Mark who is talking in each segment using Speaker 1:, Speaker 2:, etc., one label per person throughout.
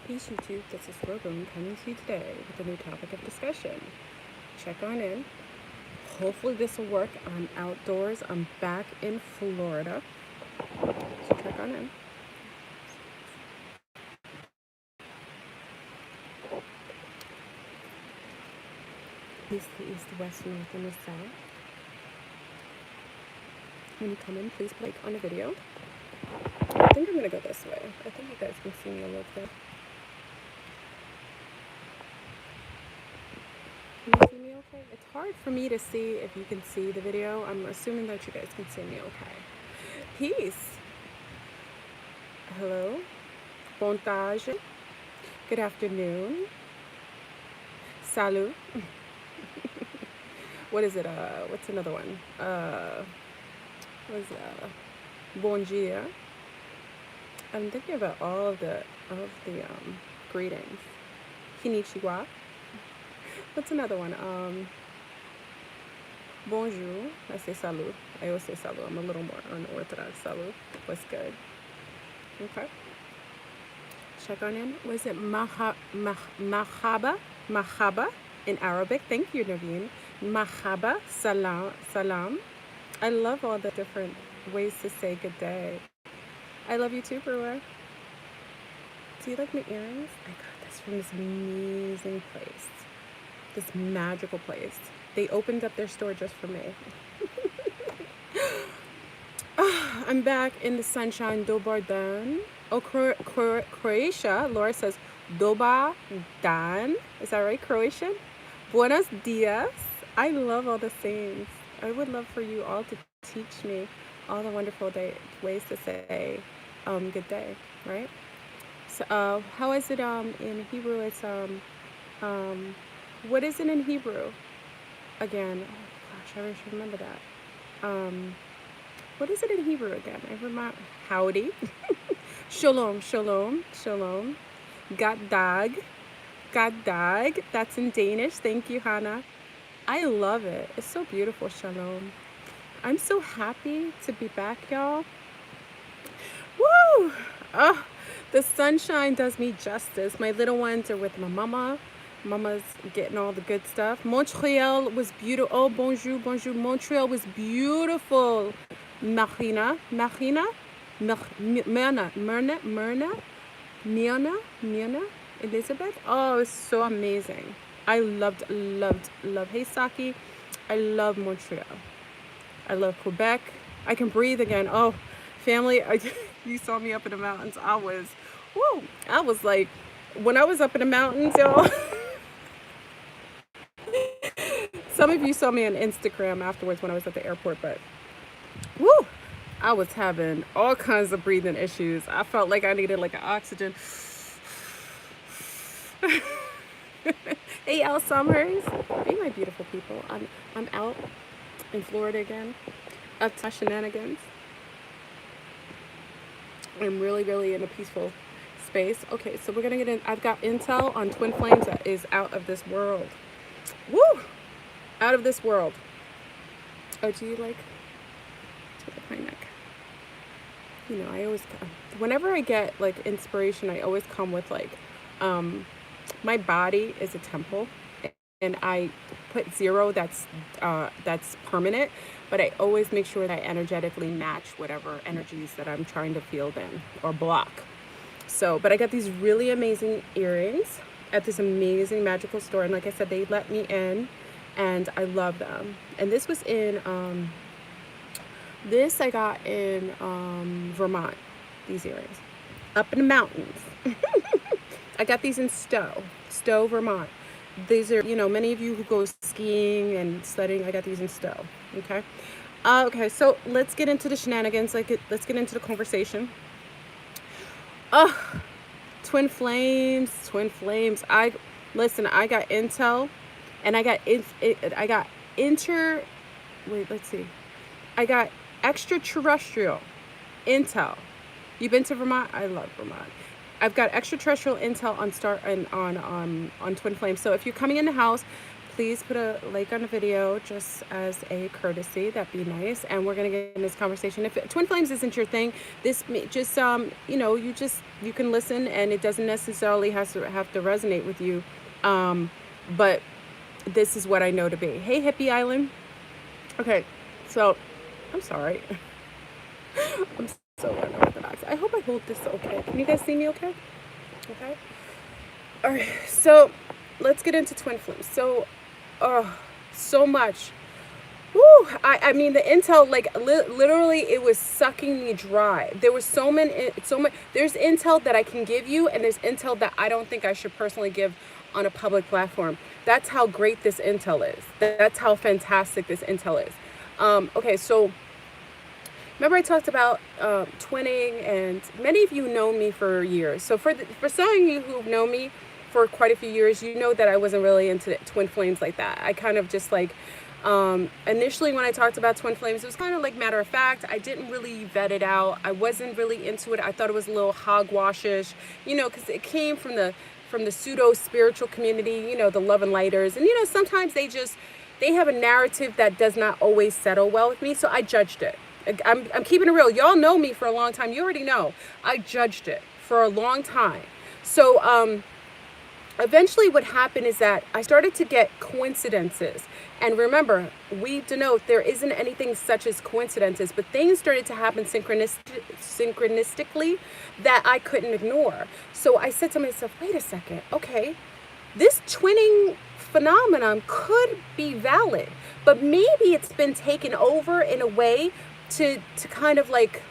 Speaker 1: Peace YouTube, this is FleurBrun coming to you today with a new topic of discussion. Check on in. Hopefully this will work. I'm outdoors. I'm back in Florida. So check on in. East, the east, the west, north, and the south. When you come in, please like on the video. I think I'm going to go this way. I think you guys can see me a little bit. Can you see me okay? It's hard for me to see if you can see the video. I'm assuming that you guys can see me okay. Peace. Hello. Bontage. Good afternoon. Salut. What is it? What's another one? What is bon dia. I'm thinking about all of the greetings. Konnichiwa. What's another one? Bonjour. I say salut. I always say salut. I'm a little more unorthodox. Salut. What's good? Okay. Check on in. Was it mahaba? Mahaba in Arabic. Thank you, Naveen. Mahaba. Salam. I love all the different ways to say good day. I love you too, Brewer. Do you like my earrings? I got this from this amazing place. This magical place. They opened up their store just for me. I'm back in the sunshine. Dobar dan. Oh, Croatia. Laura says Dobar dan. Is that right? Croatian? Buenos dias. I love all the sayings. I would love for you all to teach me all the wonderful ways to say good day, right? So how is it in Hebrew? It's what is it in Hebrew? Again, oh gosh, I should remember that. What is it in Hebrew again? I remember howdy. Shalom. Gaddag. That's in Danish. Thank you, Hannah. I love it. It's so beautiful. Shalom. I'm so happy to be back, y'all. Woo! Oh, the sunshine does me justice. My little ones are with my mama. Mama's getting all the good stuff. Montreal was beautiful. Oh, bonjour. Montreal was beautiful. Marina. Elizabeth. Oh, it's so amazing. I loved. Hey, Saki. I love Montreal. I love Quebec. I can breathe again. Oh, family, you saw me up in the mountains. I was like, when I was up in the mountains, y'all. Some of you saw me on Instagram afterwards when I was at the airport, but woo, I was having all kinds of breathing issues. I felt like I needed like an oxygen. Hey, Al Summers. Hey, my beautiful people. I'm out in Florida again. Up to shenanigans. I'm really in a peaceful space. Okay, so we're gonna get in. I've got intel on twin flames that is out of this world. Woo! Out of this world. Oh, do you like my neck? You know, I always, whenever I get like inspiration, I always come with like, my body is a temple, and I put 0 that's permanent, but I always make sure that I energetically match whatever energies that I'm trying to field in or block. So, but I got these really amazing earrings at this amazing magical store, and like I said, they let me in, and I love them. And this was in this I got in Vermont. These earrings up in the mountains. I got these in Stowe, Vermont. These are, you know, many of you who go skiing and sledding, I got these in Stowe, okay? Okay, so let's get into the shenanigans. Let's get into the conversation. Twin flames. I got intel, and I got I got extraterrestrial intel. You've been to Vermont? I love Vermont. I've got extraterrestrial intel on twin flames. So if you're coming in the house, please put a like on the video just as a courtesy. That'd be nice. And we're gonna get in this conversation. If twin flames isn't your thing, this just you know, you can listen, and it doesn't necessarily have to resonate with you. But this is what I know to be. Hey, Hippie Island. Okay, so I'm sorry. I'm so unorthodox. I hope I hold this okay. Can you guys see me okay? Okay. All right. So let's get into twin flames. So, so much. Woo! I mean, the intel, like literally, it was sucking me dry. There was so much. There's intel that I can give you, and there's intel that I don't think I should personally give on a public platform. That's how great this intel is. That's how fantastic this intel is. Okay, so remember I talked about twinning, and many of you know me for years. So for some of you who've known me for quite a few years, you know that I wasn't really into twin flames like that. I kind of just like, initially when I talked about twin flames, it was kind of like matter of fact. I didn't really vet it out. I wasn't really into it. I thought it was a little hogwashish, you know, because it came from the pseudo spiritual community, you know, the love and lighters. And, you know, sometimes they have a narrative that does not always settle well with me. So I judged it. I'm keeping it real. Y'all know me for a long time. You already know. I judged it for a long time. So, eventually what happened is that I started to get coincidences. And remember, we denote there isn't anything such as coincidences, but things started to happen synchronistically that I couldn't ignore. So I said to myself, wait a second, okay, this twinning phenomenon could be valid, but maybe it's been taken over in a way to kind of like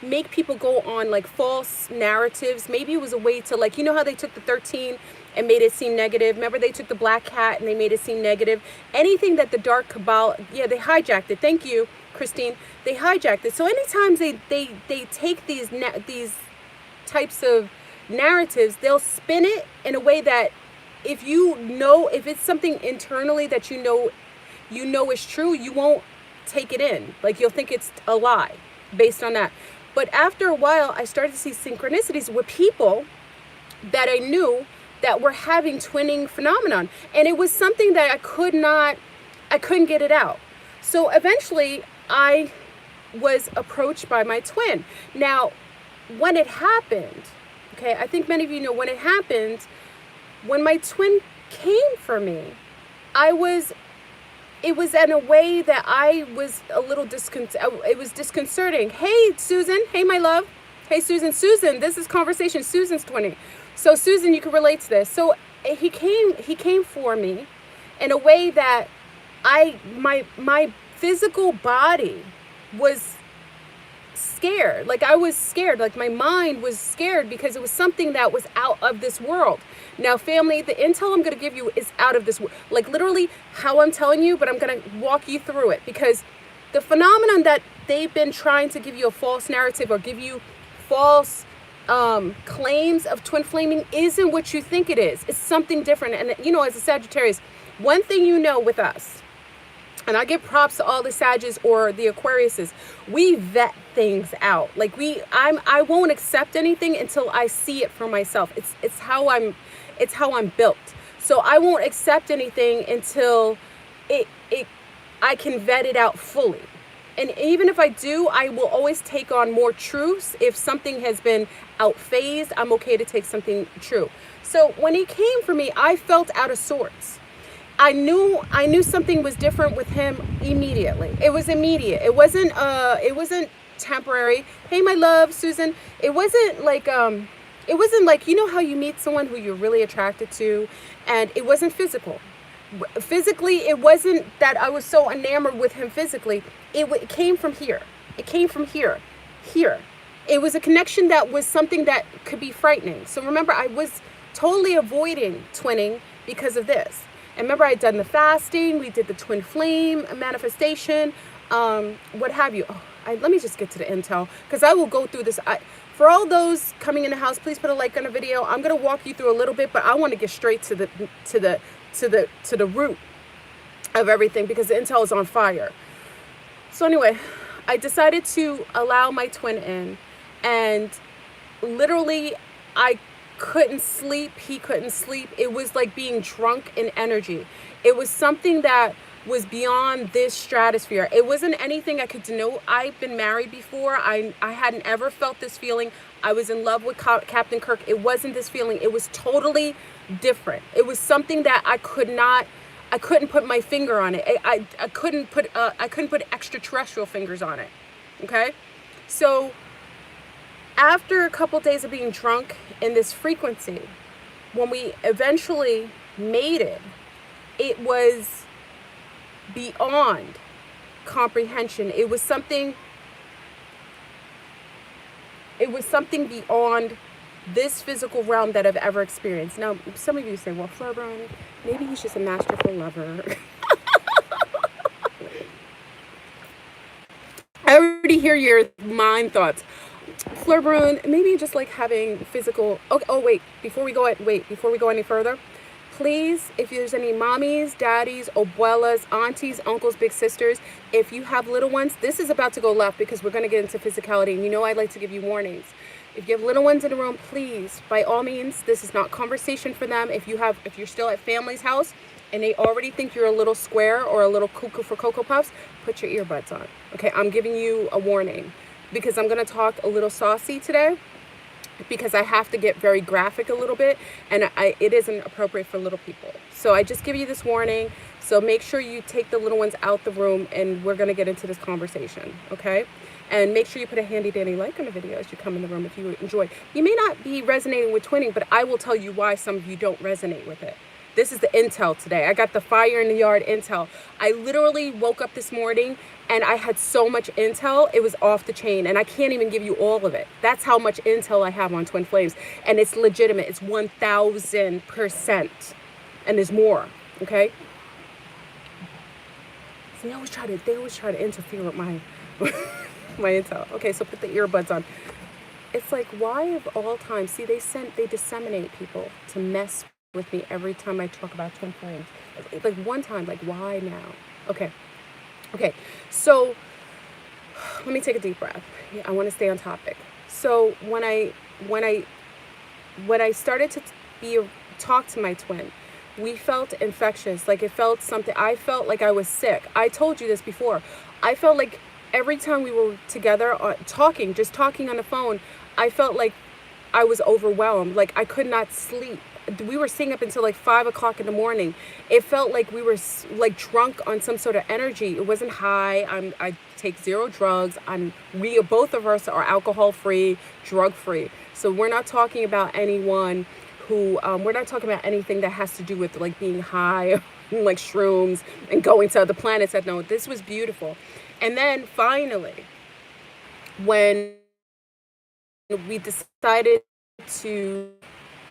Speaker 1: make people go on like false narratives. Maybe it was a way to, like, you know how they took the 13 and made it seem negative. Remember they took the black cat and they made it seem negative. Anything that the dark cabal, yeah, they hijacked it. Thank you, Christine. They hijacked it. So anytime they take these types of narratives, they'll spin it in a way that if it's something internally that you know is true, you won't take it in. Like, you'll think it's a lie based on that. But after a while, I started to see synchronicities with people that I knew that were having twinning phenomenon. And it was something that I couldn't get it out. So eventually I was approached by my twin. Now, when it happened, okay, I think many of you know when it happened, when my twin came for me, it was in a way that I was a little it was disconcerting. Hey, Susan. Hey, my love. Hey, Susan. Susan, this is conversation. Susan's twinning. So Susan, you can relate to this. So he came for me in a way that my physical body was scared. Like, I was scared. Like, my mind was scared because it was something that was out of this world. Now, family, the intel I'm going to give you is out of this world. Like, literally how I'm telling you, but I'm going to walk you through it, because the phenomenon that they've been trying to give you a false narrative or give you false claims of twin flaming isn't what you think it is. It's something different. And, you know, as a Sagittarius, one thing you know with us, and I give props to all the Sagittarius or the Aquariuses, we vet things out. Like, I won't accept anything until I see it for myself. It's how I'm built. So I won't accept anything until I can vet it out fully. And even if I do, I will always take on more truths. If something has been outphased, I'm okay to take something true. So when he came for me, I felt out of sorts. I knew something was different with him immediately. It was immediate. It wasn't temporary. Hey, my love, Susan. It wasn't like, you know how you meet someone who you're really attracted to, and it wasn't physical. Physically, it wasn't that I was so enamored with him physically. It came from here. It came from here. It was a connection that was something that could be frightening. So remember, I was totally avoiding twinning because of this. And remember, I'd done the fasting. We did the twin flame manifestation, what have you. Let me just get to the intel, because I will go through this. For all those coming in the house, please put a like on the video. I'm going to walk you through a little bit, but I want to get straight to the root of everything, because the intel is on fire. So anyway, I decided to allow my twin in, and literally I couldn't sleep. He couldn't sleep. It was like being drunk in energy. It was something that was beyond this stratosphere. It wasn't anything I could denote. I've been married before. I hadn't ever felt this feeling. I was in love with Captain Kirk. It wasn't this feeling. It was totally different. It was something that I couldn't put my finger on it. I couldn't put extraterrestrial fingers on it. Okay? So after a couple days of being drunk in this frequency, when we eventually mated, it was beyond comprehension. It was something beyond this physical realm that I've ever experienced. Now, some of you say, well, FleurBrun, maybe he's just a masterful lover. I already hear your mind thoughts. FleurBrun, maybe you just like having physical. Oh, wait. Before we go any further, please, if there's any mommies, daddies, abuelas, aunties, uncles, big sisters, if you have little ones, this is about to go left because we're going to get into physicality. And you know I like to give you warnings. If you have little ones in the room, please, by all means, this is not conversation for them. If you're still at family's house and they already think you're a little square or a little cuckoo for Cocoa Puffs, put your earbuds on. Okay, I'm giving you a warning because I'm going to talk a little saucy today, because I have to get very graphic a little bit, and it isn't appropriate for little people. So I just give you this warning. So make sure you take the little ones out the room, and we're going to get into this conversation, okay? And make sure you put a handy dandy like on the video as you come in the room if you enjoy. You may not be resonating with twinning, but I will tell you why some of you don't resonate with it. This is the intel today. I got the fire in the yard intel. I literally woke up this morning and I had so much intel, it was off the chain, and I can't even give you all of it. That's how much intel I have on twin flames, and it's legitimate. It's 1000%, and there's more. Okay. So they always try to interfere with my my intel. Okay, so put the earbuds on. It's like, why of all time? See, they disseminate people to mess with me every time I talk about twin flames. Like one time, like, why now? Okay, so let me take a deep breath. I want to stay on topic. So when I started to talk to my twin, we felt infectious. Like, it felt something. I felt like I was sick. I told you this before. I felt like every time we were together just talking on the phone, I felt like I was overwhelmed. Like, I could not sleep. We were staying up until like 5 o'clock in the morning. It felt like we were like drunk on some sort of energy. It wasn't high. I take zero drugs. Both of us are alcohol free, drug free. So we're not talking about anyone who, we're not talking about anything that has to do with like being high, like shrooms and going to other planets. No, this was beautiful. And then finally, when we decided to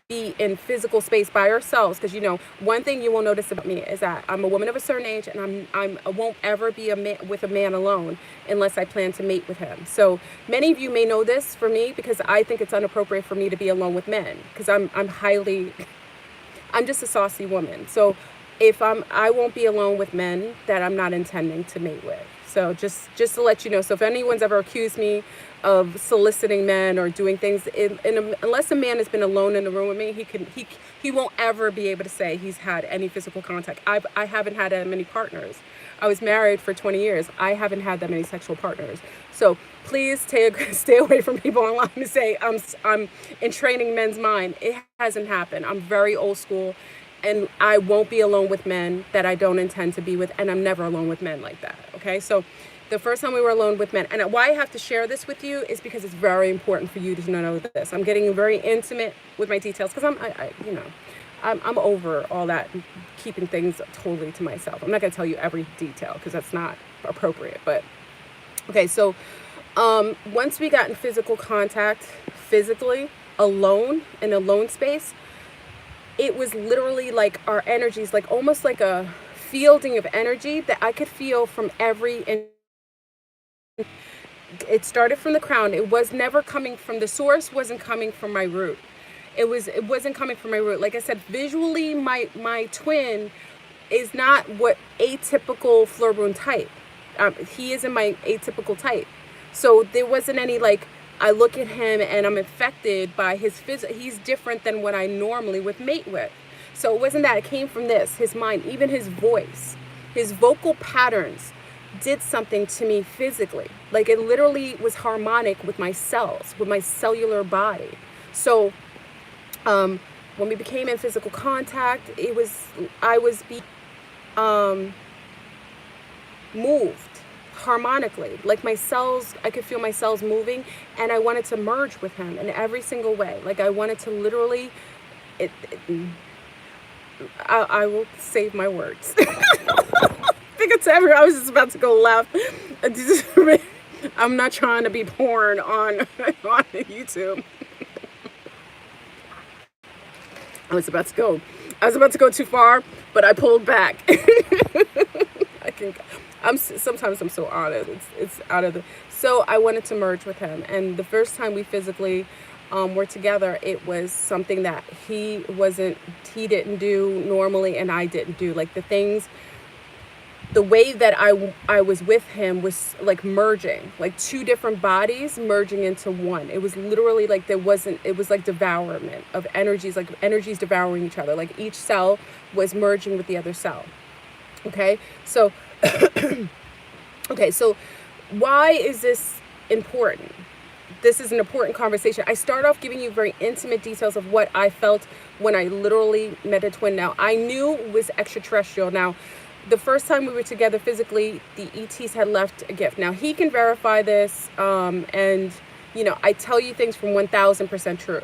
Speaker 1: be in physical space by ourselves, because, you know, one thing you will notice about me is that I'm a woman of a certain age, and I won't ever be with a man alone unless I plan to mate with him. So many of you may know this for me, because I think it's inappropriate for me to be alone with men, because I'm just a saucy woman. So I won't be alone with men that I'm not intending to mate with. So just to let you know. So if anyone's ever accused me of soliciting men or doing things, unless a man has been alone in the room with me, he won't ever be able to say he's had any physical contact. I haven't had that many partners. I was married for 20 years. I haven't had that many sexual partners. So please stay away from people online who say I'm entraining men's mind. It hasn't happened. I'm very old school. And I won't be alone with men that I don't intend to be with. And I'm never alone with men like that. Okay. So the first time we were alone with men, and why I have to share this with you is because it's very important for you to know this. I'm getting very intimate with my details because I'm over all that, keeping things totally to myself. I'm not going to tell you every detail because that's not appropriate. But okay. So once we got in physical contact, physically alone in a lone space, it was literally like our energies, like almost like a fielding of energy that I could feel from it started from the crown. It was never coming from the source, wasn't coming from my root. It wasn't coming from my root. Like I said, visually, my twin is not what atypical FleurBrun type. He isn't my atypical type. So there wasn't any like I look at him and I'm affected by his he's different than what I normally would mate with. So it wasn't that, it came from this, his mind, even his voice, his vocal patterns did something to me physically. Like it literally was harmonic with my cells, with my cellular body. So when we became in physical contact, I was moved harmonically, like my cells, I could feel my cells moving, and I wanted to merge with him in every single way. Like I wanted to literally, I will save my words. I was just about to go left. I'm not trying to be porn on YouTube. I was about to go too far, but I pulled back. Sometimes I'm so honest. It's out of the. So I wanted to merge with him, and the first time we physically were together, it was something that he didn't do normally, and I didn't do. Like the way that I was with him was like merging, like two different bodies merging into one. It was literally like it was like devourment of energies, like energies devouring each other. Like each cell was merging with the other cell. Okay, so so why is this important? This is an important conversation. I start off giving you very intimate details of what I felt when I literally met a twin. Now, I knew it was extraterrestrial. Now, the first time we were together physically, the ETs had left a gift. Now, he can verify this, and, you know, I tell you things from 1,000% truth.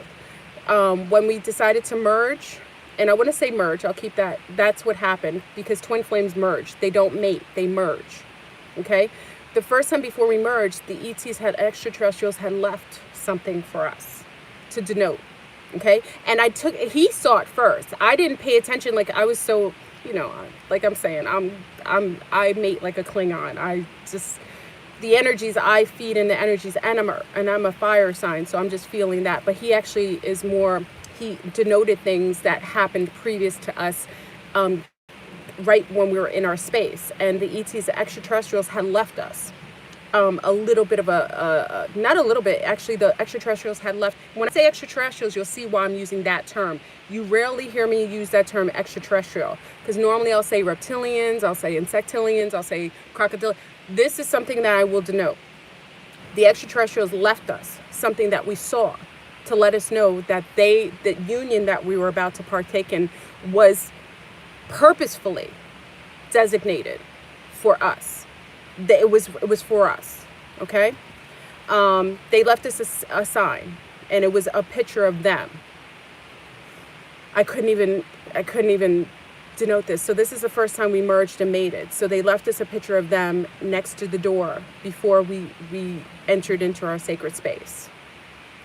Speaker 1: When we decided to merge, and I want to say merge, I'll keep that. That's what happened, because twin flames merge. They don't mate, they merge, okay? The first time before we merged, the extraterrestrials had left something for us to denote, okay? And he saw it first. I didn't pay attention, like I was so, you know, like I'm saying, I mate like a Klingon. The energies I feed in the energies, and I'm a fire sign, so I'm just feeling that. But he actually is more, he denoted things that happened previous to us, right when we were in our space. And the ETs, the extraterrestrials, had left us a little bit of not a little bit, actually the extraterrestrials had left. When I say extraterrestrials, you'll see why I'm using that term. You rarely hear me use that term extraterrestrial, because normally I'll say reptilians, I'll say insectilians, I'll say crocodile. This is something that I will denote. The extraterrestrials left us something that we saw to let us know that the union that we were about to partake in was purposefully designated for us. It was for us, okay? They left us a sign, and it was a picture of them. I couldn't even denote this. So this is the first time we merged and mated. So they left us a picture of them next to the door before we entered into our sacred space,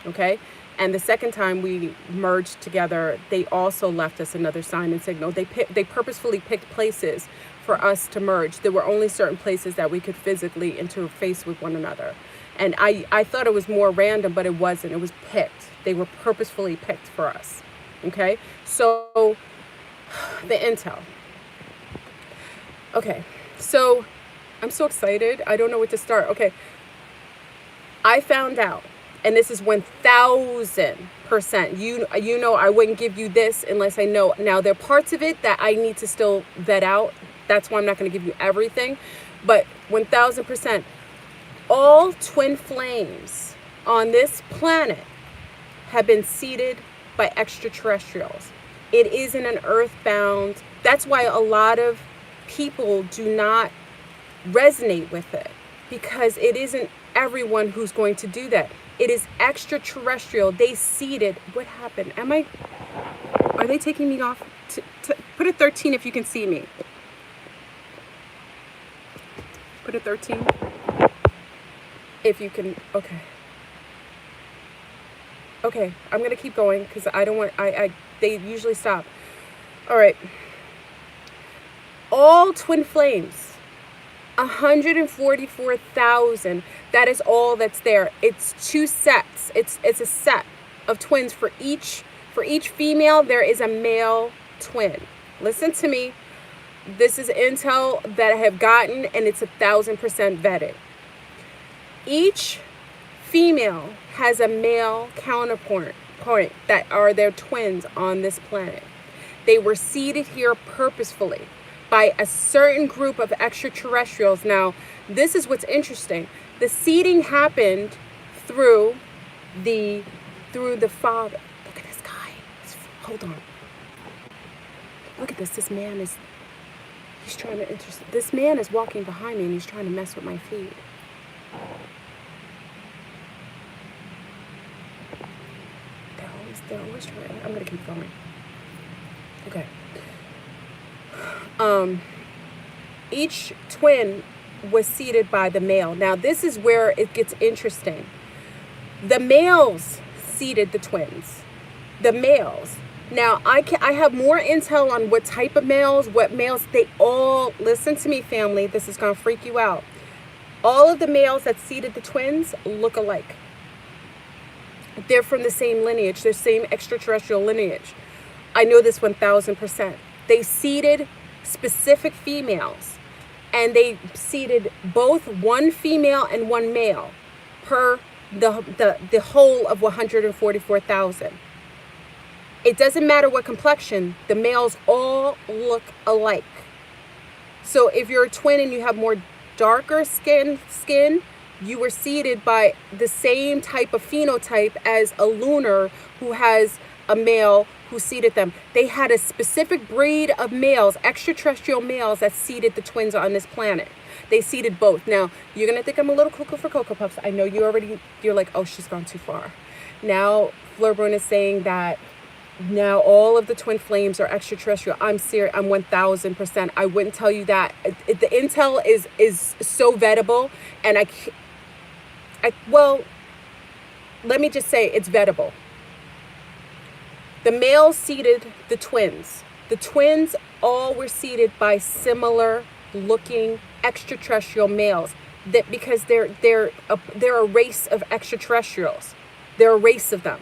Speaker 1: okay? And the second time we merged together, they also left us another sign and signal. They purposefully picked places for us to merge. There were only certain places that we could physically interface with one another. And I thought it was more random, but it wasn't. It was picked. They were purposefully picked for us. Okay? So, the intel. Okay. So, I'm so excited. I don't know where to start. Okay. I found out, and this is 1,000%. You know, I wouldn't give you this unless I know. Now, there are parts of it that I need to still vet out. That's why I'm not going to give you everything. But 1,000%, all twin flames on this planet have been seeded by extraterrestrials. It isn't an earthbound. That's why a lot of people do not resonate with it, because it isn't everyone who's going to do that. It is extraterrestrial. They seeded. What happened? Are they taking me off? Put a 13 if you can see me. Put a 13 if you can. Okay. Okay, I'm gonna keep going because I don't want. They usually stop. All right. All twin flames, 144,000. That is all that's there. It's two sets. It's a set of twins for each female. There is a male twin. Listen to me. This is intel that I have gotten, and it's 1,000% vetted. Each female has a male counterpart that are their twins on this planet. They were seeded here purposefully by a certain group of extraterrestrials. Now, this is what's interesting. The seeding happened through the father. Look at this guy. Hold on. Look at this. This man is, he's trying to this man is walking behind me and he's trying to mess with my feet. They're always trying. I'm gonna keep going. Okay. Each twin was seeded by the male. Now this is where it gets interesting. The males seeded the twins. The males. Now I have more intel on what type of males, what males. They all, listen to me, family. This is gonna freak you out. All of the males that seeded the twins look alike. They're from the same lineage, the same extraterrestrial lineage. I know this 1000%. They seeded specific females, and they seeded both one female and one male per the whole of 144,000. It doesn't matter what complexion, the males all look alike. So if you're a twin and you have more darker skin, you were seeded by the same type of phenotype as a lunar who has a male who seeded them. They had a specific breed of males, extraterrestrial males, that seeded the twins on this planet. They seeded both. Now, you're going to think I'm a little cuckoo for Cocoa Puffs. I know you're like, oh, she's gone too far. Now, FleurBrun is saying that now all of the twin flames are extraterrestrial. I'm serious. I'm 1000%. I wouldn't tell you that. The intel is so vettable, and well, let me just say it's vettable. The males seeded the twins. The twins all were seeded by similar looking extraterrestrial males. That because they're a race of extraterrestrials. They're a race of them.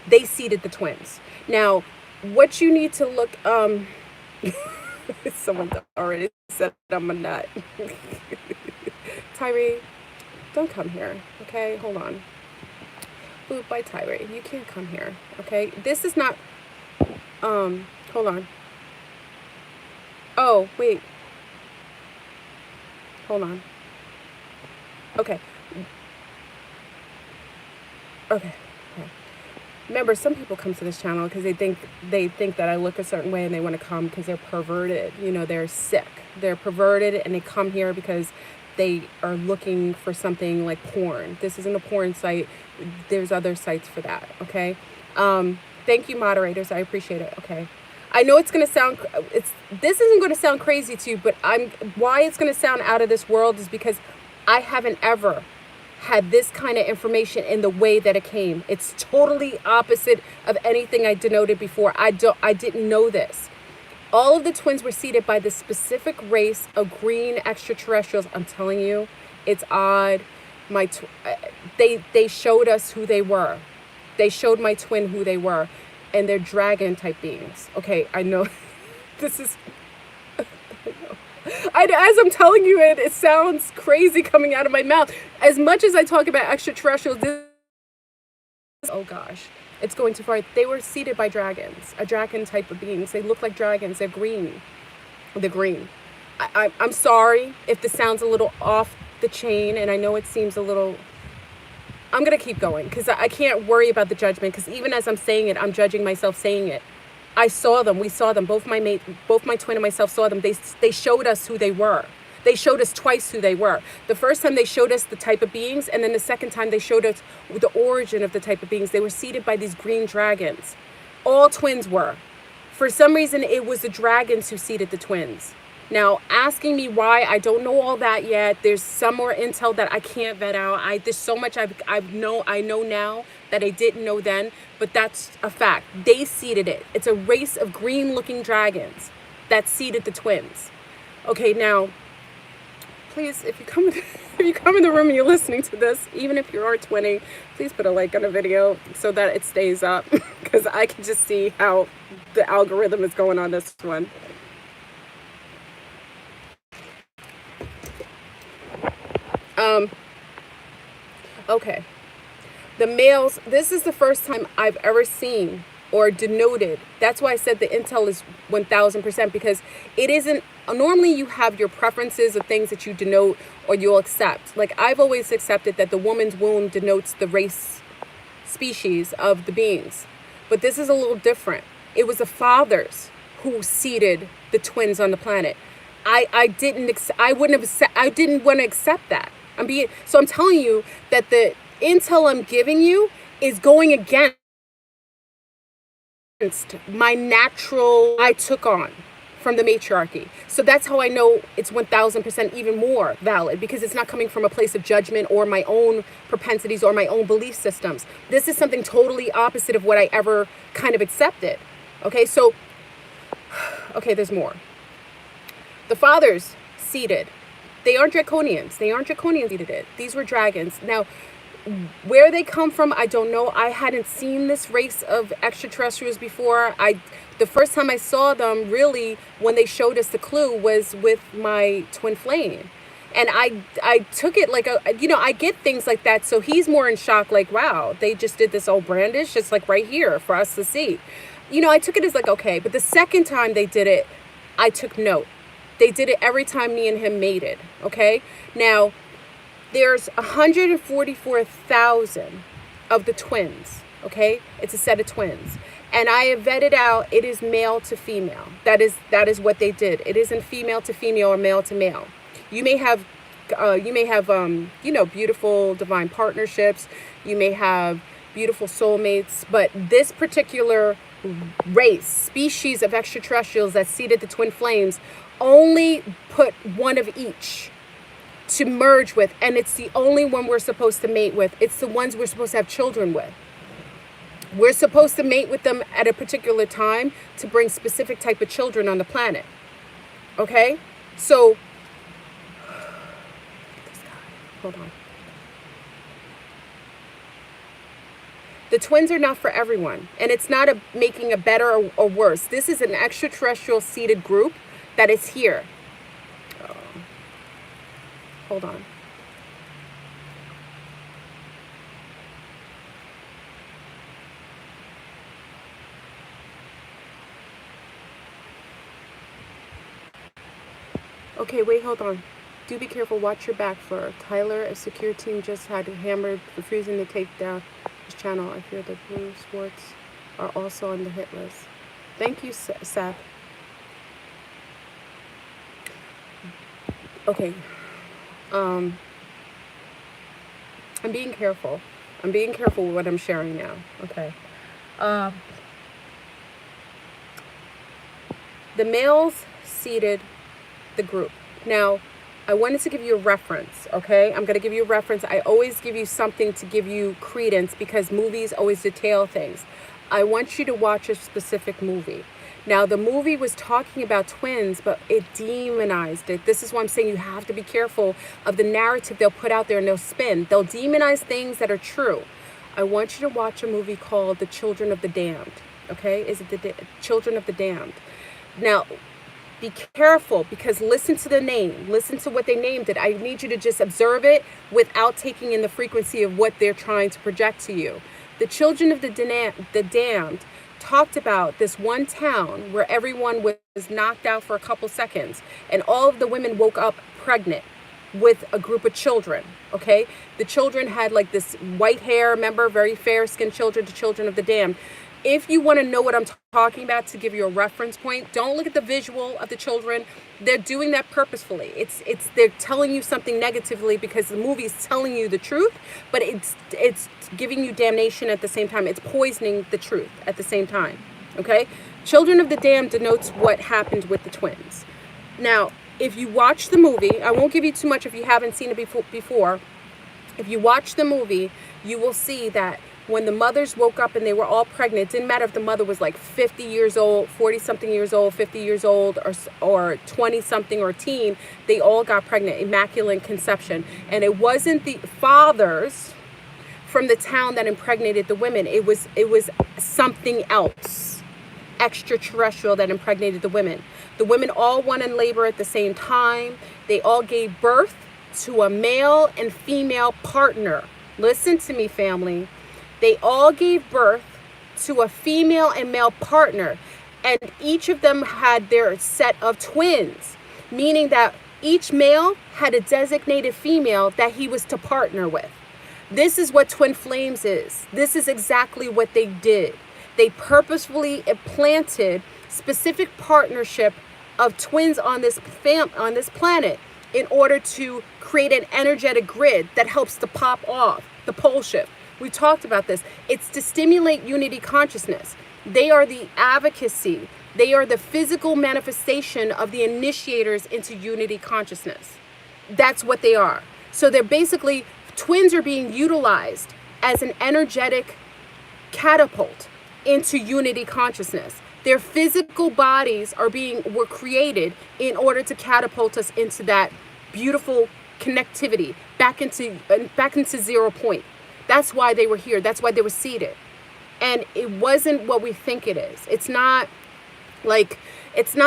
Speaker 1: They seeded the twins. Now, what you need to look someone already said I'm a nut. Tyree, don't come here, okay? Hold on. Ooh, bye, Tyree. You can't come here, okay? This is not, hold on. Oh, wait. Hold on. Okay. Okay. Remember, some people come to this channel because they think that I look a certain way and they want to come because they're perverted. You know, they're sick. They're perverted and they come here because they are looking for something like porn. This isn't a porn site. There's other sites for that, okay? Thank you, moderators. I appreciate it, okay? I know it's going to sound, this isn't going to sound crazy to you, but why it's going to sound out of this world is because I haven't ever had this kind of information in the way that it came. It's totally opposite of anything I denoted before. I didn't know this. All of the twins were seeded by this specific race of green extraterrestrials. I'm telling you, it's odd. They showed us who they were. They showed my twin who they were, and they're dragon type beings. Okay, I know this is. As I'm telling you it sounds crazy coming out of my mouth. As much as I talk about extraterrestrials, oh gosh, it's going too far. They were seeded by dragons, a dragon type of beings. They look like dragons. They're green. They're green. I'm sorry if this sounds a little off the chain, and I know it seems a little. I'm gonna keep going because I can't worry about the judgment. Because even as I'm saying it, I'm judging myself saying it. I saw them. We saw them. Both my twin and myself saw them. They showed us who they were. They showed us twice who they were. The first time they showed us the type of beings, and then the second time they showed us the origin of the type of beings. They were seeded by these green dragons. All twins were. For some reason, it was the dragons who seeded the twins. Now, asking me why, I don't know all that yet. There's some more intel that I can't vet out. There's so much I know now that I didn't know then, but that's a fact. They seeded it. It's a race of green-looking dragons that seeded the twins. Okay, now, please, if you come in the room and you're listening to this, even if you are 20, please put a like on the video so that it stays up, because I can just see how the algorithm is going on this one. Okay. The males, this is the first time I've ever seen or denoted. That's why I said the intel is 1000%, because it isn't, normally you have your preferences of things that you denote or you'll accept. Like I've always accepted that the woman's womb denotes the race species of the beings. But this is a little different. It was the fathers who seeded the twins on the planet. I didn't want to accept that. So I'm telling you that the intel I'm giving you is going against my natural I took on from the matriarchy. So that's how I know it's 1000% even more valid, because it's not coming from a place of judgment or my own propensities or my own belief systems. This is something totally opposite of what I ever kind of accepted. Okay, so, okay, there's more. The fathers seeded. They aren't draconians. They aren't draconians seeded it. These were dragons. Now, where they come from, I don't know. I hadn't seen this race of extraterrestrials before. The first time I saw them, really, when they showed us the clue, was with my twin flame. And I took it like I get things like that. So he's more in shock, like, wow, they just did this old brandish, just like right here for us to see. I took it as like, okay. But the second time they did it, I took note. They did it every time me and him mated, okay? Now, there's 144,000 of the twins, okay? It's a set of twins. And I have vetted out, it is male to female. That is what they did. It isn't female to female or male to male. You may have beautiful divine partnerships. You may have beautiful soulmates, but this particular race, species of extraterrestrials that seeded the twin flames only put one of each to merge with, and it's the only one we're supposed to mate with. It's the ones we're supposed to have children with. We're supposed to mate with them at a particular time to bring specific type of children on the planet. Okay? So, hold on. The twins are not for everyone, and it's not making a better or worse. This is an extraterrestrial seeded group that is here. Hold on. Okay, wait, hold on. Do be careful. Watch your back, Fleur. Tyler, a secure team just had hammered, refusing to take down his channel. I fear the Blue Sports are also on the hit list. Thank you, Seth. Okay. I'm being careful. I'm being careful with what I'm sharing now. Okay. The males seeded the group. Now, I wanted to give you a reference, okay? I'm going to give you a reference. I always give you something to give you credence because movies always detail things. I want you to watch a specific movie. Now, the movie was talking about twins, but it demonized it. This is why I'm saying you have to be careful of the narrative they'll put out there and they'll spin. They'll demonize things that are true. I want you to watch a movie called The Children of the Damned, okay? Is it the Children of the Damned? Now, be careful, because listen to the name. Listen to what they named it. I need you to just observe it without taking in the frequency of what they're trying to project to you. The Children of the Damned talked about this one town where everyone was knocked out for a couple seconds and all of the women woke up pregnant with a group of children, okay? The children had like this white hair, remember, very fair-skinned children, the Children of the Damned. If you want to know what I'm talking about, to give you a reference point, don't look at the visual of the children. They're doing that purposefully. They're telling you something negatively because the movie is telling you the truth, but it's giving you damnation at the same time. It's poisoning the truth at the same time, okay? Children of the Damned denotes what happened with the twins. Now, if you watch the movie, I won't give you too much if you haven't seen it before. If you watch the movie, you will see that when the mothers woke up and they were all pregnant, it didn't matter if the mother was like 50 years old, 40-something years old, 50 years old, or 20-something or teen, they all got pregnant, immaculate conception. And it wasn't the fathers from the town that impregnated the women. It was something else, extraterrestrial, that impregnated the women. The women all went in labor at the same time. They all gave birth to a male and female partner. Listen to me, family. They all gave birth to a female and male partner, and each of them had their set of twins, meaning that each male had a designated female that he was to partner with. This is what twin flames is. This is exactly what they did. They purposefully implanted specific partnership of twins on this planet in order to create an energetic grid that helps to pop off the pole shift. We talked about this. It's to stimulate unity consciousness. They are the advocacy. They are the physical manifestation of the initiators into unity consciousness. That's what they are. So they're basically, twins are being utilized as an energetic catapult into unity consciousness. Their physical bodies were created in order to catapult us into that beautiful connectivity, back into 0 point. That's why they were here. That's why they were seated. And it wasn't what we think it is. It's not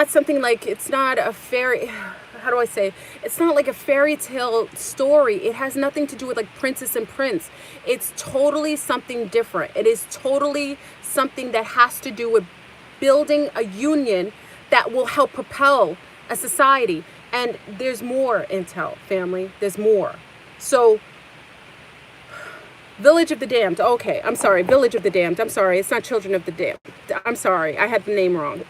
Speaker 1: something like, it's not a fairy, how do I say? It's not like a fairy tale story. It has nothing to do with like princess and prince. It's totally something different. It is totally something that has to do with building a union that will help propel a society. And there's more, Intel family. There's more. So, Village of the Damned. Okay, I'm sorry. Village of the Damned. I'm sorry. It's not Children of the Damned. I'm sorry. I had the name wrong.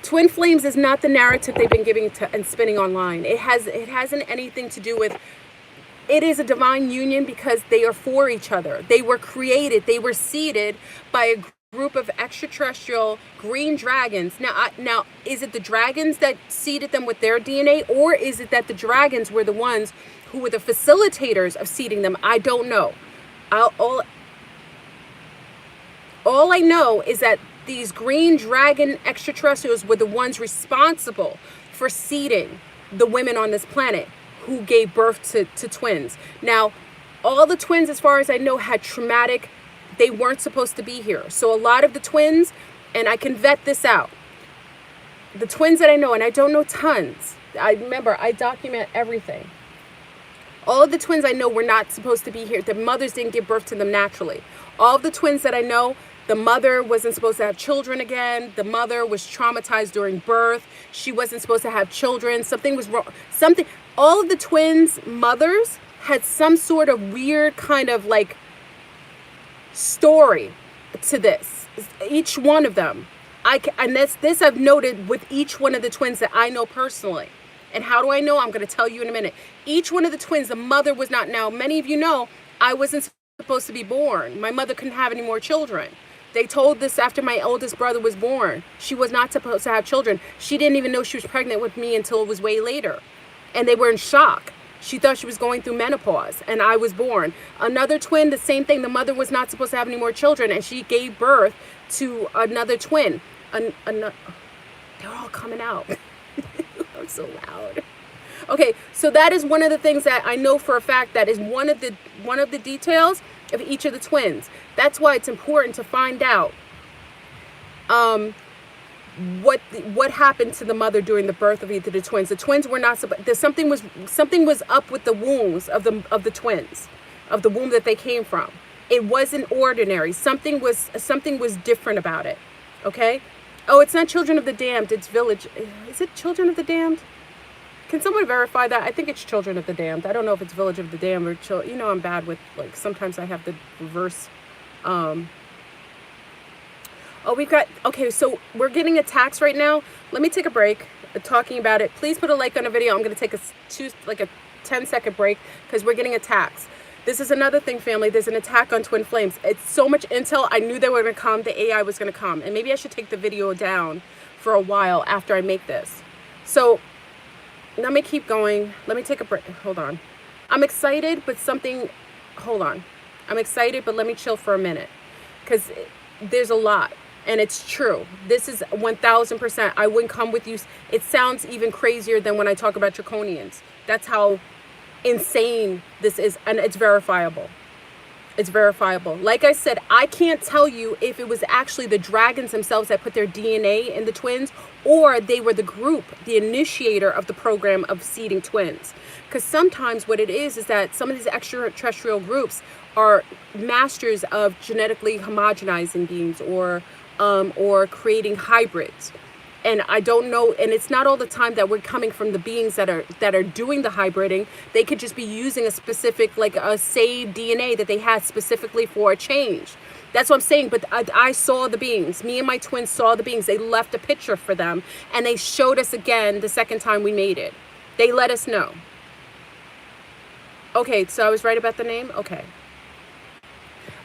Speaker 1: Twin flames is not the narrative they've been giving and spinning online. It hasn't anything to do with. It is a divine union because they are for each other. They were created. They were seeded by a group of extraterrestrial green dragons. Now, is it the dragons that seeded them with their DNA, or is it that the dragons were the ones who were the facilitators of seeding them? I don't know. All I know is that these green dragon extraterrestrials were the ones responsible for seeding the women on this planet who gave birth to twins. Now, all the twins, as far as I know, had traumatic, they weren't supposed to be here. So a lot of the twins, and I can vet this out, the twins that I know, and I don't know tons, remember, I document everything. All of the twins I know were not supposed to be here. The mothers didn't give birth to them naturally. All of the twins that I know, the mother wasn't supposed to have children again. The mother was traumatized during birth. She wasn't supposed to have children. Something was wrong. All of the twins' mothers had some sort of weird kind of like story to this. Each one of them. This I've noted with each one of the twins that I know personally. And how do I know? I'm going to tell you in a minute. Each one of the twins, the mother was not. Now, many of you know I wasn't supposed to be born. My mother couldn't have any more children. They told this after my oldest brother was born. She was not supposed to have children. She didn't even know she was pregnant with me until it was way later. And they were in shock. She thought she was going through menopause, and I was born. Another twin, the same thing. The mother was not supposed to have any more children, and she gave birth to another twin. They're all coming out. I'm so loud. Okay, so that is one of the things that I know for a fact. That is one of the details of each of the twins. That's why it's important to find out what happened to the mother during the birth of either of the twins. The twins were not supposed. Something was up with the wombs of the twins, of the womb that they came from. It wasn't ordinary. Something was different about it. Okay. Oh, it's not Children of the Damned. It's Village. Is it Children of the Damned? Can someone verify that? I think it's Children of the Damned. I don't know if it's Village of the Damned or I'm bad with, like, sometimes I have the reverse. Okay, so we're getting attacks right now. Let me take a break talking about it. Please put a like on the video. I'm going to take a 10-second break because we're getting attacks. This is another thing, family. There's an attack on twin flames. It's so much intel. I knew they were going to come. The AI was going to come. And maybe I should take the video down for a while after I make this. So let me keep going. Let me take a break. Hold on. I'm excited, but hold on. I'm excited, but let me chill for a minute because there's a lot. And it's true. This is 1000%. I wouldn't come with you. It sounds even crazier than when I talk about draconians. That's how insane this is, and it's verifiable. It's verifiable. Like I said, I can't tell you if it was actually the dragons themselves that put their DNA in the twins, or they were the group, the initiator of the program of seeding twins. Because sometimes what it is that some of these extraterrestrial groups are masters of genetically homogenizing beings, or creating hybrids. And I don't know, and it's not all the time that we're coming from the beings that are doing the hybriding. They could just be using a specific, like a saved DNA that they had specifically for a change. That's what I'm saying. But I saw the beings. Me and my twins saw the beings. They left a picture for them, and they showed us again the second time we made it. They let us know. Okay, so I was right about the name? Okay.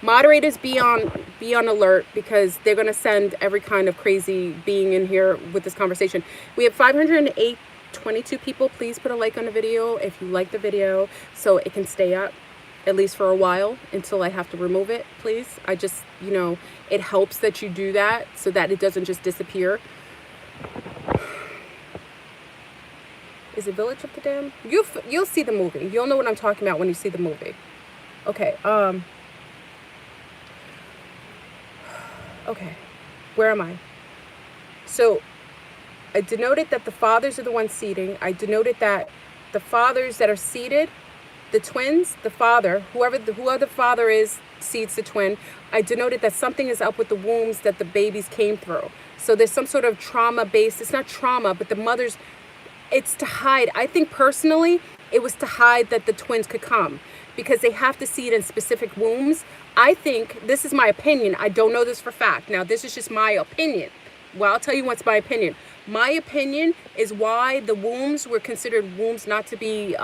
Speaker 1: Moderators, be on alert, because they're going to send every kind of crazy being in here with this conversation. We have 522 people. Please put a like on the video if you like the video, so it can stay up at least for a while until I have to remove it, please. I just, it helps that you do that so that it doesn't just disappear. Is it Village of the Dam? You'll see the movie. You'll know what I'm talking about when you see the movie. Okay, okay, where am I? So I denoted that the fathers are the ones seeding. I denoted that the fathers that are seeded, the twins, the father, whoever the father is, seeds the twin. I denoted that something is up with the wombs that the babies came through. So there's some sort of trauma based, it's not trauma, but the mothers, it's to hide. I think personally, it was to hide that the twins could come, because they have to seed in specific wombs. I think, this is my opinion, I don't know this for fact. Now, this is just my opinion. Well, I'll tell you what's my opinion. My opinion is why the wombs were considered wombs not to be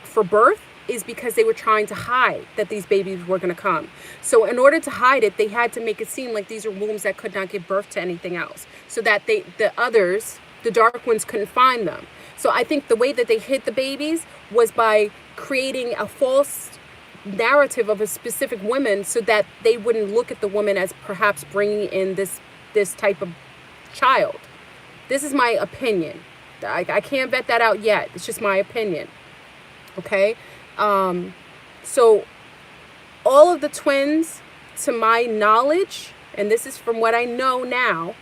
Speaker 1: for birth is because they were trying to hide that these babies were going to come. So in order to hide it, they had to make it seem like these are wombs that could not give birth to anything else, so that the others, the dark ones, couldn't find them. So I think the way that they hid the babies was by creating a false narrative of a specific woman, so that they wouldn't look at the woman as perhaps bringing in this type of child. This is my opinion. I can't vet that out yet. It's just my opinion. Okay? So all of the twins, to my knowledge, and this is from what I know now,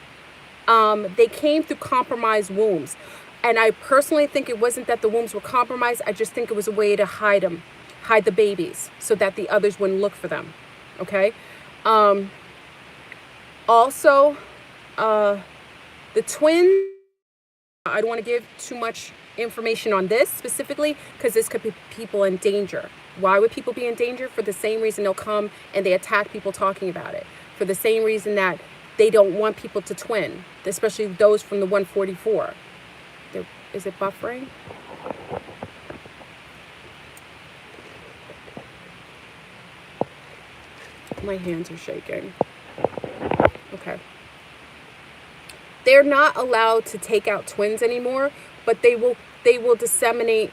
Speaker 1: they came through compromised wombs. And I personally think it wasn't that the wombs were compromised. I just think it was a way to hide them, hide the babies, so that the others wouldn't look for them. Okay? Also, the twins, I don't want to give too much information on this specifically, because this could be people in danger. Why would people be in danger? For the same reason they'll come and they attack people talking about it. For the same reason that they don't want people to twin, especially those from the 144. Is it buffering? My hands are shaking. Okay. They're not allowed to take out twins anymore, but they will disseminate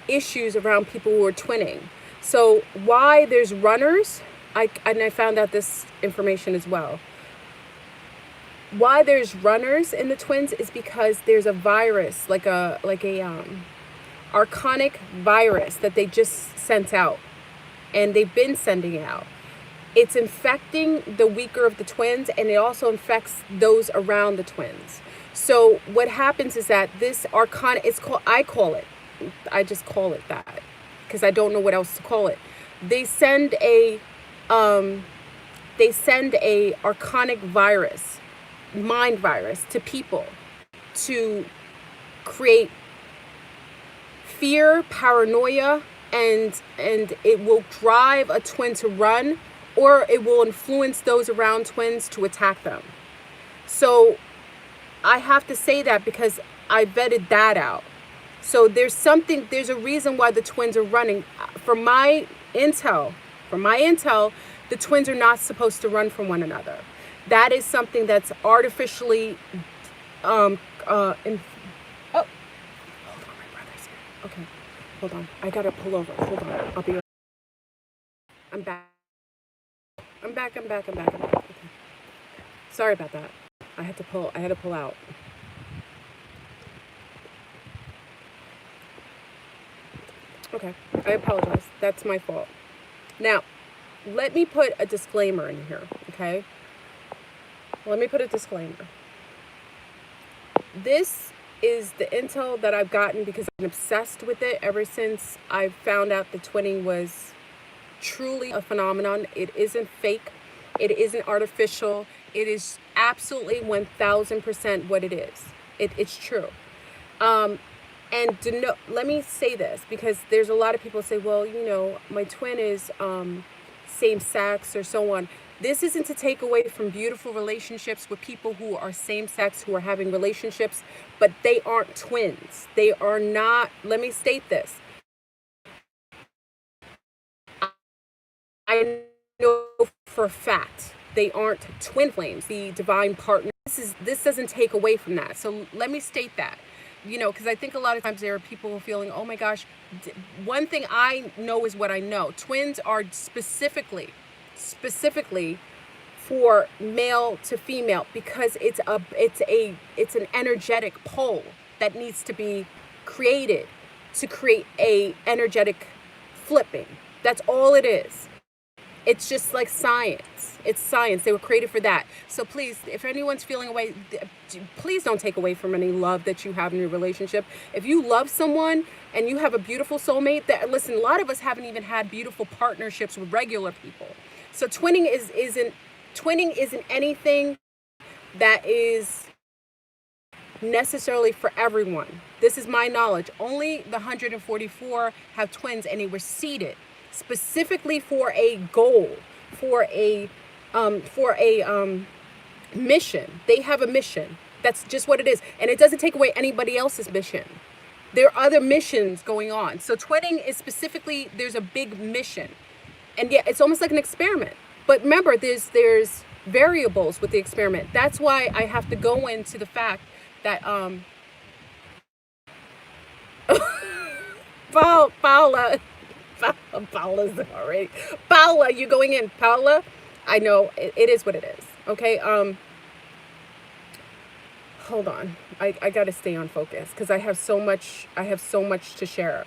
Speaker 1: issues around people who are twinning. So why there's runners, and I found out this information as well. Why there's runners in the twins is because there's a virus, like a archonic virus that they just sent out, and they've been sending out. It's infecting the weaker of the twins, and it also infects those around the twins. So what happens is that this archonic, I just call it that because I don't know what else to call it. They send a archonic virus, mind virus, to people to create fear, paranoia, and it will drive a twin to run, or it will influence those around twins to attack them. So I have to say that because I vetted that out. So there's a reason why the twins are running. From my intel, the twins are not supposed to run from one another. That is something that's artificially, hold on, my brother's here. Okay, hold on. I gotta pull over. Hold on, I'll be right back. I'm back. Okay. Sorry about that. I had to pull out. Okay, I apologize. That's my fault. Now, let me put a disclaimer in here, okay? Let me put a disclaimer. This is the intel that I've gotten because I've been obsessed with it ever since I found out that twinning was truly a phenomenon. It isn't fake. It isn't artificial. It is absolutely 1000% what it is. It's true. And let me say this, because there's a lot of people say, well, you know, my twin is same sex or so on. This isn't to take away from beautiful relationships with people who are same sex, who are having relationships, but they aren't twins. They are not, let me state this. I know for a fact they aren't twin flames, the divine partner. This doesn't take away from that. So let me state that. You know, because I think a lot of times there are people feeling, oh my gosh, one thing I know is what I know. Twins are specifically for male to female, because it's an energetic pole that needs to be created to create a energetic flipping. That's all it is. It's just like science. It's science. They were created for that. So please, if anyone's feeling away, please don't take away from any love that you have in your relationship. If you love someone and you have a beautiful soulmate, listen, a lot of us haven't even had beautiful partnerships with regular people. So twinning isn't anything that is necessarily for everyone. This is my knowledge. Only the 144 have twins, and they were seeded specifically for a goal, for a mission. They have a mission. That's just what it is. And it doesn't take away anybody else's mission. There are other missions going on. So twinning is specifically, there's a big mission. And yeah, it's almost like an experiment. But remember, there's variables with the experiment. That's why I have to go into the fact that Paula's already. Paula, you going in? Paula, I know it is what it is. Okay. Hold on. I got to stay on focus because I have so much to share.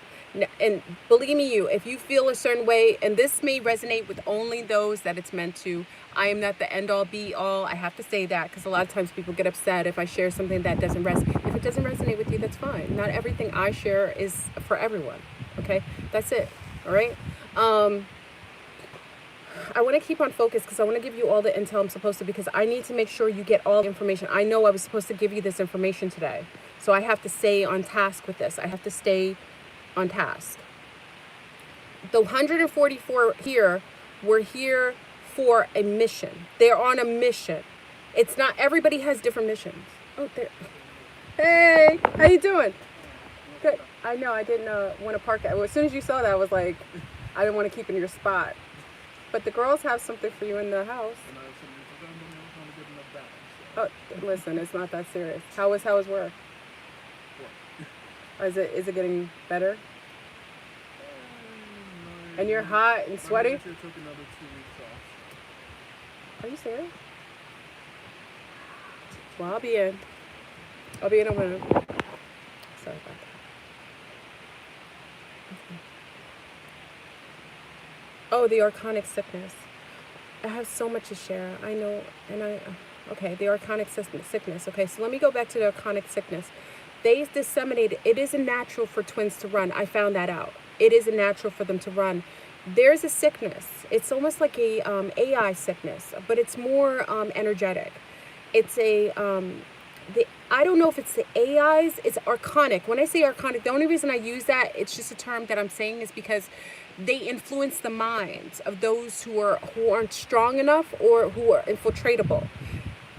Speaker 1: And believe me, if you feel a certain way, and this may resonate with only those that it's meant to, I am not the end all be all. I have to say that because a lot of times people get upset if I share something that doesn't resonate. If it doesn't resonate with you, that's fine. Not everything I share is for everyone. Okay. That's it. All right. I want to keep on focus because I want to give you all the intel I'm supposed to, because I need to make sure you get all the information. I know I was supposed to give you this information today. So I have to stay on task with this. I have to stay on task. The 144 here, we're here for a mission. They're on a mission. It's not, everybody has different missions. Oh, there. Hey, how you doing? Good. I know, I didn't want to park it. Well, as soon as you saw that, I was like, I didn't want to keep in your spot. But the girls have something for you in the house. Oh, listen, it's not that serious. How is work? Is it getting better? And you're hot and sweaty? Are you serious? Well, I'll be in a minute. Sorry about that. Okay. Oh, the archonic sickness. I have so much to share. I know, okay, the archonic sickness. Okay, so let me go back to the archonic sickness. They disseminated, it isn't natural for twins to run. I found that out. It isn't natural for them to run. There's a sickness. It's almost like a AI sickness, but it's more energetic. It's I don't know if it's the AIs, it's archonic. When I say archonic, the only reason I use that, it's just a term that I'm saying, is because they influence the minds of those who aren't strong enough or who are infiltratable.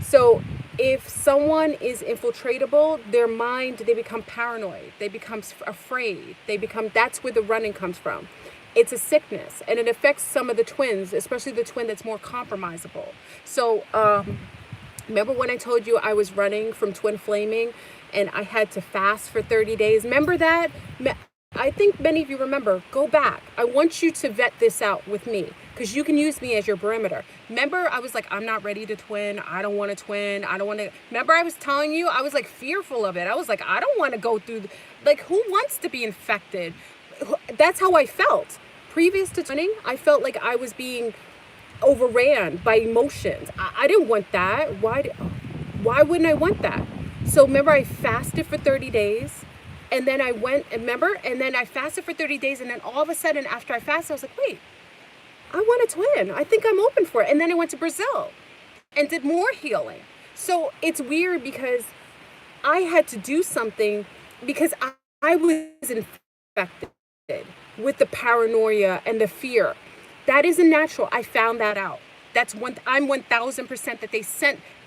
Speaker 1: So if someone is infiltratable, their mind, they become paranoid. They become afraid. That's where the running comes from. It's a sickness, and it affects some of the twins, especially the twin that's more compromisable. So remember when I told you I was running from twin flaming and I had to fast for 30 days? Remember that? I think many of you remember. Go back. I want you to vet this out with me, because you can use me as your barometer. Remember, I was like, I'm not ready to twin. I don't want to twin. I don't want to. Remember, I was telling you, I was like fearful of it. I was like, I don't want to go through. Like, who wants to be infected? That's how I felt previous to twinning, I felt like I was being overran by emotions. I didn't want that. Why wouldn't I want that? So remember, I fasted for 30 days. And then I went, remember? And then I fasted for 30 days. And then all of a sudden, after I fasted, I was like, wait, I want a twin. I think I'm open for it. And then I went to Brazil and did more healing. So it's weird because I had to do something because I was infected with the paranoia and the fear. That isn't natural. I found that out. I'm 1000% that they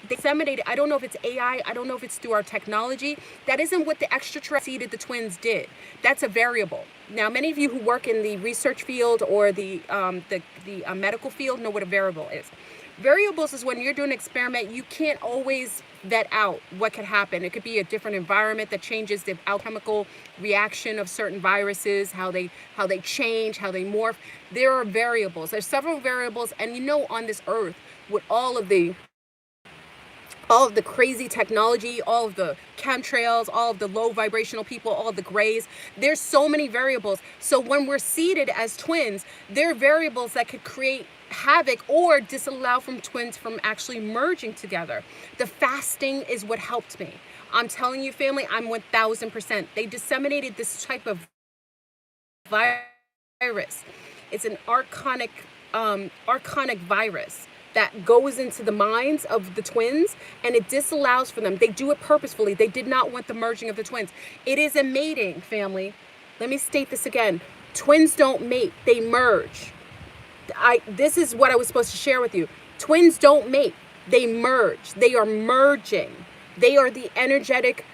Speaker 1: disseminated. I don't know if it's AI. I don't know if it's through our technology. That isn't what the extraterrestrials seeded the twins did. That's a variable. Now, many of you who work in the research field or the medical field know what a variable is. Variables is when you're doing an experiment, you can't always vet out what could happen. It could be a different environment that changes the alchemical reaction of certain viruses, how they change, how they morph. There are variables. There's several variables, and you know, on this earth, with all of the crazy technology, all of the chemtrails, all of the low vibrational people, all of the grays, there's so many variables. So when we're seeded as twins, there are variables that could create havoc or disallow from twins from actually merging together. The fasting is what helped me. I'm telling you, family, I'm 1000%. They disseminated this type of virus. It's an archonic virus that goes into the minds of the twins, and it disallows for them. They do it purposefully. They did not want the merging of the twins. It is a mating, family. Let me state this again. Twins don't mate, they merge. This is what I was supposed to share with you. Twins don't mate, they merge. They are merging. They are the energetic,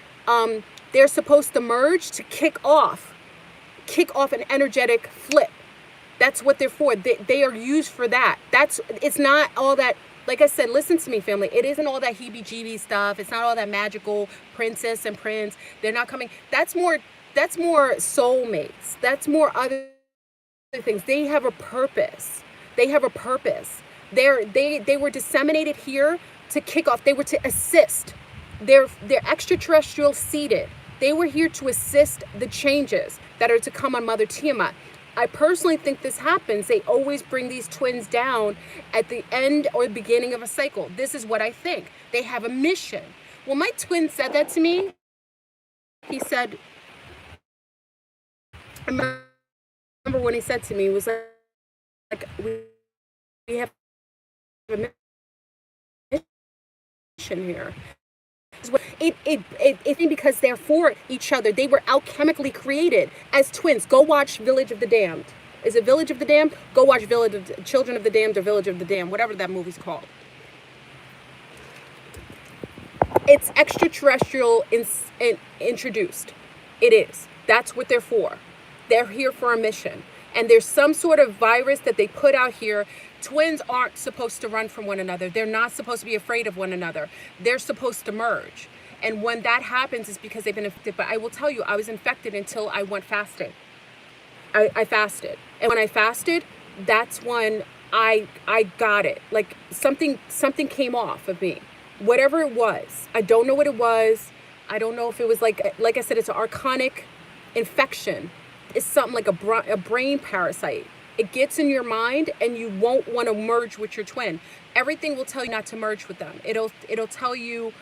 Speaker 1: they're supposed to merge to kick off an energetic flip. That's what they're for. They are used for that. It's not all that, like I said, listen to me, family. It isn't all that heebie-jeebie stuff. It's not all that magical princess and prince. They're not coming. That's more soulmates. That's more other things. They have a purpose. They have a purpose. They were disseminated here to kick off. They were to assist. They're extraterrestrial seeded. They were here to assist the changes that are to come on Mother Tiamat. I personally think this happens. They always bring these twins down at the end or the beginning of a cycle. This is what I think. They have a mission. Well, my twin said that to me. He said, I remember when he said to me, it was like we have a mission here. It's because they're for each other. They were alchemically created as twins. Go watch Village of the Damned. Is it Village of the Damned? Go watch Children of the Damned or Village of the Damned, whatever that movie's called. It's extraterrestrial introduced. It is. That's what they're for. They're here for a mission. And there's some sort of virus that they put out here. Twins aren't supposed to run from one another. They're not supposed to be afraid of one another. They're supposed to merge. And when that happens, it's because they've been infected. But I will tell you, I was infected until I went fasting. I fasted. And when I fasted, that's when I got it. Like something came off of me. Whatever it was. I don't know what it was. I don't know if it was like I said, it's an archonic infection. It's something like a brain parasite. It gets in your mind and you won't want to merge with your twin. Everything will tell you not to merge with them. It'll tell you,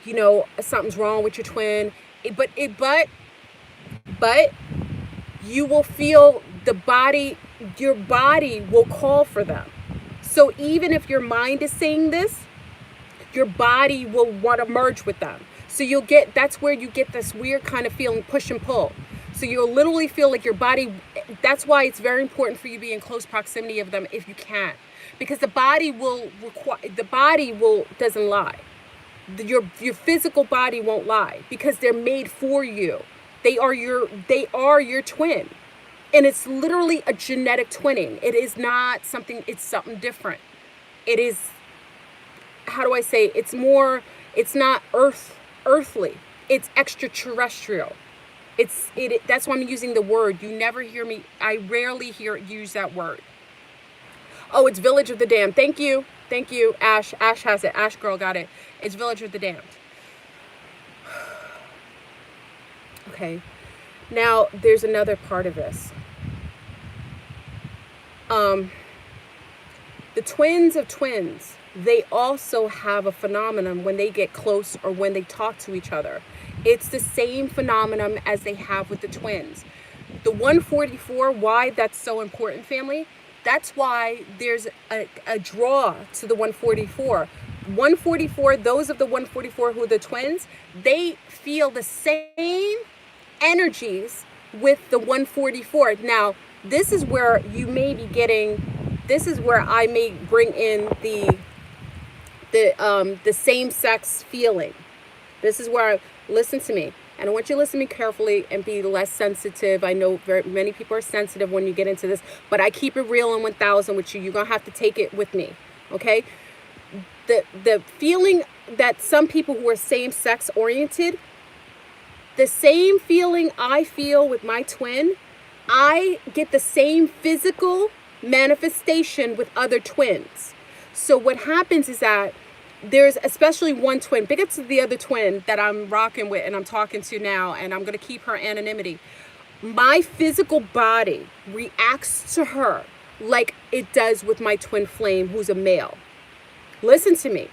Speaker 1: you know, something's wrong with your twin. But you will feel your body will call for them. So even if your mind is saying this, your body will want to merge with them. So that's where you get this weird kind of feeling, push and pull. So you'll literally feel like your body, that's why it's very important for you to be in close proximity of them if you can. Because the body doesn't lie. Your physical body won't lie because they're made for you. They are your twin. And it's literally a genetic twinning. It is not something, it's something different. It is, how do I say, it's not earthly. It's extraterrestrial. That's why I'm using the word. You never hear me. I rarely use that word. Oh, it's Village of the Damned. Thank you, Ash. Ash has it. Ash girl got it. It's Village of the Damned. Okay. Now there's another part of this. The twins of twins, they also have a phenomenon when they get close or when they talk to each other. It's the same phenomenon as they have with the twins. The 144, why that's so important, family? That's why there's a draw to the 144. 144, those of the 144 who are the twins, they feel the same energies with the 144. Now, this is where you may be getting, this is where I may bring in the same-sex feeling. This is where, listen to me. And I want you to listen to me carefully and be less sensitive. I know very many people are sensitive when you get into this, but I keep it real and 1000 with you. You're going to have to take it with me, okay? The feeling that some people who are same-sex oriented, the same feeling I feel with my twin, I get the same physical manifestation with other twins. So what happens is that there's especially one twin, big up to the other twin that I'm rocking with and I'm talking to now, and I'm going to keep her anonymity. My physical body reacts to her like it does with my twin flame, who's a male. Listen to me.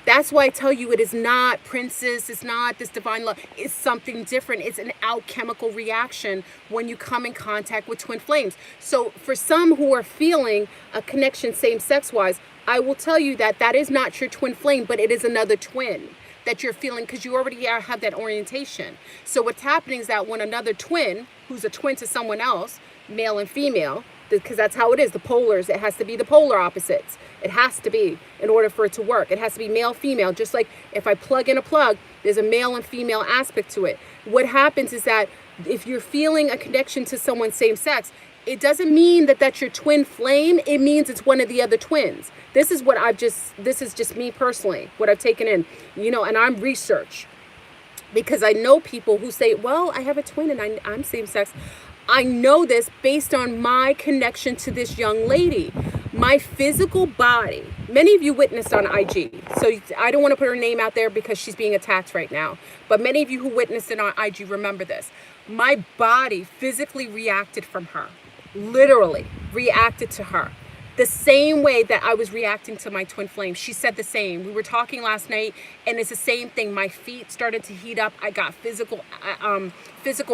Speaker 1: That's why I tell you it is not princess, it's not this divine love, it's something different. It's an alchemical reaction when you come in contact with twin flames. So for some who are feeling a connection same-sex wise, I will tell you that that is not your twin flame, but it is another twin that you're feeling because you already have that orientation. So what's happening is that when another twin, who's a twin to someone else, male and female, because that's how it is, the polars, it has to be the polar opposites. It has to be in order for it to work. It has to be male, female, just like if I plug in a plug, there's a male and female aspect to it. What happens is that if you're feeling a connection to someone same sex, it doesn't mean that that's your twin flame. It means it's one of the other twins. This is what this is just me personally, what I've taken in, and I'm research. Because I know people who say, well, I have a twin and I'm same sex. I know this based on my connection to this young lady. My physical body, many of you witnessed on IG. So I don't want to put her name out there because she's being attacked right now. But many of you who witnessed it on IG remember this. My body physically reacted from her. Literally reacted to her. The same way that I was reacting to my twin flame. She said the same. We were talking last night and it's the same thing. My feet started to heat up. I got physical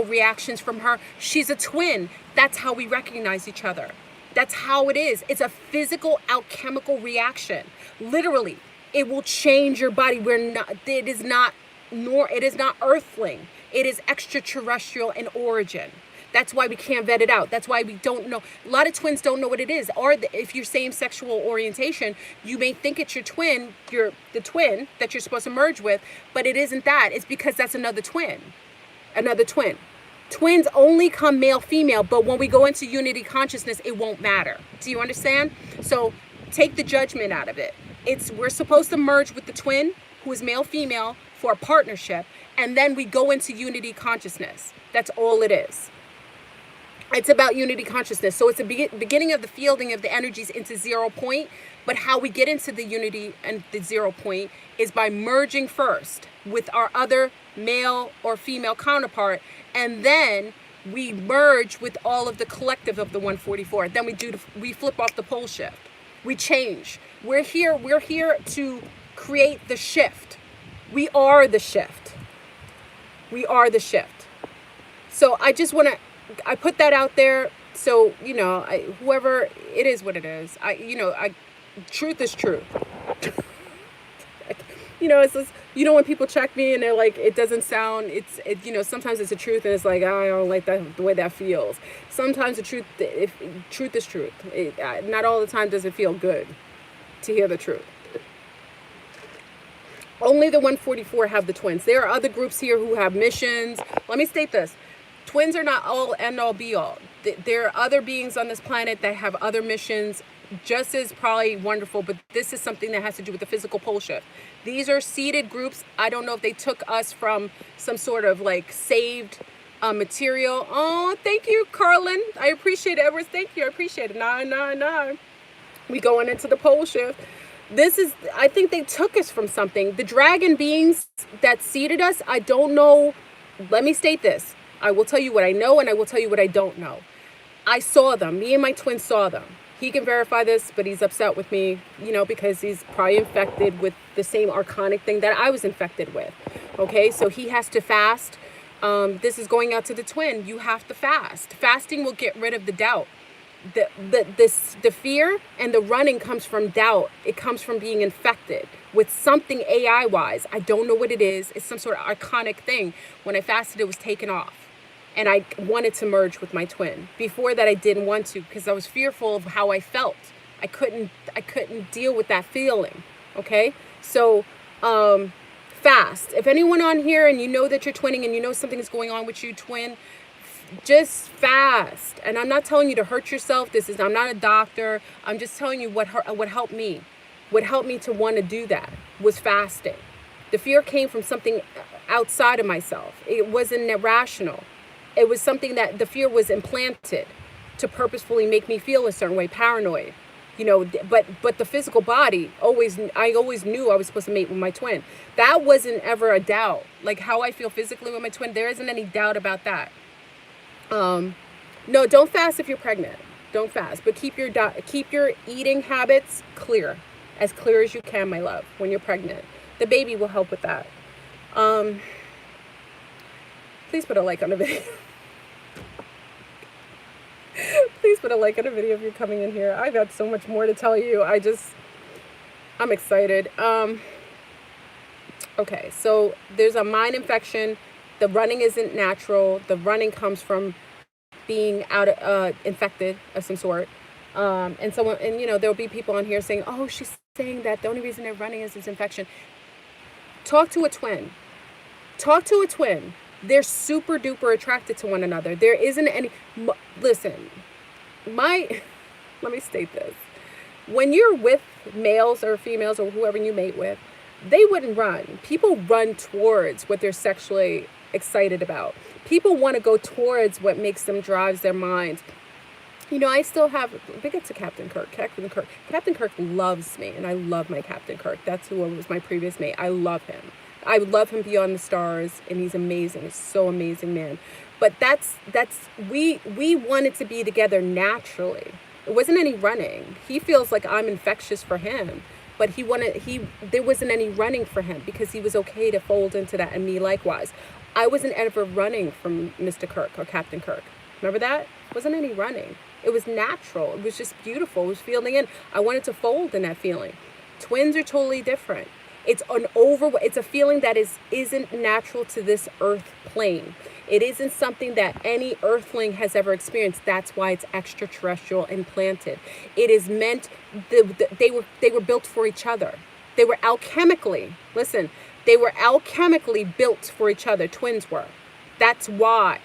Speaker 1: reactions from her. She's a twin. That's how we recognize each other. That's how it is. It's a physical alchemical reaction. Literally, it will change your body. It is not earthling. It is extraterrestrial in origin. That's why we can't vet it out. That's why we don't know. A lot of twins don't know what it is. Or if you're same sexual orientation, you may think it's your twin, the twin that you're supposed to merge with, but it isn't that. It's because that's another twin. Another twin. Twins only come male, female, but when we go into unity consciousness, it won't matter. Do you understand? So take the judgment out of it. We're supposed to merge with the twin, who is male, female, for a partnership, and then we go into unity consciousness. That's all it is. It's about unity consciousness. So it's the beginning of the fielding of the energies into 0 point. But how we get into the unity and the 0 point is by merging first with our other male or female counterpart. And then we merge with all of the collective of the 144. Then we flip off the pole shift. We change. We're here to create the shift. We are the shift. We are the shift. So I put that out there. So, whoever, it is what it is. Truth is truth. It's just, when people check me and they're like, it doesn't sound, sometimes it's the truth and it's like, I don't like that, the way that feels. Sometimes the truth, truth is truth. Not all the time does it feel good to hear the truth. Only the 144 have the twins. There are other groups here who have missions. Let me state this. Twins are not all end all be all. There are other beings on this planet that have other missions just as probably wonderful, but this is something that has to do with the physical pole shift. These are seeded groups. I don't know if they took us from some sort of like saved material. Oh, thank you, Carlin. I appreciate it, Edwards. Thank you. I appreciate it. 999. We going into the pole shift. I think they took us from something. The dragon beings that seeded us, I don't know. Let me state this. I will tell you what I know and I will tell you what I don't know. I saw them. Me and my twin saw them. He can verify this, but he's upset with me, you know, because he's probably infected with the same archonic thing that I was infected with. Okay, so he has to fast. This is going out to the twin. You have to fast. Fasting will get rid of the doubt. The fear and the running comes from doubt. It comes from being infected with something AI wise. I don't know what it is. It's some sort of archonic thing. When I fasted, it was taken off. And I wanted to merge with my twin. Before that, I didn't want to because I was fearful of how I felt. I couldn't deal with that feeling. Okay, so fast. If anyone on here and you know that you're twinning and you know something is going on with you, twin, just fast. And I'm not telling you to hurt yourself. I'm not a doctor. I'm just telling you what helped me. What helped me to want to do that was fasting. The fear came from something outside of myself. It wasn't irrational. It was something that the fear was implanted to purposefully make me feel a certain way, paranoid, you know, but the physical body, I always knew I was supposed to mate with my twin. That wasn't ever a doubt. Like how I feel physically with my twin, there isn't any doubt about that. No, don't fast if you're pregnant. Don't fast, but keep your eating habits clear as you can, my love, when you're pregnant. The baby will help with that. Please put a like on the video. Please put a like on the video if you're coming in here. I got so much more to tell you. I'm excited. Okay, so there's a mind infection. The running isn't natural. The running comes from being infected of some sort. And you know, there'll be people on here saying, oh, she's saying that the only reason they're running is this infection. Talk to a twin. Talk to a twin. They're super duper attracted to one another. There isn't any, listen, let me state this. When you're with males or females or whoever you mate with, they wouldn't run. People run towards what they're sexually excited about. People want to go towards what makes them, drives their minds. You know, I still have, big up to Captain Kirk. Captain Kirk loves me, and I love my Captain Kirk. That's who was my previous mate. I love him. I love him beyond the stars, and he's amazing. He's so amazing, man. But we wanted to be together naturally. It wasn't any running. He feels like I'm infectious for him, but there wasn't any running for him because he was okay to fold into that, and me likewise. I wasn't ever running from Mr. Kirk or Captain Kirk. Remember that? Wasn't any running. It was natural. It was just beautiful. It was feeling in. I wanted to fold in that feeling. Twins are totally different. It's a feeling that isn't natural to this earth plane. It isn't something that any earthling has ever experienced. That's why it's extraterrestrial implanted. It is meant, they were built for each other. They were alchemically built for each other. Twins were. That's why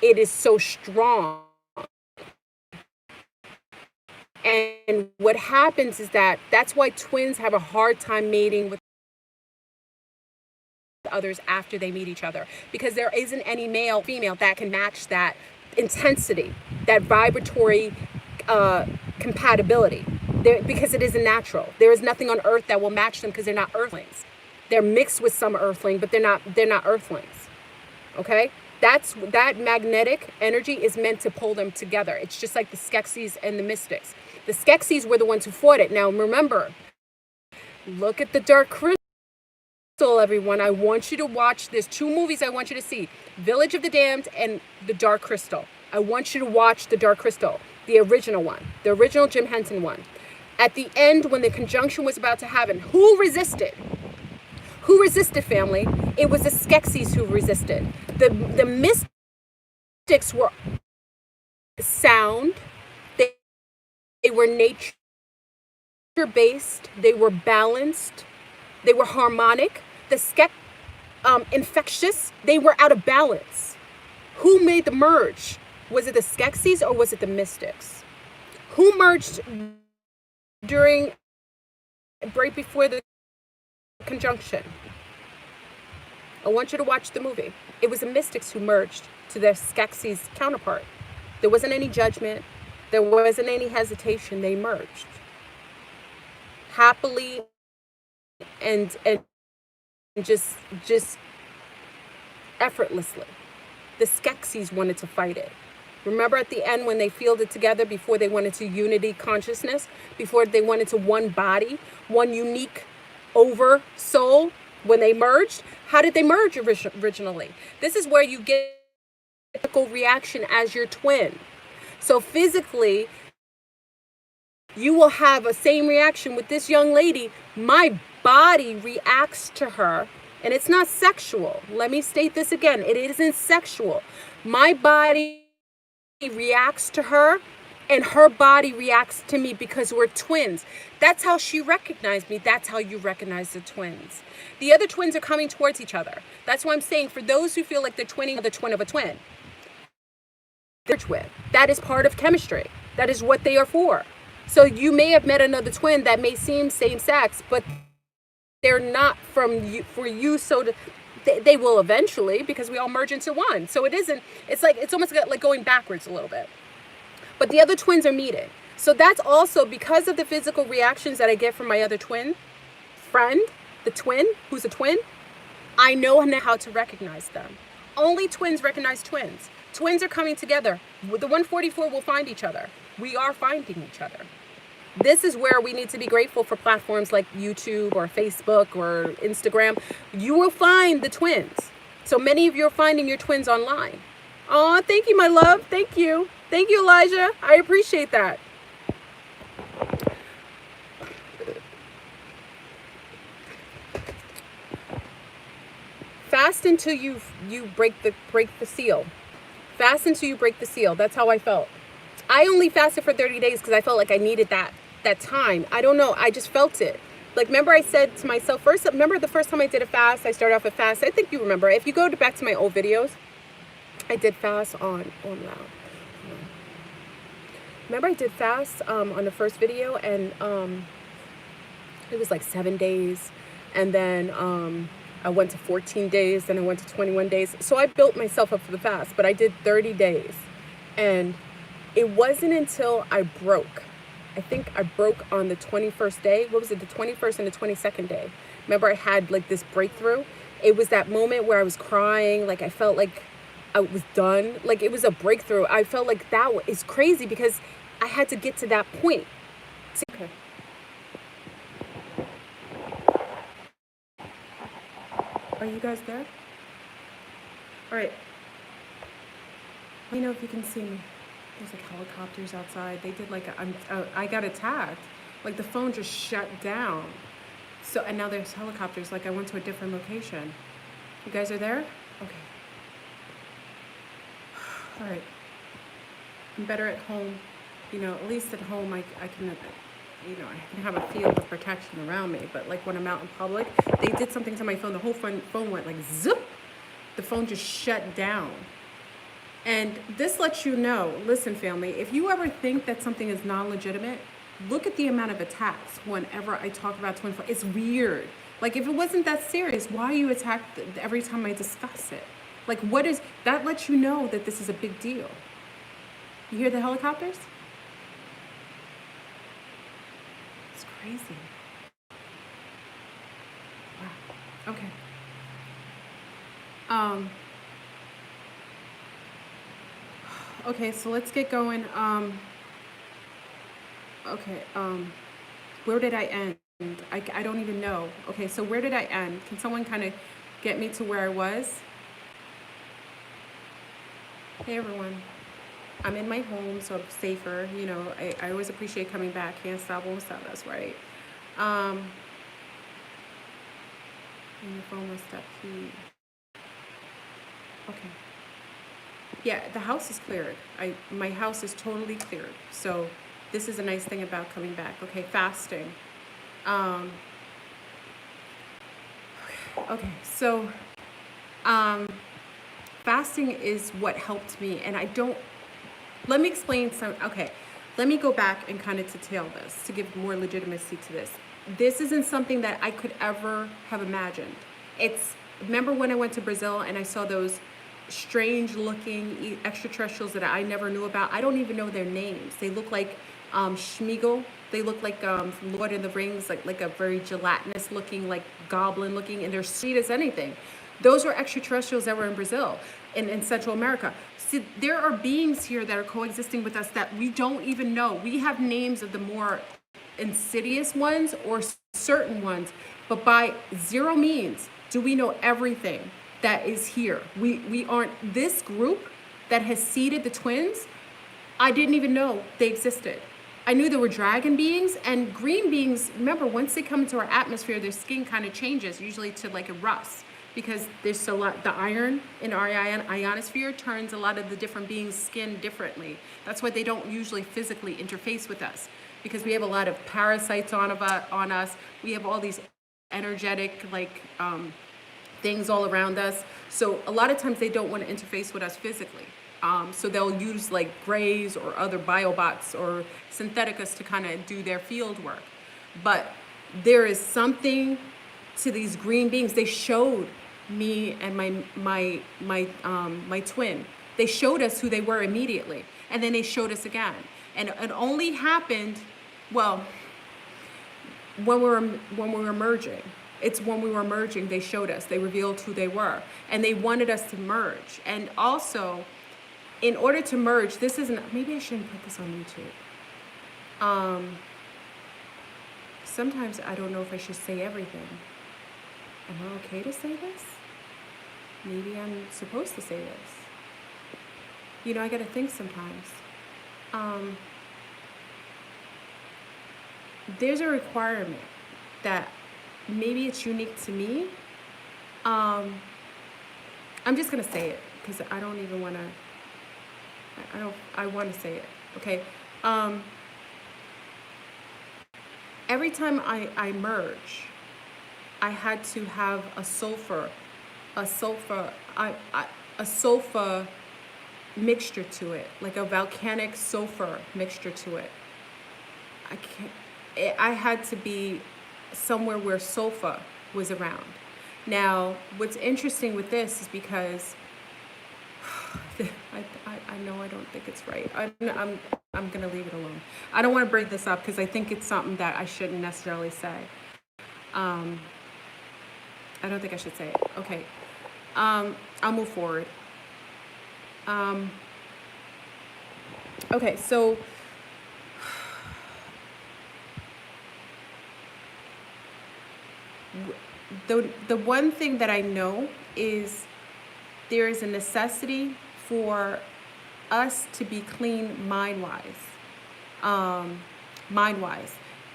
Speaker 1: it is so strong. And what happens is that's why twins have a hard time mating with others after they meet each other, because there isn't any male female that can match that intensity, that vibratory compatibility because it isn't natural. There is nothing on earth that will match them because they're not earthlings. They're mixed with some earthling, but they're not earthlings. Okay, that magnetic energy is meant to pull them together. It's just like the Skeksis and the Mystics. The Skeksis were the ones who fought it. Now remember, look at the Dark Crystal. Everyone, I want you to watch. There's 2 movies I want you to see: Village of the Damned and The Dark Crystal. I want you to watch The Dark Crystal, the original one, the original Jim Henson one. At the end, when the conjunction was about to happen, who resisted? Who resisted, family? It was the Skeksis who resisted. The Mystics were sound. They were nature-based. They were balanced. They were harmonic. The infectious, they were out of balance. Who made the merge? Was it the Skeksis or was it the Mystics? Who merged right before the conjunction? I want you to watch the movie. It was the Mystics who merged to their Skeksis counterpart. There wasn't any judgment. There wasn't any hesitation. They merged happily and just effortlessly. The Skeksis wanted to fight it. Remember at the end when they fielded together before they went into unity consciousness, before they went into one body, one unique over soul when they merged? How did they merge originally? This is where you get a physical reaction as your twin. So physically, you will have a same reaction with this young lady. My body reacts to her, and it's not sexual. Let me state this again. It isn't sexual. My body reacts to her, and her body reacts to me because we're twins. That's how she recognized me. That's how you recognize the twins. The other twins are coming towards each other. That's why I'm saying, for those who feel like they're twinning the twin of a twin, they're twin. That is part of chemistry. That is what they are for. So you may have met another twin that may seem same sex, but they're not from you, for you. So they will eventually, because we all merge into one. So it isn't, it's like, it's almost like going backwards a little bit. But the other twins are meeting. So that's also because of the physical reactions that I get from my other twin friend, the twin, who's a twin. I know now how to recognize them. Only twins recognize twins. Twins are coming together. The 144 will find each other. We are finding each other. This is where we need to be grateful for platforms like YouTube or Facebook or Instagram. You will find the twins. So many of you are finding your twins online. Oh, thank you, my love. Thank you. Thank you, Elijah. I appreciate that. Fast until you break the seal. Fast until you break the seal. That's how I felt. I only fasted for 30 days because I felt like I needed that time. I don't know. I just felt it. Like, remember I said to myself, remember the first time I did a fast, I started off a fast. I think you remember. If you go back to my old videos, I did fast on loud. Remember I did fast on the first video, and it was like 7 days. And then I went to 14 days, then I went to 21 days. So I built myself up for the fast, but I did 30 days. And it wasn't until I broke. I think I broke on the 21st day. What was it? The 21st and the 22nd day. Remember I had like this breakthrough. It was that moment where I was crying. Like I felt like I was done. Like it was a breakthrough. I felt like that is crazy because I had to get to that point. Okay. Are you guys there? All right. Let me know if you can see me. There's like helicopters outside. They did like I got attacked. Like the phone just shut down. So, and now there's helicopters. Like I went to a different location. You guys are there? Okay. All right. I'm better at home. You know, at least at home I can, you know, I can have a field of protection around me. But like when I'm out in public, they did something to my phone. The whole phone went like zip. The phone just shut down. And this lets you know, listen family, if you ever think that something is non-legitimate, look at the amount of attacks whenever I talk about twin flame. It's weird. Like if it wasn't that serious, why are you attacked every time I discuss it? Like what is, that lets you know that this is a big deal. You hear the helicopters? It's crazy. Wow, okay. Okay, so let's get going. Where did I end? I don't even know. Okay, so where did I end? Can someone kind of get me to where I was? Hey everyone. I'm in my home, so it's safer. You know, I always appreciate coming back. Can't stop, won't stop, that's right. And your phone was stuck here. Okay. Yeah, the house is cleared. My house is totally cleared. So this is a nice thing about coming back. Okay, fasting. Okay, so fasting is what helped me, and let me explain okay, let me go back and kind of detail this to give more legitimacy to this. This isn't something that I could ever have imagined. Remember when I went to Brazil and I saw those strange looking extraterrestrials that I never knew about? I don't even know their names. They look like Schmeagol. They look like from Lord of the Rings, like a very gelatinous looking, like goblin looking, and they're sweet as anything. Those were extraterrestrials that were in Brazil, in Central America. See, there are beings here that are coexisting with us that we don't even know. We have names of the more insidious ones or certain ones, but by zero means do we know everything that is here. We aren't, this group that has seeded the twins, I didn't even know they existed. I knew there were dragon beings and green beings. Remember, once they come into our atmosphere, their skin kind of changes, usually to like a rust, because there's a lot, the iron in our ionosphere turns a lot of the different beings' skin differently. That's why they don't usually physically interface with us, because we have a lot of parasites on us. We have all these energetic things all around us. So a lot of times they don't want to interface with us physically. So they'll use like grays or other biobots or syntheticus to kind of do their field work. But there is something to these green beings. They showed me and my twin. They showed us who they were immediately, and then they showed us again. And it only happened, well, when we were merging. It's when we were merging, they showed us, they revealed who they were, and they wanted us to merge. And also, in order to merge, this isn't, maybe I shouldn't put this on YouTube. Sometimes I don't know if I should say everything. Am I okay to say this? Maybe I'm supposed to say this. You know, I gotta think sometimes. There's a requirement that maybe it's unique to me. I'm just gonna say it because I don't even want to. I want to say it. Okay. Every time I merge, I had to have a sulfur mixture to it, like a volcanic sulfur mixture to it. I had to be somewhere where sulfur was around. Now, what's interesting with this is because I know I don't think it's right. I'm gonna leave it alone. I don't want to bring this up because I think it's something that I shouldn't necessarily say. I don't think I should say it. Okay. I'll move forward. Okay, so the one thing that I know is there is a necessity for us to be clean mind-wise.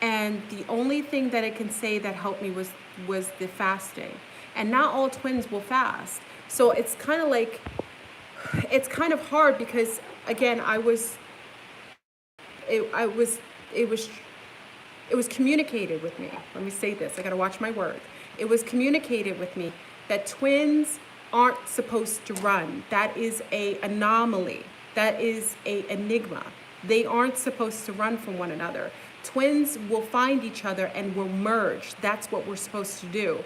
Speaker 1: And the only thing that I can say that helped me was the fasting. And not all twins will fast. So it's kind of like, it's kind of hard because, again, it was communicated with me. Let me say this, I gotta watch my words. It was communicated with me that twins aren't supposed to run. That is a anomaly. That is a enigma. They aren't supposed to run from one another. Twins will find each other and will merge. That's what we're supposed to do.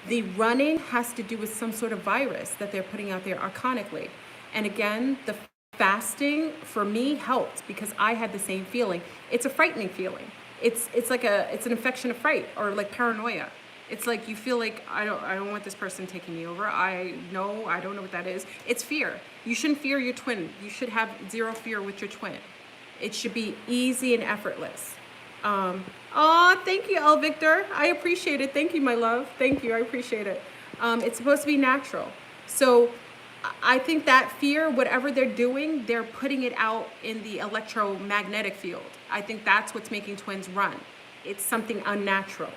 Speaker 1: The running has to do with some sort of virus that they're putting out there archonically. And again, the fasting for me helped because I had the same feeling. It's a frightening feeling. It's an infection of fright or like paranoia. It's like you feel like I don't want this person taking me over. I don't know what that is. It's fear. You shouldn't fear your twin. You should have zero fear with your twin. It should be easy and effortless. Thank you, El Victor. I appreciate it. Thank you, my love. Thank you. I appreciate it. It's supposed to be natural. So I think that fear, whatever they're doing, they're putting it out in the electromagnetic field. I think that's what's making twins run. It's something unnatural.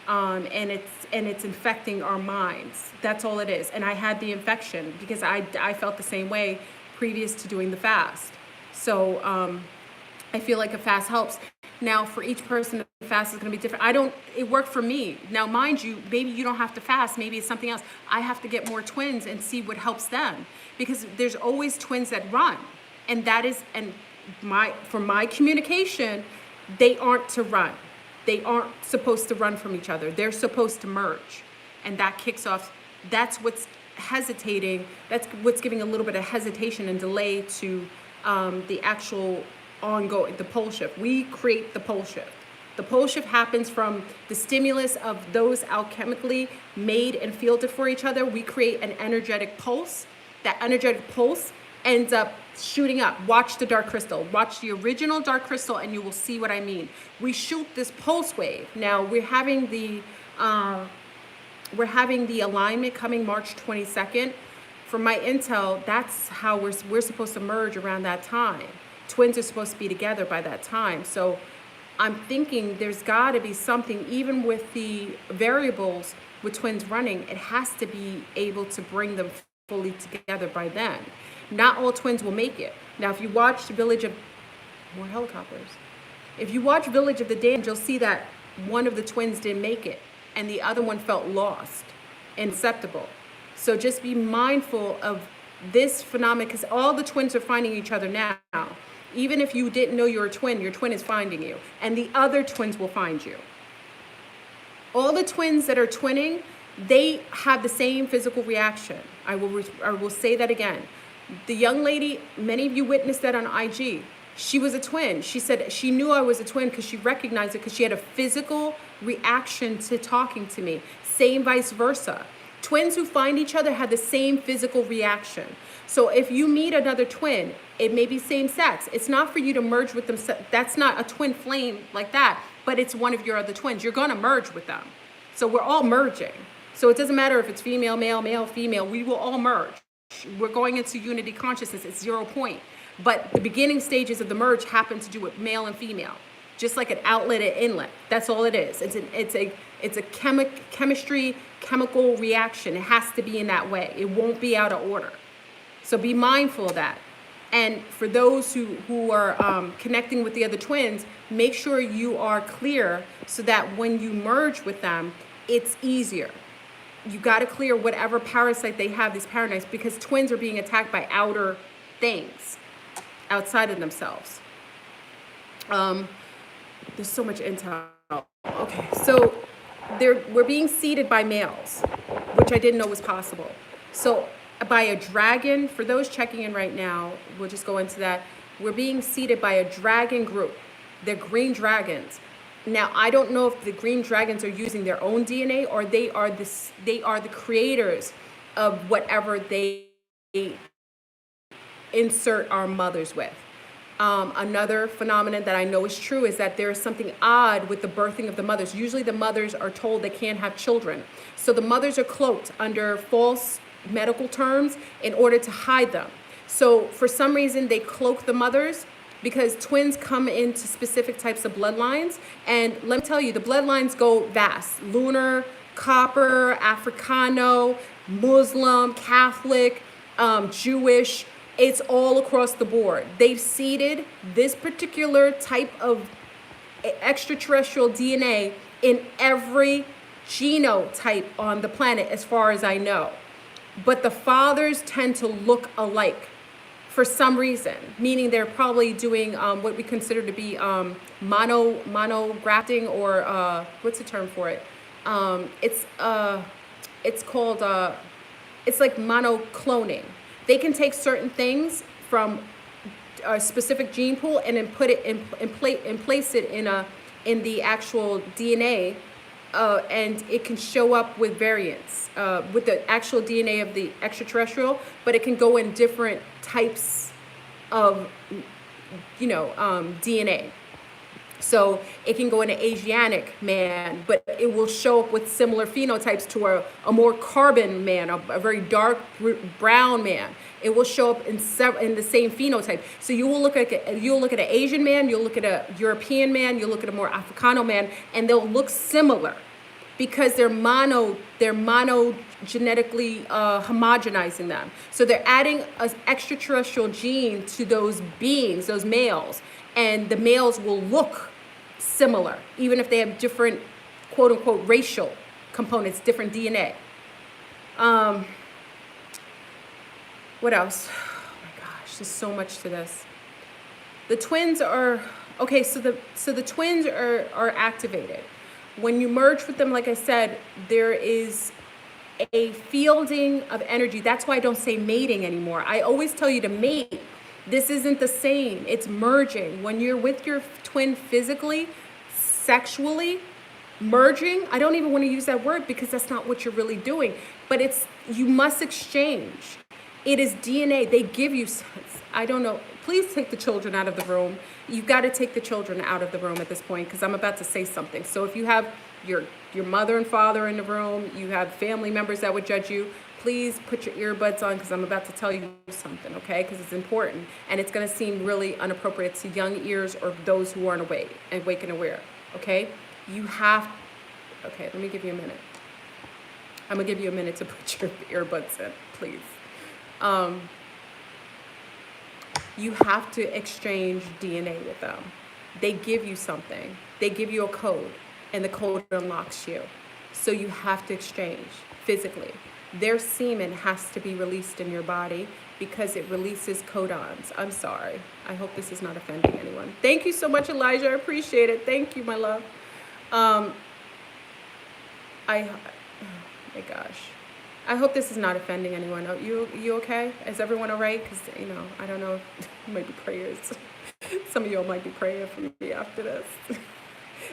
Speaker 1: And it's infecting our minds. That's all it is. And I had the infection because I felt the same way previous to doing the fast. So I feel like a fast helps. Now, for each person, the fast is going to be different. It worked for me. Now, mind you, maybe you don't have to fast. Maybe it's something else. I have to get more twins and see what helps them because there's always twins that run. And that is, for my communication, they aren't to run. They aren't supposed to run from each other. They're supposed to merge. And that kicks off, that's what's hesitating. That's what's giving a little bit of hesitation and delay to the actual ongoing, the pole shift. We create the pole shift. The pole shift happens from the stimulus of those alchemically made and fielded for each other. We create an energetic pulse. That energetic pulse ends up shooting up. Watch the dark crystal. Watch the original dark crystal and you will see what I mean. We shoot this pulse wave. Now we're having the alignment coming March 22nd. From my intel, that's how we're supposed to merge around that time. Twins are supposed to be together by that time. So I'm thinking there's got to be something, even with the variables with twins running, it has to be able to bring them fully together by then. Not all twins will make it. Now, if you watch Village of, more helicopters. If you watch Village of the Damned, you'll see that one of the twins didn't make it and the other one felt lost and inceptible. So just be mindful of this phenomenon, because all the twins are finding each other now. Even if you didn't know your twin is finding you, and the other twins will find you. All the twins that are twinning, they have the same physical reaction. I will say that again. The young lady, many of you witnessed that on IG. She was a twin. She said she knew I was a twin because she recognized it, because she had a physical reaction to talking to me. Same vice versa. Twins who find each other have the same physical reaction. So if you meet another twin, it may be same sex. It's not for you to merge with them. That's not a twin flame like that, but it's one of your other twins. You're going to merge with them. So we're all merging. So it doesn't matter if it's female, male, male, female. We will all merge. We're going into unity consciousness. It's 0 point. But the beginning stages of the merge happen to do with male and female, just like an outlet and inlet. That's all it is. It's a chemical reaction. It has to be in that way. It won't be out of order. So be mindful of that. And for those who are connecting with the other twins, make sure you are clear so that when you merge with them, it's easier. You got to clear whatever parasite they have, these parasites, because twins are being attacked by outer things outside of themselves. There's so much intel. Okay, so we're being seeded by males, which I didn't know was possible. So by a dragon, for those checking in right now, we'll just go into that. We're being seeded by a dragon group. They're green dragons. Now, I don't know if the green dragons are using their own DNA or they are the creators of whatever they insert our mothers with. Another phenomenon that I know is true is that there is something odd with the birthing of the mothers. Usually the mothers are told they can't have children. So the mothers are cloaked under false medical terms in order to hide them. So for some reason they cloak the mothers, because twins come into specific types of bloodlines. And let me tell you, the bloodlines go vast. Lunar, copper, Africano, Muslim, Catholic, Jewish. It's all across the board. They've seeded this particular type of extraterrestrial DNA in every genotype on the planet, as far as I know. But the fathers tend to look alike for some reason, meaning they're probably doing what we consider to be mono grafting, or what's the term for it? It's called it's like monocloning. They can take certain things from a specific gene pool and then put it and place it in the actual DNA, and it can show up with variants with the actual DNA of the extraterrestrial, but it can go in different types of DNA. So it can go in an Asiatic man, but it will show up with similar phenotypes to a more carbon man, a very dark brown man. It will show up in the same phenotype. So you will look at an Asian man, you'll look at a European man, you'll look at a more Africano man, and they'll look similar because they're mono genetically homogenizing them. So they're adding an extraterrestrial gene to those beings, those males, and the males will look similar, even if they have different, quote unquote, racial components, different DNA. What else? Oh my gosh, there's so much to this. The twins are, okay, so the twins are activated. When you merge with them, like I said, there is a fielding of energy. That's why I don't say mating anymore. I always tell you to mate. This isn't the same. It's merging. When you're with your twin physically, sexually merging. I don't even want to use that word because that's not what you're really doing, but you must exchange. It is DNA. They give you, I don't know. Please take the children out of the room. You've got to take the children out of the room at this point because I'm about to say something. So if you have your mother and father in the room, you have family members that would judge you, please put your earbuds on because I'm about to tell you something, okay? Because it's important and it's going to seem really inappropriate to young ears or those who aren't awake and aware, okay? Okay, let me give you a minute. I'm going to give you a minute to put your earbuds in, please. You have to exchange DNA with them. They give you something. They give you a code, and the code unlocks you. So you have to exchange physically. Their semen has to be released in your body because it releases codons. I'm sorry. I hope this is not offending anyone. Thank you so much, Elijah. I appreciate it. Thank you, my love. Oh my gosh. I hope this is not offending anyone. Are you okay? Is everyone all right? Because, I don't know. Maybe prayers. Some of y'all might be praying for me after this.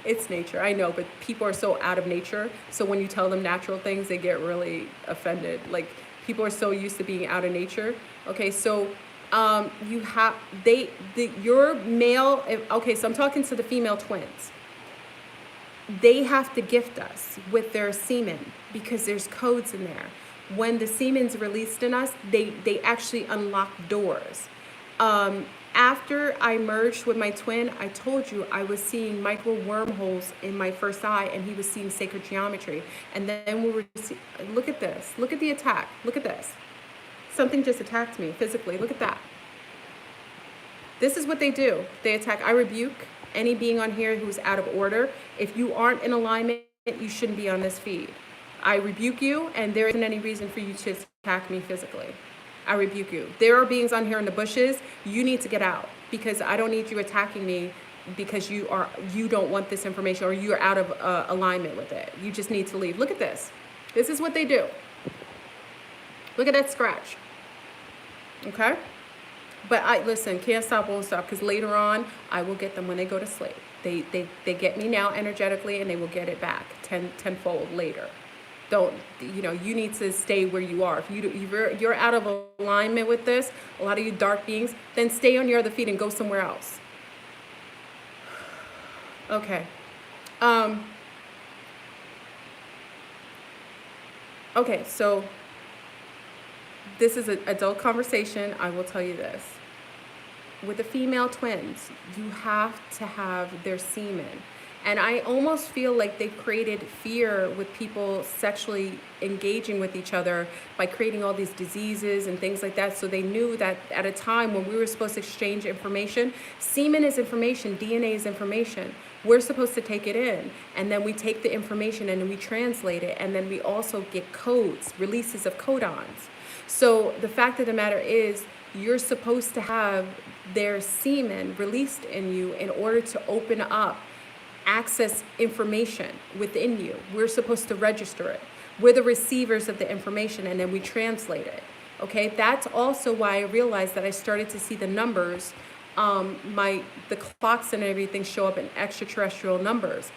Speaker 1: It's nature, I know, but people are so out of nature. So when you tell them natural things, they get really offended. Like, people are so used to being out of nature. Okay, so your male, okay, so I'm talking to the female twins. They have to gift us with their semen because there's codes in there. When the semen's released in us, they actually unlock doors. After I merged with my twin, I told you I was seeing micro wormholes in my first eye, and he was seeing sacred geometry. And then we were, look at this. Look at the attack. Look at this. Something just attacked me physically. Look at that. This is what they do. They attack. I rebuke any being on here who's out of order. If you aren't in alignment, you shouldn't be on this feed. I rebuke you, and there isn't any reason for you to attack me physically. I rebuke you. There are beings on here in the bushes. You need to get out because I don't need you attacking me because you don't want this information or you're out of alignment with it. You just need to leave. Look at this. This is what they do. Look at that scratch. Okay? But listen, can't stop, won't stop, because later on, I will get them when they go to sleep. They get me now energetically, and they will get it back tenfold later. You need to stay where you are. If you're out of alignment with this, a lot of you dark beings, then stay on your other feet and go somewhere else. Okay. Okay, so this is an adult conversation. I will tell you this. With the female twins, you have to have their semen. And I almost feel like they've created fear with people sexually engaging with each other by creating all these diseases and things like that. So they knew that at a time when we were supposed to exchange information, semen is information, DNA is information. We're supposed to take it in, and then we take the information and then we translate it, and then we also get codes, releases of codons. So the fact of the matter is, you're supposed to have their semen released in you in order to open up, access information within you. We're supposed to register it. We're the receivers of the information, and then we translate it. Okay, that's also why I realized that I started to see the numbers, the clocks and everything show up in extraterrestrial numbers,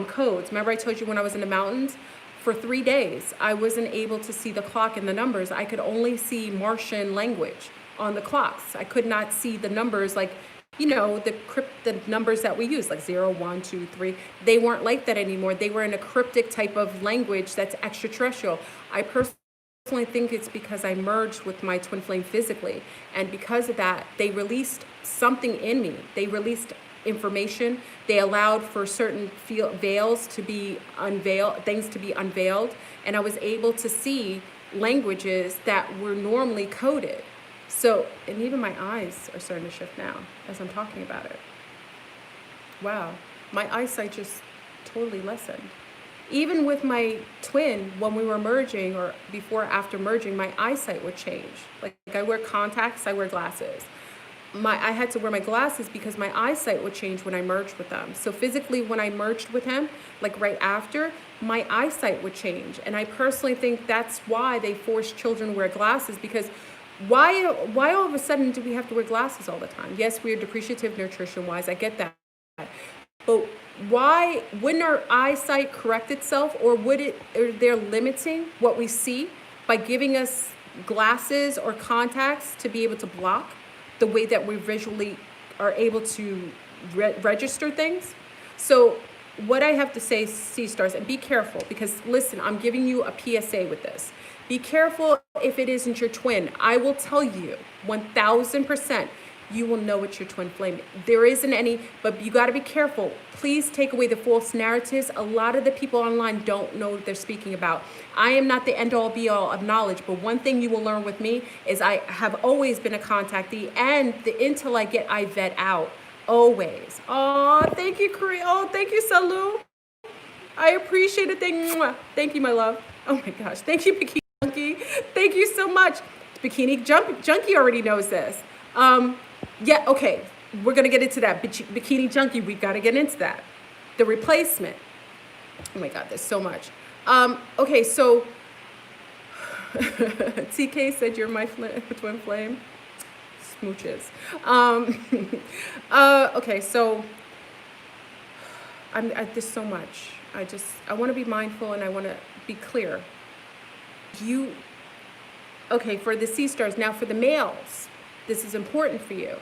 Speaker 1: codes. Remember I told you when I was in the mountains? For 3 days, I wasn't able to see the clock and the numbers. I could only see Martian language on the clocks. I could not see the numbers like, the numbers that we use, like 0, 1, 2, 3. They weren't like that anymore. They were in a cryptic type of language that's extraterrestrial. I personally think it's because I merged with my twin flame physically. And because of that, they released something in me. They released information. They allowed for certain veils to be unveiled, things to be unveiled. And I was able to see languages that were normally coded. So, and even my eyes are starting to shift now as I'm talking about it. Wow, my eyesight just totally lessened. Even with my twin, when we were merging or before or after merging, my eyesight would change. Like I wear contacts, I wear glasses. I had to wear my glasses because my eyesight would change when I merged with them. So physically, when I merged with him, like right after, my eyesight would change. And I personally think that's why they force children to wear glasses, because why all of a sudden do we have to wear glasses all the time? Yes, we are depreciative nutrition-wise. I get that. But why wouldn't our eyesight correct itself, or or they're limiting what we see by giving us glasses or contacts to be able to block the way that we visually are able to register things. So what I have to say, sea stars, and be careful, because listen, I'm giving you a PSA with this. Be careful if it isn't your twin. I will tell you 1000%, you will know it's your twin flame. There isn't any, but you got to be careful. Please take away the false narratives. A lot of the people online don't know what they're speaking about. I am not the end all be all of knowledge, but one thing you will learn with me is I have always been a contactee, and the intel I get, I vet out. Always. Oh, thank you, Korea. Oh, thank you, Salu. I appreciate it. Thank you, my love. Oh my gosh. Thank you, Bikini Junkie. Thank you so much. Bikini Junkie already knows this. Yeah, okay. We're going to get into that. Bikini Junkie, we've got to get into that. The replacement. Oh my God, there's so much. Okay, so TK said you're my twin flame. Smooches. Okay, so there's so much. I want to be mindful, and I want to be clear. Okay, for the sea stars, now for the males, this is important for you.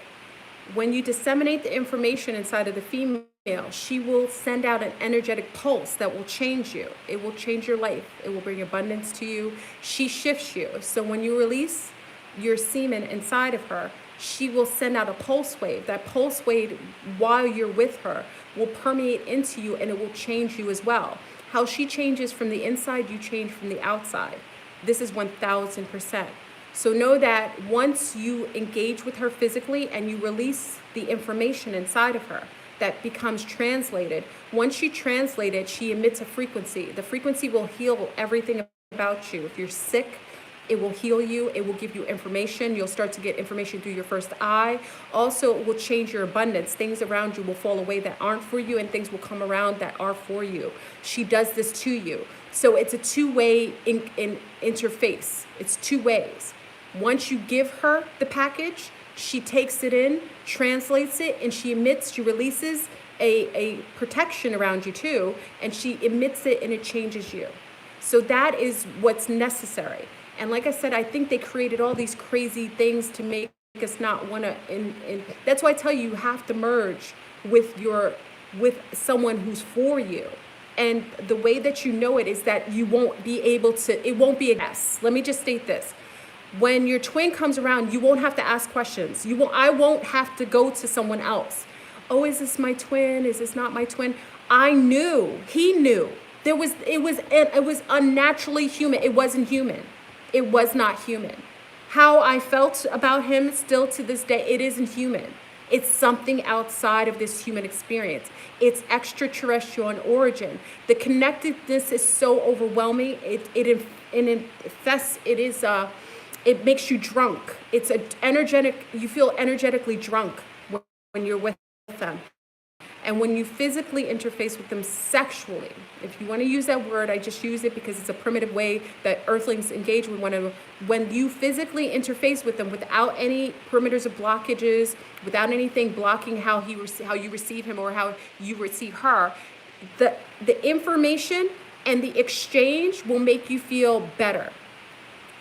Speaker 1: When you disseminate the information inside of the female, she will send out an energetic pulse that will change you. It will change your life. It will bring abundance to you. She shifts you. So when you release your semen inside of her, she will send out a pulse wave. That pulse wave, while you're with her, will permeate into you, and it will change you as well. How she changes from the inside, you change from the outside. This is 1000%. So know that once you engage with her physically and you release the information inside of her, that becomes translated. Once you translate it, she emits a frequency. The frequency will heal everything about you. If you're sick, it will heal you. It will give you information. You'll start to get information through your first eye. Also, it will change your abundance. Things around you will fall away that aren't for you, and things will come around that are for you. She does this to you. So it's a two-way interface. It's two ways. Once you give her the package, she takes it in, translates it, and she releases a protection around you too, and she emits it, and it changes you. So that is what's necessary. And like I said, I think they created all these crazy things to make us not want to, that's why I tell you, you have to merge with someone who's for you. And the way that you know it is that you won't be able to, it won't be a guess. Let me just state this. When your twin comes around, you won't have to ask questions. I won't have to go to someone else. Oh, is this my twin? Is this not my twin? I knew. He knew. It was unnaturally human. It wasn't human. It was not human. How I felt about him still to this day, it isn't human. It's something outside of this human experience. It's extraterrestrial in origin. The connectedness is so overwhelming. It makes you drunk. It's you feel energetically drunk when you're with them. And when you physically interface with them sexually, if you want to use that word, I just use it because it's a primitive way that earthlings engage with one another. When you physically interface with them without any perimeters of blockages, without anything blocking how you receive him or how you receive her, the information and the exchange will make you feel better.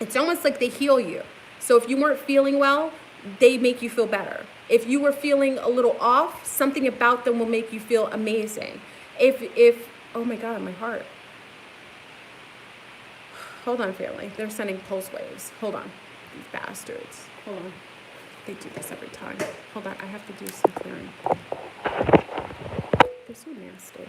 Speaker 1: It's almost like they heal you. So if you weren't feeling well, they make you feel better. If you were feeling a little off, something about them will make you feel amazing. Oh my God, my heart. Hold on, family. They're sending pulse waves. Hold on. These bastards. Hold on. They do this every time. Hold on, I have to do some clearing. They're so nasty.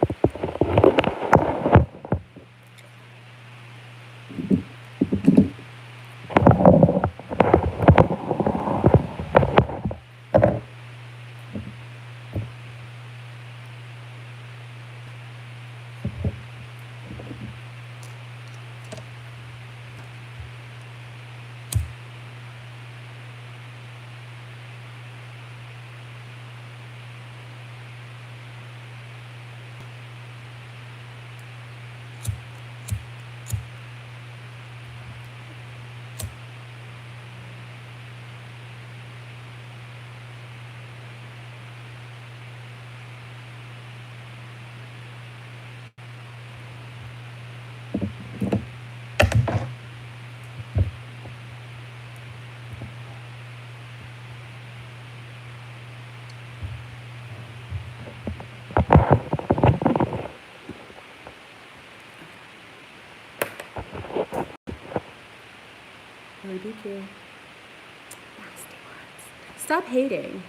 Speaker 1: RBQ. Nasty words. Stop hating.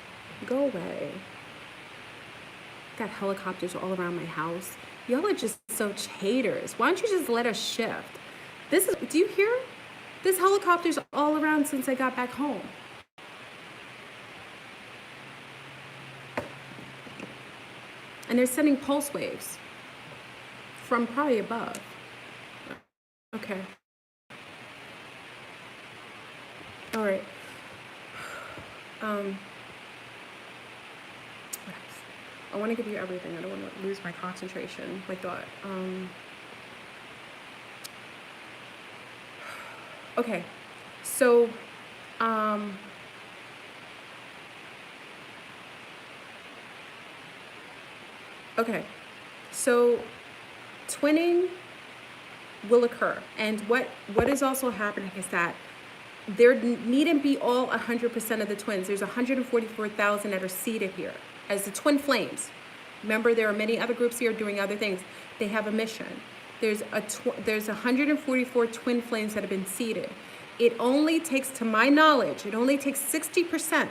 Speaker 1: Go away. Got helicopters all around my house. Y'all are just such haters. Why don't you just let us shift? This is, do you hear? There's helicopters all around since I got back home. And they're sending pulse waves from probably above. Okay. All right. I want to give you everything. I don't want to lose my concentration, my thought. Okay. So, okay. So, twinning will occur. And what is also happening is that there needn't be all 100% of the twins. There's 144,000 that are seated here as the twin flames. Remember, there are many other groups here doing other things. They have a mission. There's 144 twin flames that have been seated. It only takes, to my knowledge, it only takes 60%.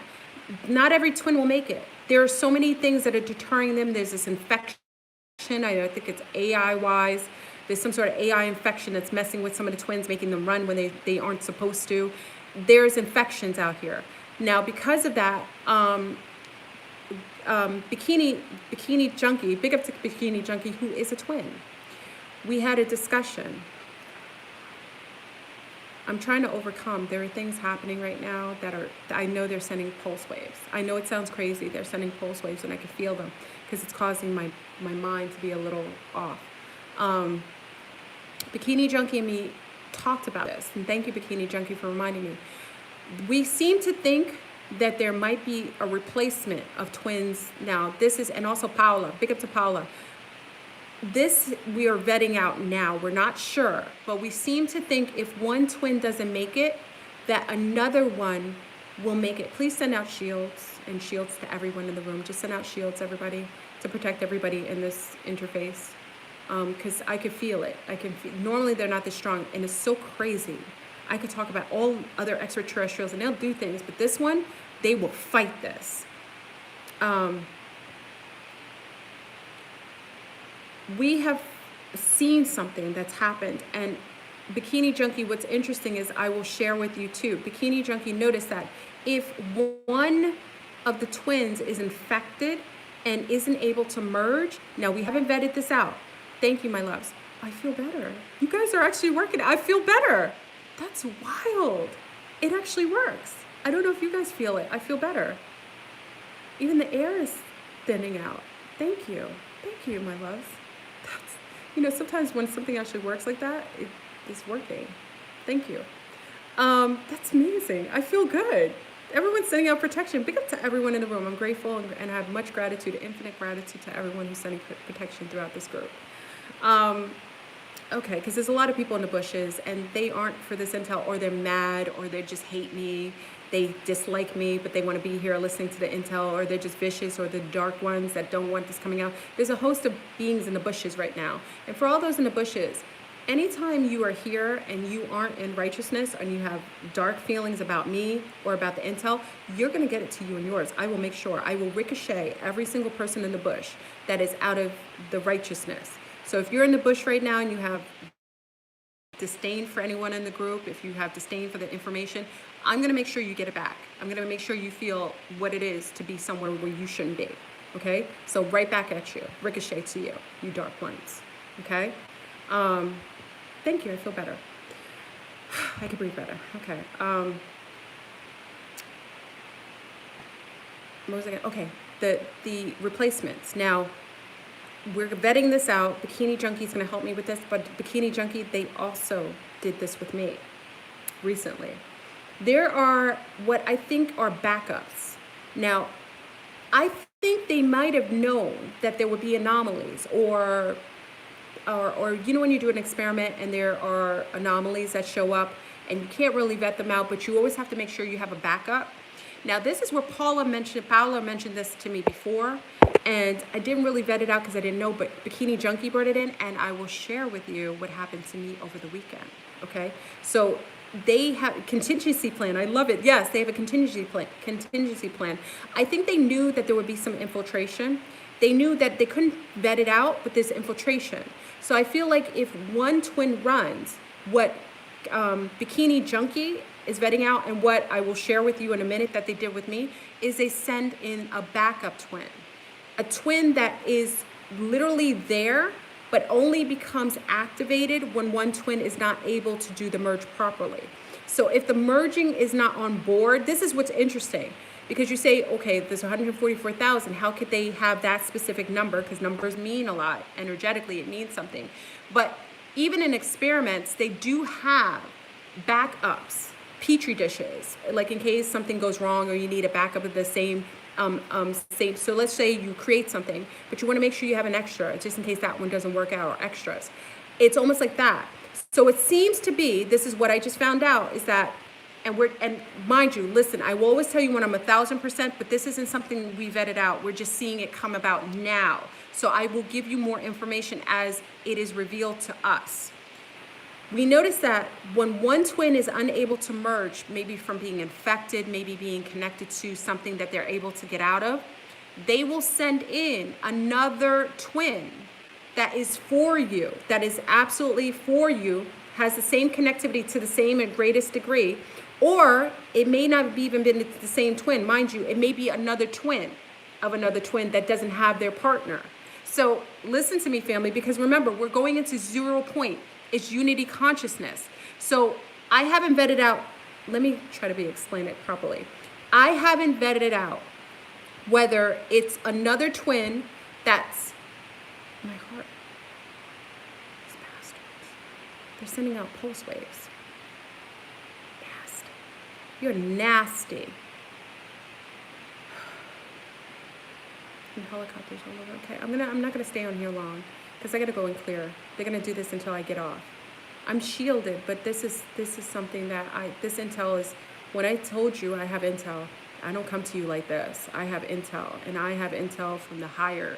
Speaker 1: Not every twin will make it. There are so many things that are deterring them. There's this infection. I think it's AI-wise. There's some sort of AI infection that's messing with some of the twins, making them run when they aren't supposed to. There's infections out here. Now, because of that, Bikini Junkie, big up to Bikini Junkie, who is a twin. We had a discussion. I'm trying to overcome. There are things happening right now that are, I know they're sending pulse waves. I know it sounds crazy. They're sending pulse waves and I can feel them because it's causing my mind to be a little off. Bikini Junkie and me talked about this, and thank you, Bikini Junkie, for reminding me. We seem to think that there might be a replacement of twins now. This is, and also Paula, big up to Paula. This we are vetting out now. We're not sure, but we seem to think if one twin doesn't make it, that another one will make it. Please send out shields and shields to everyone in the room. Just send out shields, everybody, to protect everybody in this interface. Because I could feel it. Normally they're not this strong, and it's so crazy. I could talk about all other extraterrestrials, and they'll do things, but this one, they will fight this. We have seen something that's happened, and Bikini Junkie, what's interesting is I will share with you too. Bikini Junkie noticed that if one of the twins is infected and isn't able to merge, now we haven't vetted this out. Thank you, my loves. I feel better. You guys are actually working. I feel better. That's wild. It actually works. I don't know if you guys feel it. I feel better. Even the air is thinning out. Thank you. Thank you, my loves. That's, sometimes when something actually works like that, it is working. Thank you. That's amazing. I feel good. Everyone's sending out protection. Big up to everyone in the room. I'm grateful and I have much gratitude, infinite gratitude to everyone who's sending protection throughout this group. Okay, because there's a lot of people in the bushes and they aren't for this intel, or they're mad, or they just hate me. They dislike me, but they want to be here listening to the intel, or they're just vicious, or the dark ones that don't want this coming out. There's a host of beings in the bushes right now. And for all those in the bushes, anytime you are here and you aren't in righteousness and you have dark feelings about me or about the intel, you're going to get it to you and yours. I will make sure. I will ricochet every single person in the bush that is out of the righteousness. So if you're in the bush right now and you have disdain for anyone in the group, if you have disdain for the information, I'm going to make sure you get it back. I'm going to make sure you feel what it is to be somewhere where you shouldn't be. Okay? So right back at you. Ricochet to you, you dark ones. Okay? Thank you. I feel better. I can breathe better. Okay. What was I gonna, okay. The replacements. Now, we're vetting this out. Bikini Junkie's going to help me with this, but Bikini Junkie, they also did this with me recently. There are what I think are backups. Now, I think they might have known that there would be anomalies, or when you do an experiment and there are anomalies that show up and you can't really vet them out, but you always have to make sure you have a backup. Now, this is where Paula mentioned this to me before, and I didn't really vet it out because I didn't know, but Bikini Junkie brought it in, and I will share with you what happened to me over the weekend, okay? So they have contingency plan. I love it. Yes, they have a contingency plan. I think they knew that there would be some infiltration. They knew that they couldn't vet it out, but there's infiltration. So I feel like if one twin runs, what Bikini Junkie is vetting out, and what I will share with you in a minute that they did with me, is they send in a backup twin. A twin that is literally there, but only becomes activated when one twin is not able to do the merge properly. So if the merging is not on board, this is what's interesting, because you say, okay, there's 144,000, how could they have that specific number? Because numbers mean a lot. Energetically, it means something. But even in experiments, they do have backups, petri dishes, like in case something goes wrong or you need a backup of the same. So let's say you create something, but you want to make sure you have an extra just in case that one doesn't work out, or extras. It's almost like that. So it seems to be, this is what I just found out, is that, and mind you, listen, I will always tell you when I'm 1,000%, but this isn't something we vetted out. We're just seeing it come about now. So I will give you more information as it is revealed to us. We notice that when one twin is unable to merge, maybe from being infected, maybe being connected to something that they're able to get out of, they will send in another twin that is for you, that is absolutely for you, has the same connectivity to the same and greatest degree, or it may not have even been the same twin. Mind you, it may be another twin of another twin that doesn't have their partner. So listen to me, family, because remember, we're going into 0 point. It's unity consciousness. So I haven't vetted out, let me try to explain it properly. I haven't vetted it out whether it's another twin that's, my heart, these bastards, they're sending out pulse waves. Nasty. You're nasty. And helicopters all over. Okay, I'm not gonna stay on here long, because I gotta go and clear. They're gonna do this until I get off. I'm shielded, but this is something that this intel is, when I told you I have intel, I don't come to you like this. I have intel, and I have intel from the higher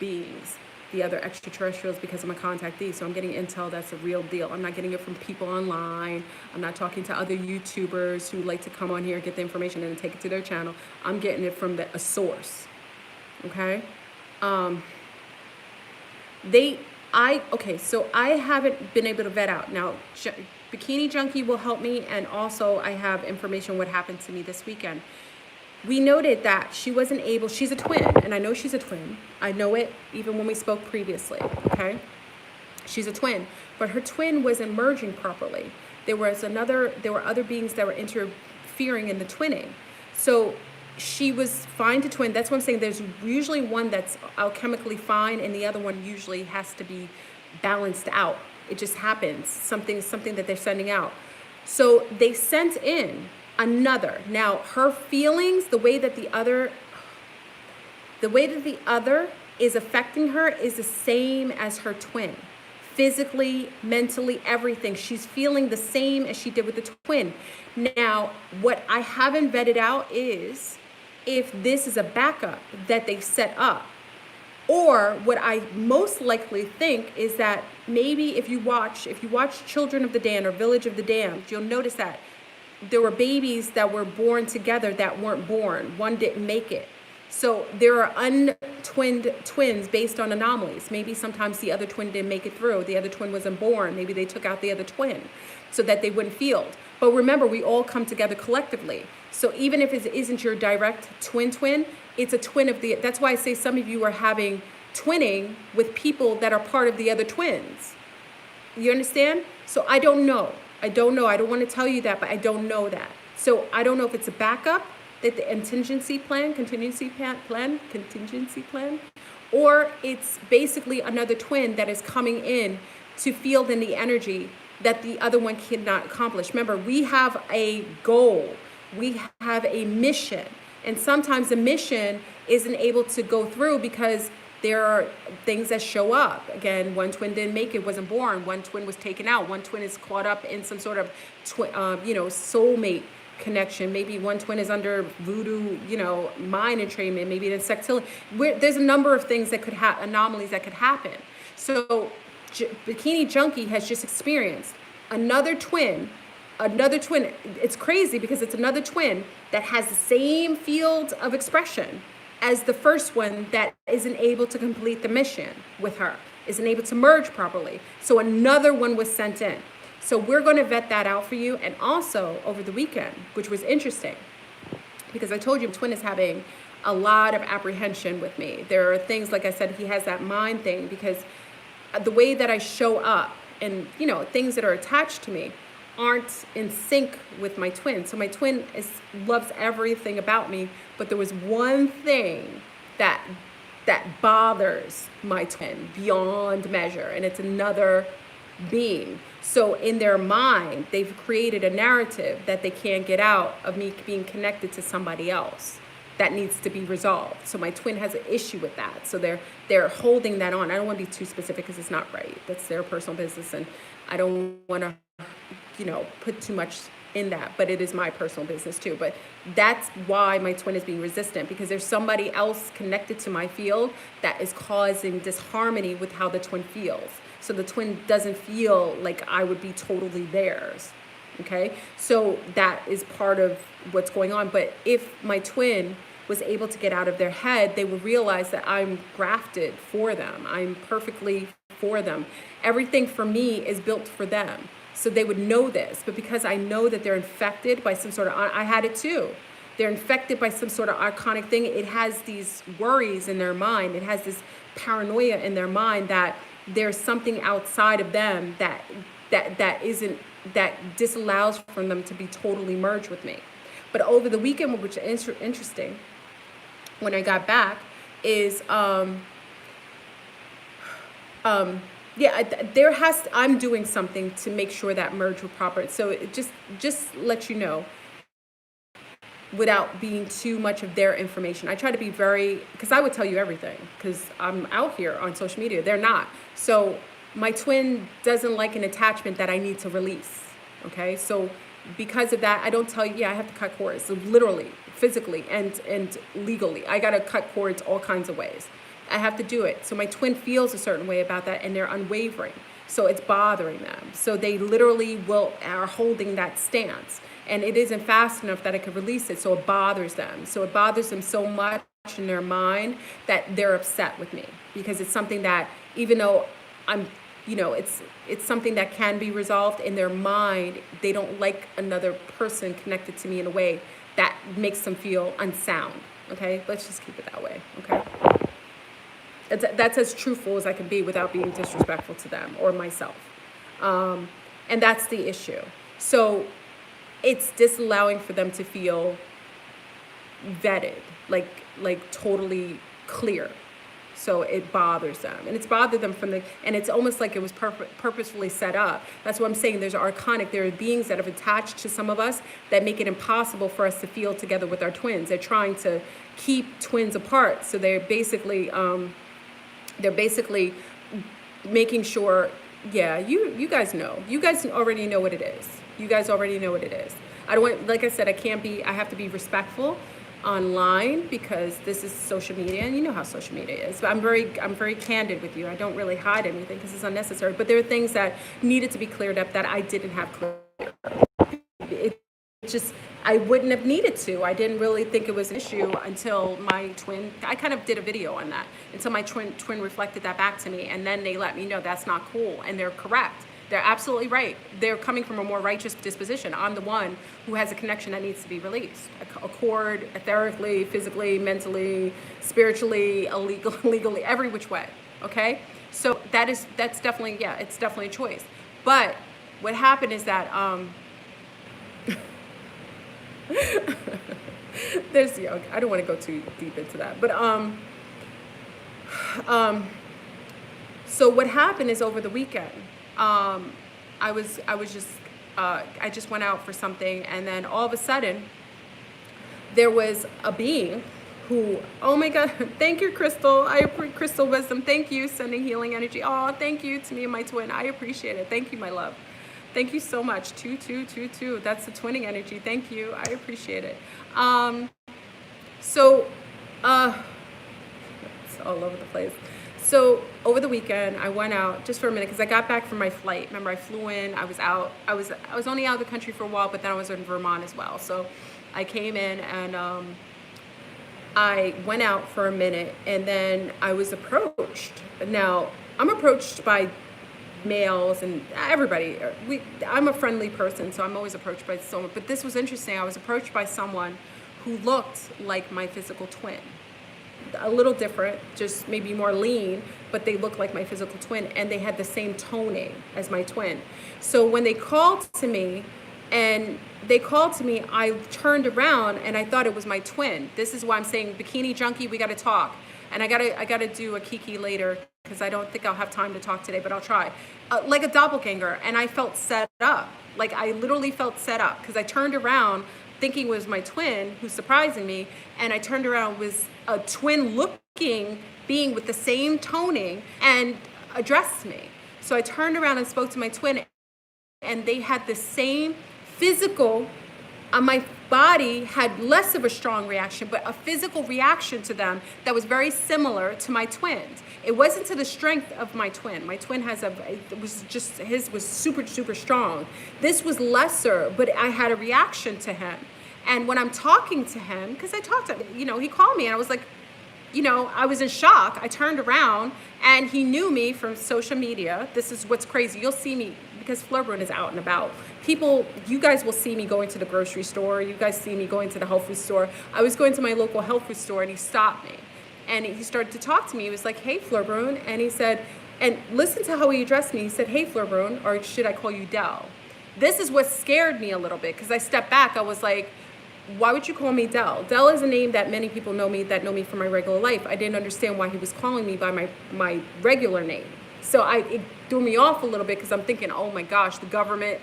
Speaker 1: beings, the other extraterrestrials, because I'm a contactee. So I'm getting intel that's a real deal. I'm not getting it from people online. I'm not talking to other YouTubers who like to come on here, get the information, and then take it to their channel. I'm getting it from a source. Okay? So I haven't been able to vet out. Now, Bikini Junkie will help me, and also I have information what happened to me this weekend. We noted that she wasn't able, she's a twin, and I know she's a twin. I know it even when we spoke previously, okay? She's a twin, but her twin wasn't merging properly. There were other beings that were interfering in the twinning. So she was fine to twin. That's what I'm saying. There's usually one that's alchemically fine, and the other one usually has to be balanced out. It just happens. Something that they're sending out. So they sent in another. Now her feelings, the way that the other is affecting her is the same as her twin. Physically, mentally, everything. She's feeling the same as she did with the twin. Now, what I haven't vetted out is if this is a backup that they set up, or what I most likely think is that maybe if you watch Children of the Damned or Village of the Damned, you'll notice that there were babies that were born together that weren't born. One didn't make it. So there are untwinned twins based on anomalies. Maybe sometimes the other twin didn't make it through. The other twin wasn't born. Maybe they took out the other twin so that they wouldn't field. But remember, we all come together collectively. So even if it isn't your direct twin, it's a twin of the, that's why I say some of you are having twinning with people that are part of the other twins. You understand? So I don't know. I don't want to tell you that, but I don't know that. So I don't know if it's a backup, that the contingency plan, or it's basically another twin that is coming in to field in the energy that the other one cannot accomplish. Remember, we have a goal. We have a mission. And sometimes the mission isn't able to go through because there are things that show up. Again, one twin didn't make it, wasn't born. One twin was taken out. One twin is caught up in some sort of, soulmate connection. Maybe one twin is under voodoo, mind entrainment. Maybe it's sectilian. There's a number of things that could anomalies that could happen. So Bikini Junkie has just experienced another twin another twin. It's crazy because it's another twin that has the same field of expression as the first one that isn't able to complete the mission with her, isn't able to merge properly. So another one was sent in. So we're going to vet that out for you. And also over the weekend, which was interesting, because I told you twin is having a lot of apprehension with me. There are things, like I said, he has that mind thing, because the way that I show up and, you know, things that are attached to me aren't in sync with my twin. So my twin loves everything about me, but there was one thing that bothers my twin beyond measure, and it's another being. So in their mind, they've created a narrative that they can't get out of me being connected to somebody else that needs to be resolved. So my twin has an issue with that. So they're holding that on. I don't want to be too specific because it's not right. That's their personal business, and I don't want to, you know, put too much in that, but it is my personal business too. But that's why my twin is being resistant, because there's somebody else connected to my field that is causing disharmony with how the twin feels. So the twin doesn't feel like I would be totally theirs. Okay, so that is part of what's going on. But if my twin was able to get out of their head, they would realize that I'm grafted for them. I'm perfectly for them. Everything for me is built for them. So they would know this. But because I know that they're infected by some sort of, I had it too. They're infected by some sort of archonic thing. It has these worries in their mind. It has this paranoia in their mind that there's something outside of them that disallows for them to be totally merged with me. But over the weekend, which is interesting, when I got back, is I'm doing something to make sure that merge were proper. So it just let you know, without being too much of their information. I try to be very, because I would tell you everything, because I'm out here on social media. They're not. So my twin doesn't like an attachment that I need to release. Okay, so because of that, I don't tell you, yeah, I have to cut cords. So literally, physically, and legally. I got to cut cords all kinds of ways. I have to do it. So my twin feels a certain way about that, and they're unwavering. So it's bothering them. So they literally are holding that stance. And it isn't fast enough that I could release it, so it bothers them. So it bothers them so much in their mind that they're upset with me, because it's something that, even though I'm, you know, it's something that can be resolved, in their mind, they don't like another person connected to me in a way that makes them feel unsound. Okay, let's just keep it that way. Okay, that's as truthful as I can be without being disrespectful to them or myself, and that's the issue. So it's disallowing for them to feel vetted, like totally clear. So it bothers them, and it's bothered them and it's almost like it was purposefully set up. That's what I'm saying. There are beings that have attached to some of us that make it impossible for us to feel together with our twins. They're trying to keep twins apart. So they're basically making sure, yeah, you guys know. You guys already know what it is. You guys already know what it is. I don't want, like I said, I have to be respectful online, because this is social media, and you know how social media is. But I'm very candid with you. I don't really hide anything because it's unnecessary. But there are things that needed to be cleared up that I didn't have clear. I wouldn't have needed to. I didn't really think it was an issue until my twin, I kind of did a video on that, until my twin reflected that back to me, and then they let me know that's not cool, and they're correct. They're absolutely right. They're coming from a more righteous disposition. I'm the one who has a connection that needs to be released. A cord, etherically, physically, mentally, spiritually, legally, every which way. Okay? So that's definitely, yeah, it's definitely a choice. But what happened is that I don't want to go too deep into that. But so what happened is, over the weekend, I just went out for something, and then all of a sudden there was a being who, oh my God, thank you, Crystal. Crystal Wisdom, thank you, sending healing energy. Oh, thank you to me and my twin. I appreciate it. Thank you, my love. Thank you so much. 2222. That's the twinning energy. Thank you. I appreciate it. It's all over the place. So over the weekend, I went out just for a minute because I got back from my flight. Remember, I flew in. I was out. I was only out of the country for a while, but then I was in Vermont as well. So I came in and I went out for a minute, and then I was approached. Now I'm approached by males and everybody. I'm a friendly person, so I'm always approached by someone. But this was interesting. I was approached by someone who looked like my physical twin. A little different, just maybe more lean, but they looked like my physical twin, and they had the same toning as my twin. So when they called to me, I turned around and I thought it was my twin. This is why I'm saying, Bikini Junkie, we got to talk. And I gotta do a Kiki later because I don't think I'll have time to talk today, but I'll try. Like a doppelganger, and I felt set up. Like I literally felt set up because I turned around thinking it was my twin who's surprising me, and I turned around was a twin looking being with the same toning and addressed me. So I turned around and spoke to my twin, and they had the same physical, my body had less of a strong reaction, but a physical reaction to them that was very similar to my twins. It wasn't to the strength of my twin. My twin his was super, super strong. This was lesser, but I had a reaction to him. And when I'm talking to him, because I talked to him, he called me and I was like, I was in shock. I turned around and he knew me from social media. This is what's crazy. You'll see me because FleurBrun is out and about. You guys will see me going to the grocery store. You guys see me going to the health food store. I was going to my local health food store and he stopped me. And he started to talk to me. He was like, hey, FleurBrun. And he said, and listen to how he addressed me. He said, hey, FleurBrun, or should I call you Del? This is what scared me a little bit because I stepped back. I was like, why would you call me Del? Del is a name that many people know me from my regular life. I didn't understand why he was calling me by my regular name. So it threw me off a little bit because I'm thinking, oh my gosh, the government.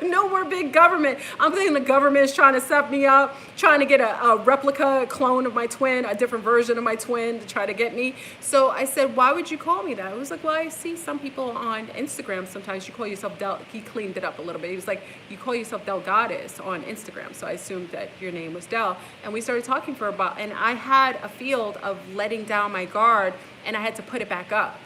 Speaker 1: No, we're big government. I'm thinking the government is trying to set me up, trying to get a replica, a clone of my twin, a different version of my twin to try to get me. So I said, why would you call me that? I was like, well, I see some people on Instagram, sometimes you call yourself Del. He cleaned it up a little bit. He was like, you call yourself Del Goddess on Instagram. So I assumed that your name was Del. And we started talking and I had a field of letting down my guard, and I had to put it back up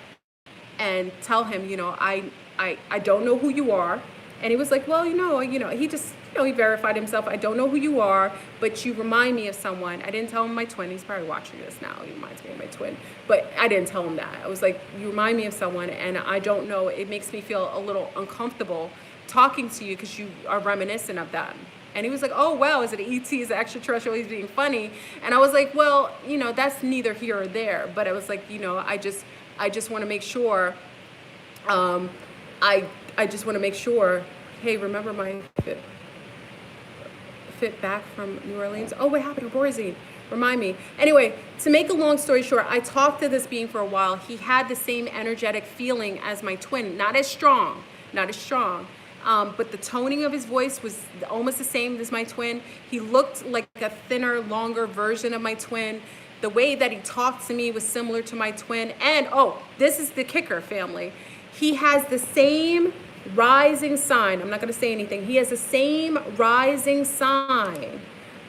Speaker 1: and tell him, I don't know who you are. And he was like, well, he just, he verified himself. I don't know who you are, but you remind me of someone. I didn't tell him my twin. He's probably watching this now. He reminds me of my twin. But I didn't tell him that. I was like, you remind me of someone, and I don't know. It makes me feel a little uncomfortable talking to you because you are reminiscent of them. And he was like, oh, well, is it E.T., is it extraterrestrial? He's being funny. And I was like, well, that's neither here or there. But I was like, I just want to make sure, I just want to make sure, hey, remember my fit back from New Orleans? Oh, what happened to Rizing? Remind me. Anyway, to make a long story short, I talked to this being for a while. He had the same energetic feeling as my twin, not as strong, but the toning of his voice was almost the same as my twin. He looked like a thinner, longer version of my twin. The way that he talked to me was similar to my twin. And, this is the kicker, family. He has the same rising sign. I'm not going to say anything. He has the same rising sign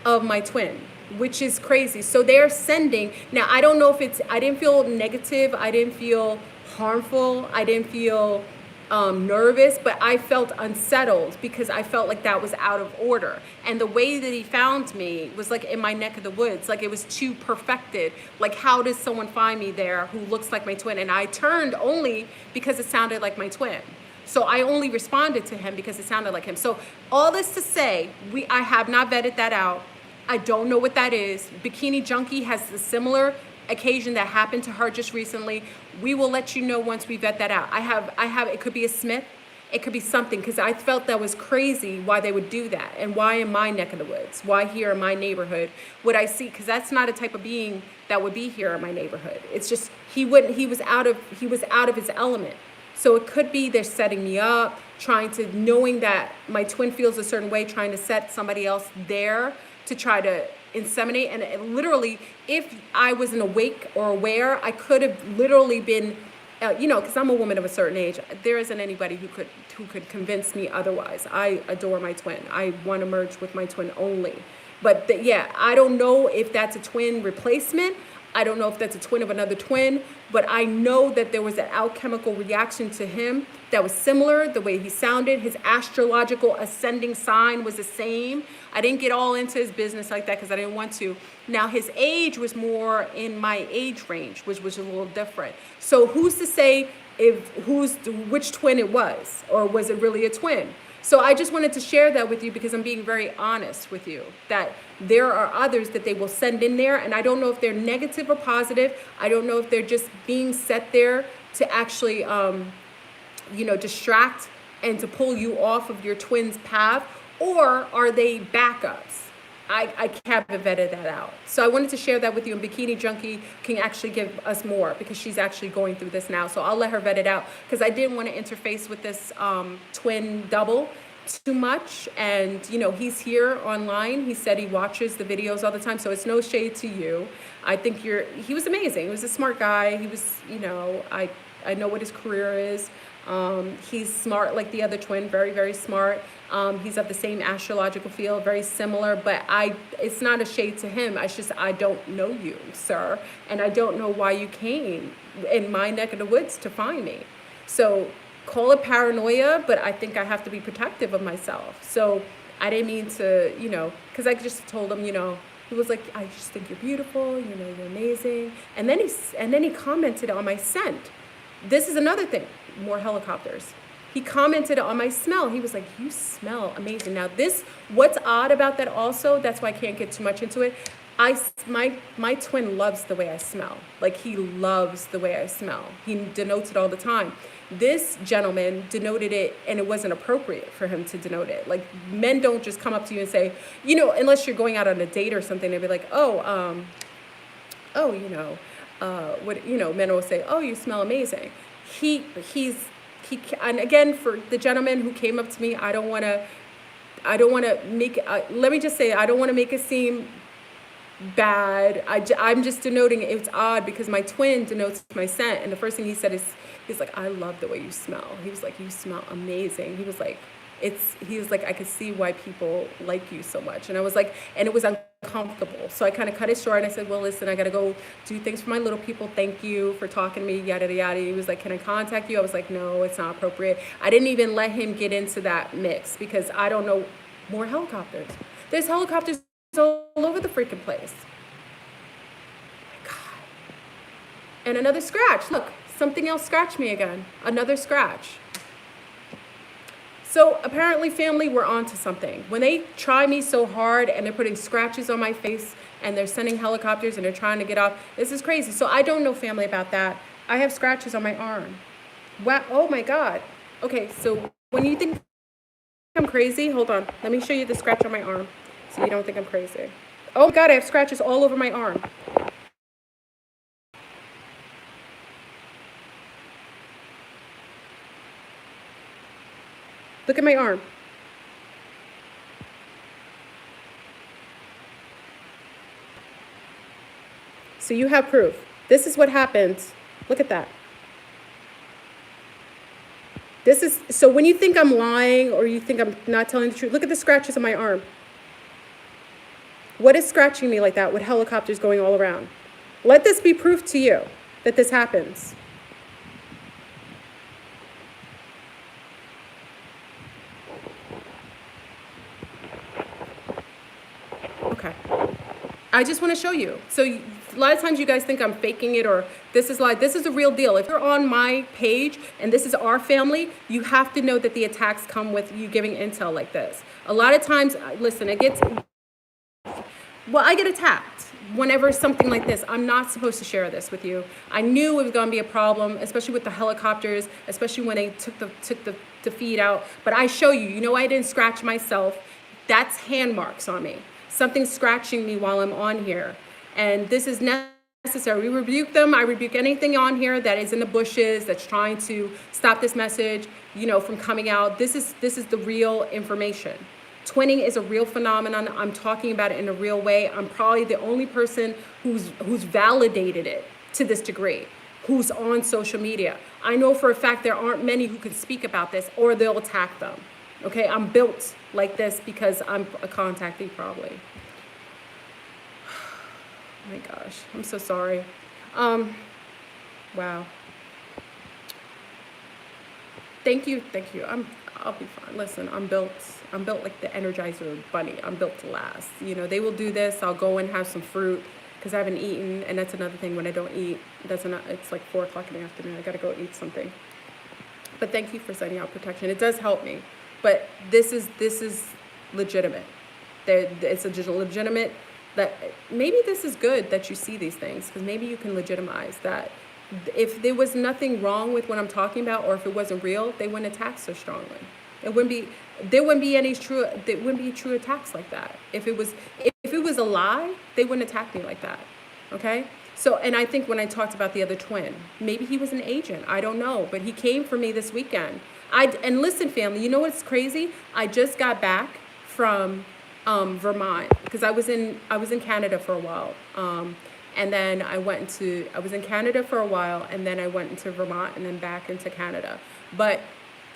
Speaker 1: of my twin, which is crazy. So they're sending. Now, I don't know if I didn't feel negative. I didn't feel harmful. I didn't feel nervous, but I felt unsettled because I felt like that was out of order. And the way that he found me was like in my neck of the woods, like it was too perfected. Like, how does someone find me there who looks like my twin? And I turned only because it sounded like my twin. So I only responded to him because it sounded like him. So all this to say, I have not vetted that out. I don't know what that is. Bikini Junkie has a similar occasion that happened to her just recently. We will let you know once we vet that out. I have, it could be a Smith, it could be something, because I felt that was crazy why they would do that, and why in my neck of the woods, why here in my neighborhood would I see, because that's not a type of being that would be here in my neighborhood. It's just, he was out of his element. So it could be they're setting me up, knowing that my twin feels a certain way, trying to set somebody else there to try to inseminate. And it literally, if I wasn't awake or aware, I could have literally been, because I'm a woman of a certain age. There isn't anybody who could convince me otherwise. I adore my twin. I want to merge with my twin only. But I don't know if that's a twin replacement. I don't know if that's a twin of another twin, but I know that there was an alchemical reaction to him that was similar, the way he sounded. His astrological ascending sign was the same. I didn't get all into his business like that because I didn't want to. Now, his age was more in my age range, which was a little different. So who's to say which twin it was, or was it really a twin? So I just wanted to share that with you because I'm being very honest with you, that there are others that they will send in there, and I don't know if they're negative or positive. I don't know if they're just being set there to actually, distract and to pull you off of your twin's path, or are they backups? I haven't vetted that out. So I wanted to share that with you, and Bikini Junkie can actually give us more because she's actually going through this now. So I'll let her vet it out because I didn't want to interface with this twin double too much. And, he's here online. He said he watches the videos all the time. So it's no shade to you. I think he was amazing. He was a smart guy. He was, I know what his career is. He's smart like the other twin, very, very smart. He's of the same astrological field, very similar, but it's not a shade to him. It's just, I don't know you, sir. And I don't know why you came in my neck of the woods to find me. So call it paranoia, but I think I have to be protective of myself. So I didn't mean to, because I just told him, he was like, I just think you're beautiful, you're amazing. And then he commented on my scent. This is another thing, more helicopters. He commented on my smell. He was like, you smell amazing. Now what's odd about that also, that's why I can't get too much into it. My twin loves the way I smell. Like, he loves the way I smell. He denotes it all the time. This gentleman denoted it, and it wasn't appropriate for him to denote it. Like, men don't just come up to you and say, unless you're going out on a date or something, they'd be like, men will say, oh, you smell amazing. And again, for the gentleman who came up to me, I don't want to make, let me just say, I don't want to make it seem bad. I'm just denoting it. It's odd because my twin denotes my scent. And the first thing he said is, he's like, I love the way you smell. He was like, you smell amazing. He was like, I could see why people like you so much. And I was like, and it was uncomfortable. So I kind of cut it short and I said, well, listen, I got to go do things for my little people. Thank you for talking to me, yada, yada, yada. He was like, can I contact you? I was like, no, it's not appropriate. I didn't even let him get into that mix because I don't know. More helicopters. There's helicopters all over the freaking place. Oh my God. And another scratch. Look, something else scratched me again. Another scratch. So apparently, family, we're onto something. When they try me so hard and they're putting scratches on my face and they're sending helicopters and they're trying to get off, this is crazy. So I don't know, family, about that. I have scratches on my arm. Wow. Oh my God. Okay, so when you think I'm crazy, hold on. Let me show you the scratch on my arm so you don't think I'm crazy. Oh my God, I have scratches all over my arm. Look at my arm. So you have proof. This is what happens. Look at that. So when you think I'm lying or you think I'm not telling the truth, look at the scratches on my arm. What is scratching me like that with helicopters going all around? Let this be proof to you that this happens. Okay. I just want to show you. So a lot of times you guys think I'm faking it or this is like, this is the real deal. If you're on my page and this is our family, you have to know that the attacks come with you giving intel like this. A lot of times, listen, I get attacked whenever something like this. I'm not supposed to share this with you. I knew it was going to be a problem, especially with the helicopters, especially when they took the feed out. But I show you, I didn't scratch myself. That's hand marks on me. Something's scratching me while I'm on here. And this is necessary. We rebuke them. I rebuke anything on here that is in the bushes that's trying to stop this message, from coming out. This is the real information. Twinning is a real phenomenon. I'm talking about it in a real way. I'm probably the only person who's validated it to this degree, who's on social media. I know for a fact there aren't many who can speak about this or they'll attack them. Okay, I'm built like this because I'm a contactee probably. my gosh, I'm so sorry. Wow. Thank you. I'll be fine. Listen, I'm built like the Energizer bunny. I'm built to last. You know, they will do this. I'll go and have some fruit because I haven't eaten, and that's another thing. When I don't eat, it's like 4 o'clock in the afternoon. I gotta go eat something. But thank you for sending out protection. It does help me. But this is legitimate. It's a legitimate that maybe this is good that you see these things, because maybe you can legitimize that. If there was nothing wrong with what I'm talking about, or if it wasn't real, they wouldn't attack so strongly. There wouldn't be true attacks like that. If it was a lie, they wouldn't attack me like that. Okay? So, and I think when I talked about the other twin, maybe he was an agent. I don't know, but he came for me this weekend. And listen, family, you know what's crazy? I just got back from Vermont, because I was in Canada for a while. And then I was in Canada for a while, and then I went into Vermont and then back into Canada. But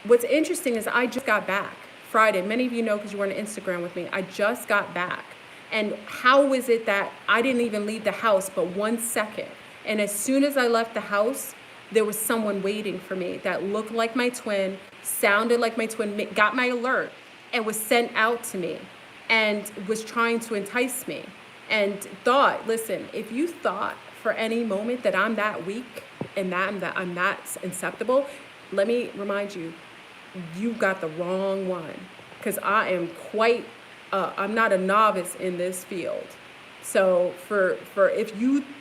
Speaker 1: what's interesting is I just got back Friday. Many of you know because you were on Instagram with me. I just got back. And how is it that I didn't even leave the house but 1 second? And as soon as I left the house, there was someone waiting for me that looked like my twin, sounded like my twin, got my alert, and was sent out to me and was trying to entice me. And thought, listen, if you thought for any moment that I'm that weak and that I'm that inceptible, let me remind you, you got the wrong one. Because I am I'm not a novice in this field. So for if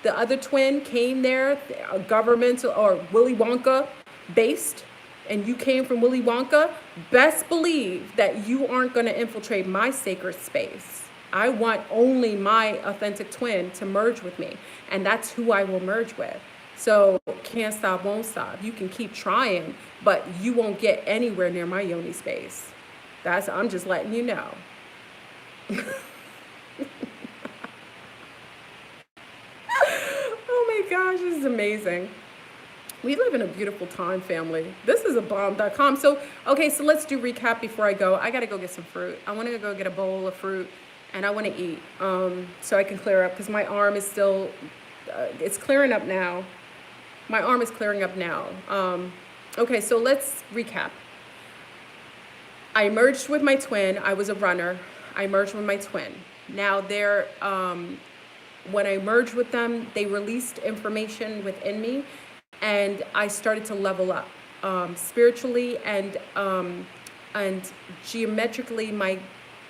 Speaker 1: the other twin came there, governmental or Willy Wonka based, and you came from Willy Wonka, best believe that you aren't going to infiltrate my sacred space. I want only my authentic twin to merge with me, and that's who I will merge with. So can't stop, won't stop. You can keep trying, but you won't get anywhere near my yoni space. I'm just letting you know. Oh my gosh, this is amazing. We live in a beautiful time, family. This is a bomb.com. So, okay, so let's do recap before I go. I got to go get some fruit. I want to go get a bowl of fruit, and I want to eat so I can clear up, because my arm is still, it's clearing up now. My arm is clearing up now. Okay, so let's recap. I merged with my twin. I was a runner. I merged with my twin. Now when I merged with them, they released information within me, and I started to level up spiritually and geometrically.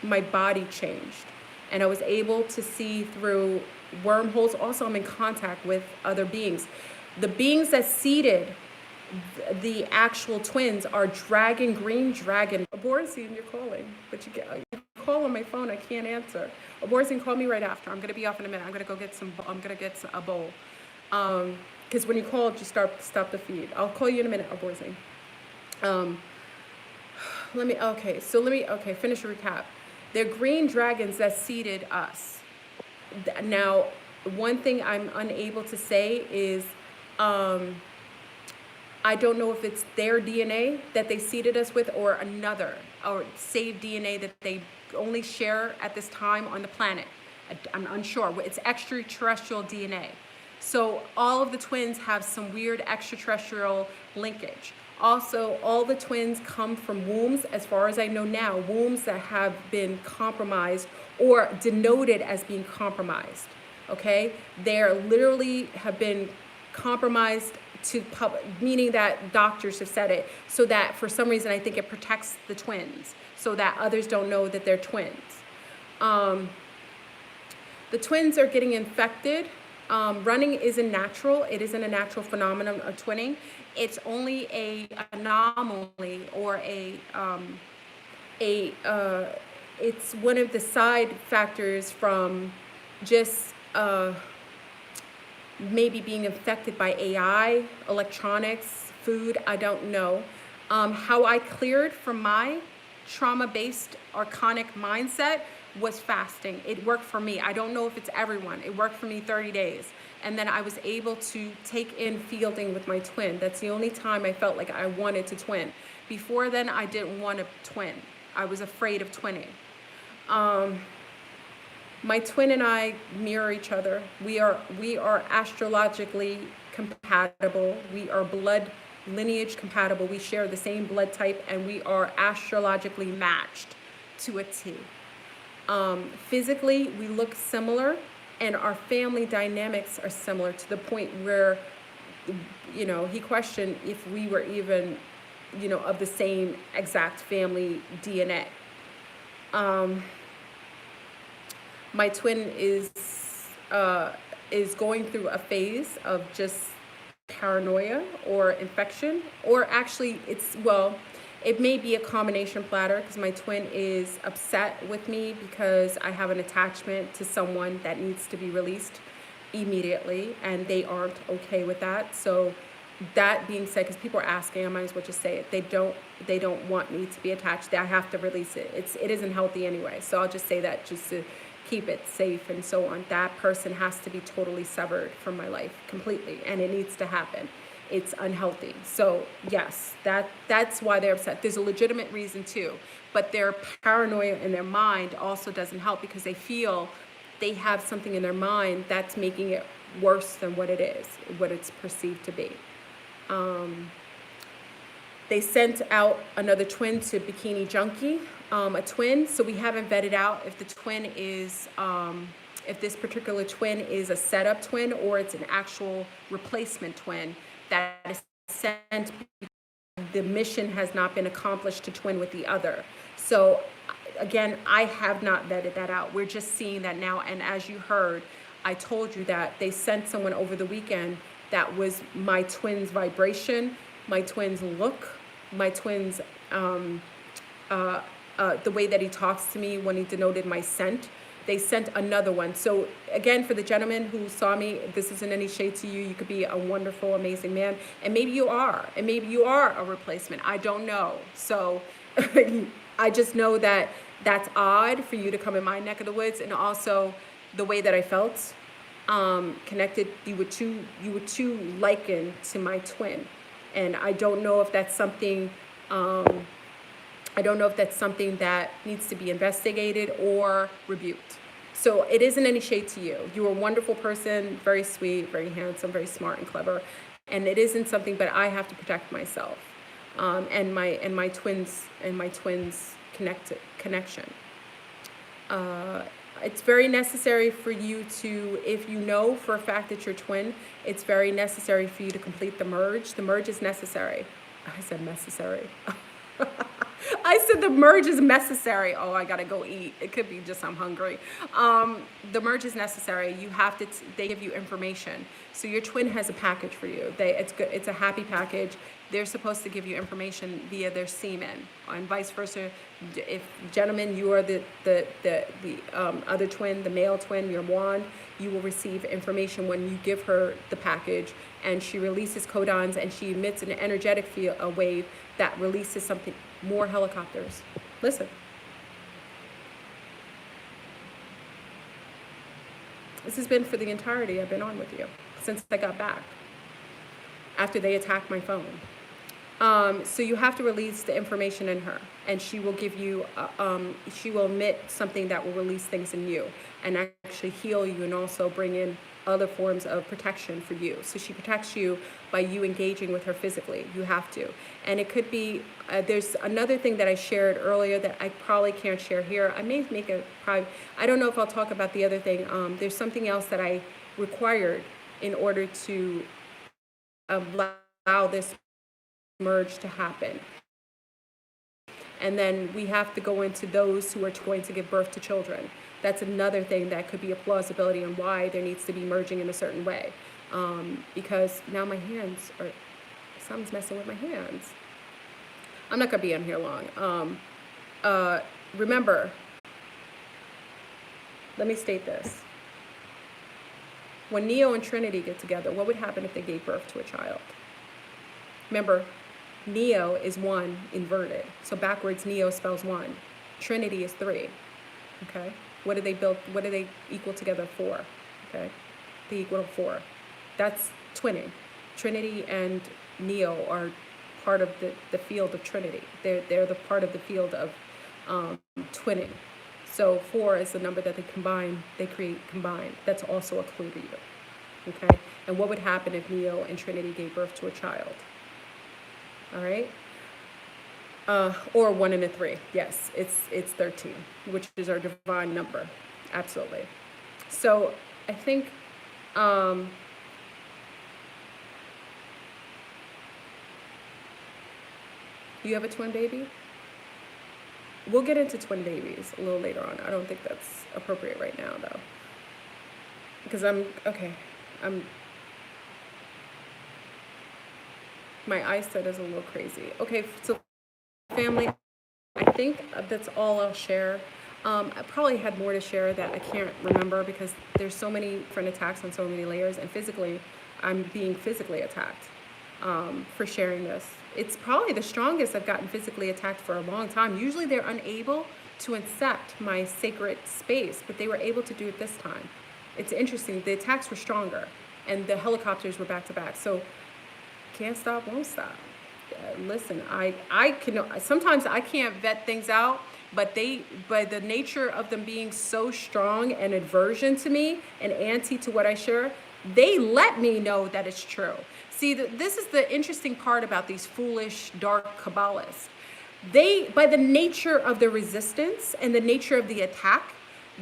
Speaker 1: My body changed, and I was able to see through wormholes. Also, I'm in contact with other beings. The beings that seeded the actual twins are green dragon. Aborcine, you're calling, but you call on my phone, I can't answer. Aborcine, call me right after. I'm gonna be off in a minute. I'm gonna get a bowl. Because when you call, just stop the feed. I'll call you in a minute, Aborcine. Finish a recap. They're green dragons that seeded us. Now, one thing I'm unable to say is, I don't know if it's their DNA that they seeded us with, or another, or saved DNA that they only share at this time on the planet. I'm unsure. It's extraterrestrial DNA. So all of the twins have some weird extraterrestrial linkage. Also, all the twins come from wombs, as far as I know now, wombs that have been compromised or denoted as being compromised. Okay? They're literally have been compromised to public, meaning that doctors have said it, so that for some reason I think it protects the twins, so that others don't know that they're twins. The twins are getting infected. Running isn't natural. It isn't a natural phenomenon of twinning. It's only a anomaly, or it's one of the side factors from just maybe being affected by AI, electronics, food, I don't know. How I cleared from my trauma-based archonic mindset was fasting. It worked for me. I don't know if it's everyone. It worked for me 30 days. And then I was able to take in fielding with my twin. That's the only time I felt like I wanted to twin. Before then, I didn't want to twin. I was afraid of twinning. My twin and I mirror each other. We are astrologically compatible. We are blood lineage compatible. We share the same blood type, and we are astrologically matched to a T. Physically, we look similar, and our family dynamics are similar to the point where, you know, he questioned if we were even, you know, of the same exact family DNA. My twin is going through a phase of just paranoia or infection, or actually it may be a combination platter, because my twin is upset with me because I have an attachment to someone that needs to be released immediately, and they aren't okay with that. So that being said, because people are asking, I might as well just say it. They don't want me to be attached. I have to release it. It isn't healthy anyway. So I'll just say that just to keep it safe and so on. That person has to be totally severed from my life completely, and it needs to happen. It's unhealthy. So yes, that's why they're upset. There's a legitimate reason too, but their paranoia in their mind also doesn't help, because they feel they have something in their mind that's making it worse than what it is, what it's perceived to be. They sent out another twin to Bikini Junkie, a twin. So we haven't vetted out if the twin is, if this particular twin is a setup twin or it's an actual replacement twin that is sent. The mission has not been accomplished to twin with the other. So again, I have not vetted that out. We're just seeing that now. And as you heard, I told you that they sent someone over the weekend that was my twin's vibration, my twin's look, my twin's, the way that he talks to me when he denoted my scent. They sent another one. So again, for the gentleman who saw me, this isn't any shade to you. You could be a wonderful, amazing man. And maybe you are. And maybe you are a replacement. I don't know. So I just know that that's odd for you to come in my neck of the woods. And also the way that I felt connected, you were too likened to my twin. And I don't know if that's something, that needs to be investigated or rebuked. So it isn't any shade to you. You're a wonderful person, very sweet, very handsome, very smart and clever. And it isn't something, but I have to protect myself and my twins connection. It's very necessary for you to, if you know for a fact that you're twin, it's very necessary for you to complete the merge. The merge is necessary. I said necessary. I said the merge is necessary. Oh, I gotta go eat. It could be just I'm hungry. The merge is necessary. You have to. They give you information. So your twin has a package for you. It's good. It's a happy package. They're supposed to give you information via their semen, and vice versa. If gentlemen, you are the other twin, the male twin, your wand, you will receive information when you give her the package, and she releases codons, and she emits an energetic field, a wave that releases something. More helicopters. Listen. This has been for the entirety I've been on with you since I got back, after they attacked my phone. So you have to release the information in her, and she will give you, she will emit something that will release things in you and actually heal you, and also bring in other forms of protection for you. So she protects you by you engaging with her physically. You have to. And it could be, there's another thing that I shared earlier that I probably can't share here. I may make a private, I don't know if I'll talk about the other thing. There's something else that I required in order to allow this merge to happen. And then we have to go into those who are going to give birth to children. That's another thing that could be a plausibility on why there needs to be merging in a certain way. Because now my hands are, something's messing with my hands. I'm not gonna be on here long. Remember, let me state this. When Neo and Trinity get together, what would happen if they gave birth to a child? Remember, Neo is 1 inverted. So backwards, Neo spells 1. Trinity is 3. Okay? What do they build? What do they equal together? 4. Okay? They equal 4. That's twinning. Trinity and Neo are part of the field of Trinity. They're the part of the field of twinning. So 4 is the number that they combine, they create combined. That's also a clue to you. Okay? And what would happen if Neo and Trinity gave birth to a child? All right? Or 1 and a 3. Yes, it's 13, which is our divine number. Absolutely. So I think you have a twin baby? We'll get into twin babies a little later on. I don't think that's appropriate right now, though. Because my eyesight is a little crazy. Okay, so family, I think that's all I'll share. I probably had more to share that I can't remember because there's so many different attacks on so many layers, and physically, I'm being physically attacked for sharing this. It's probably the strongest I've gotten physically attacked for a long time. Usually they're unable to insect my sacred space, but they were able to do it this time. It's interesting. The attacks were stronger, and the helicopters were back to back. So can't stop, won't stop. Listen, I can sometimes I can't vet things out, but by the nature of them being so strong and aversion to me and anti to what I share, they let me know that it's true. See, this is the interesting part about these foolish, dark Kabbalists. They, by the nature of the resistance and the nature of the attack,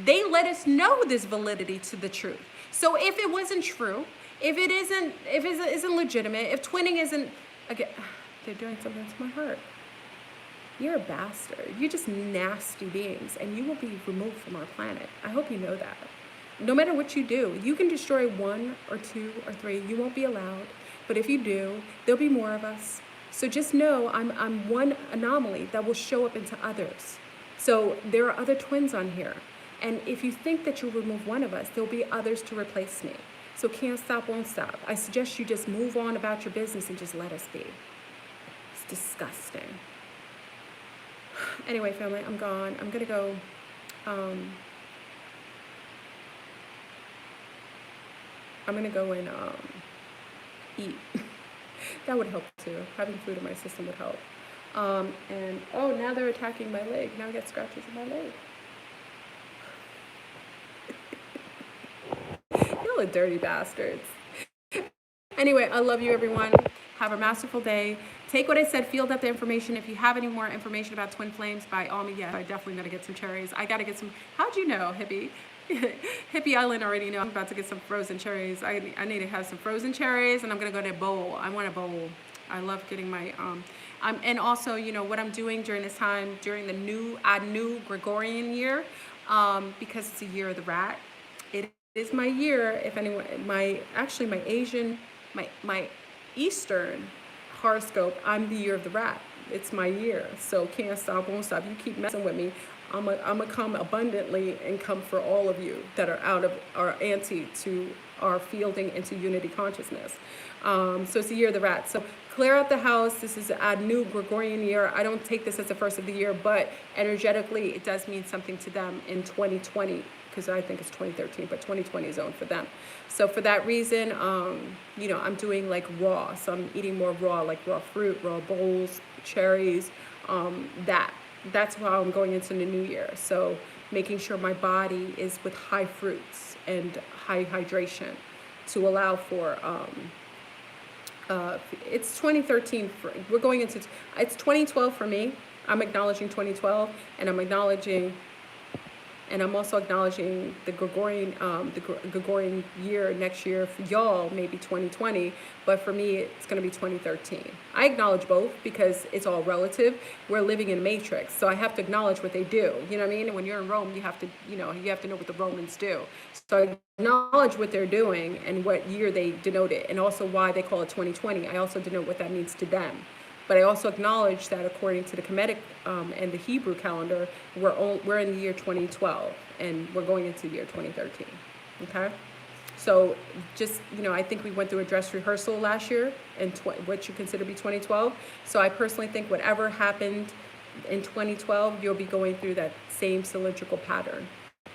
Speaker 1: they let us know this validity to the truth. So if it wasn't true, if it isn't legitimate, if twinning isn't, again, they're doing something to my heart. You're a bastard. You're just nasty beings, and you will be removed from our planet. I hope you know that. No matter what you do, you can destroy 1 or 2 or 3. You won't be allowed. But if you do, there'll be more of us. So just know I'm one anomaly that will show up into others. So there are other twins on here. And if you think that you'll remove one of us, there'll be others to replace me. So can't stop, won't stop. I suggest you just move on about your business and just let us be. It's disgusting. Anyway, family, I'm gone. I'm going to go. I'm going to go and eat. That would help too. Having food in my system would help. And oh, now they're attacking my leg. Now I got scratches in my leg. Y'all are dirty bastards. Anyway, I love you, everyone. Have a masterful day. Take what I said, field up the information. If you have any more information about twin flames, by all means, yeah, I definitely got to get some cherries. I got to get some. How'd you know, Hippie? Hippie Island already know I'm about to get some frozen cherries. I need to have some frozen cherries, and I'm going to go to a bowl. I want a bowl. I love getting my, and also, you know, what I'm doing during this time, during the new Gregorian year, because it's a year of the rat. It is my year, if anyone, my Asian, my Eastern horoscope, I'm the year of the rat. It's my year. So can't stop, won't stop. You keep messing with me, I'm gonna come abundantly and come for all of you that are out of our anti to our fielding into unity consciousness. So it's the year of the rat. So clear out the house. This is a new Gregorian year. I don't take this as the first of the year, but energetically it does mean something to them in 2020, because I think it's 2013, but 2020 is owned for them. So for that reason, you know, I'm doing like raw. So I'm eating more raw, like raw fruit, raw bowls, cherries, that's how I'm going into the new year. So making sure my body is with high fruits and high hydration to allow for, it's 2013, we're going into, it's 2012 for me. I'm acknowledging 2012, and I'm acknowledging, and I'm also acknowledging the Gregorian year next year for y'all, maybe 2020, but for me, it's going to be 2013. I acknowledge both because it's all relative. We're living in a matrix, so I have to acknowledge what they do. You know what I mean? And when you're in Rome, you have to, you know what the Romans do. So I acknowledge what they're doing and what year they denote it, and also why they call it 2020. I also denote what that means to them. But I also acknowledge that according to the Kemetic and the Hebrew calendar, we're in the year 2012, and we're going into the year 2013, okay? So just, you know, I think we went through a dress rehearsal last year in what you consider to be 2012. So I personally think whatever happened in 2012, you'll be going through that same cylindrical pattern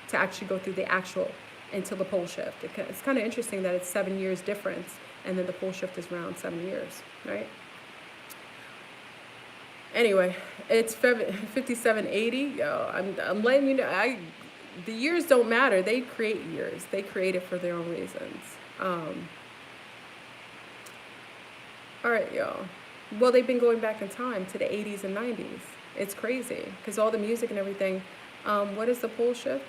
Speaker 1: to actually go through the actual until the pole shift. It's kind of interesting that it's 7 years difference, and then the pole shift is around 7 years, right? Anyway, it's 5780. Yo, I'm letting you know. The years don't matter. They create years. They create it for their own reasons. All right, y'all. Well, they've been going back in time to the 80s and 90s. It's crazy because all the music and everything. What is the pole shift?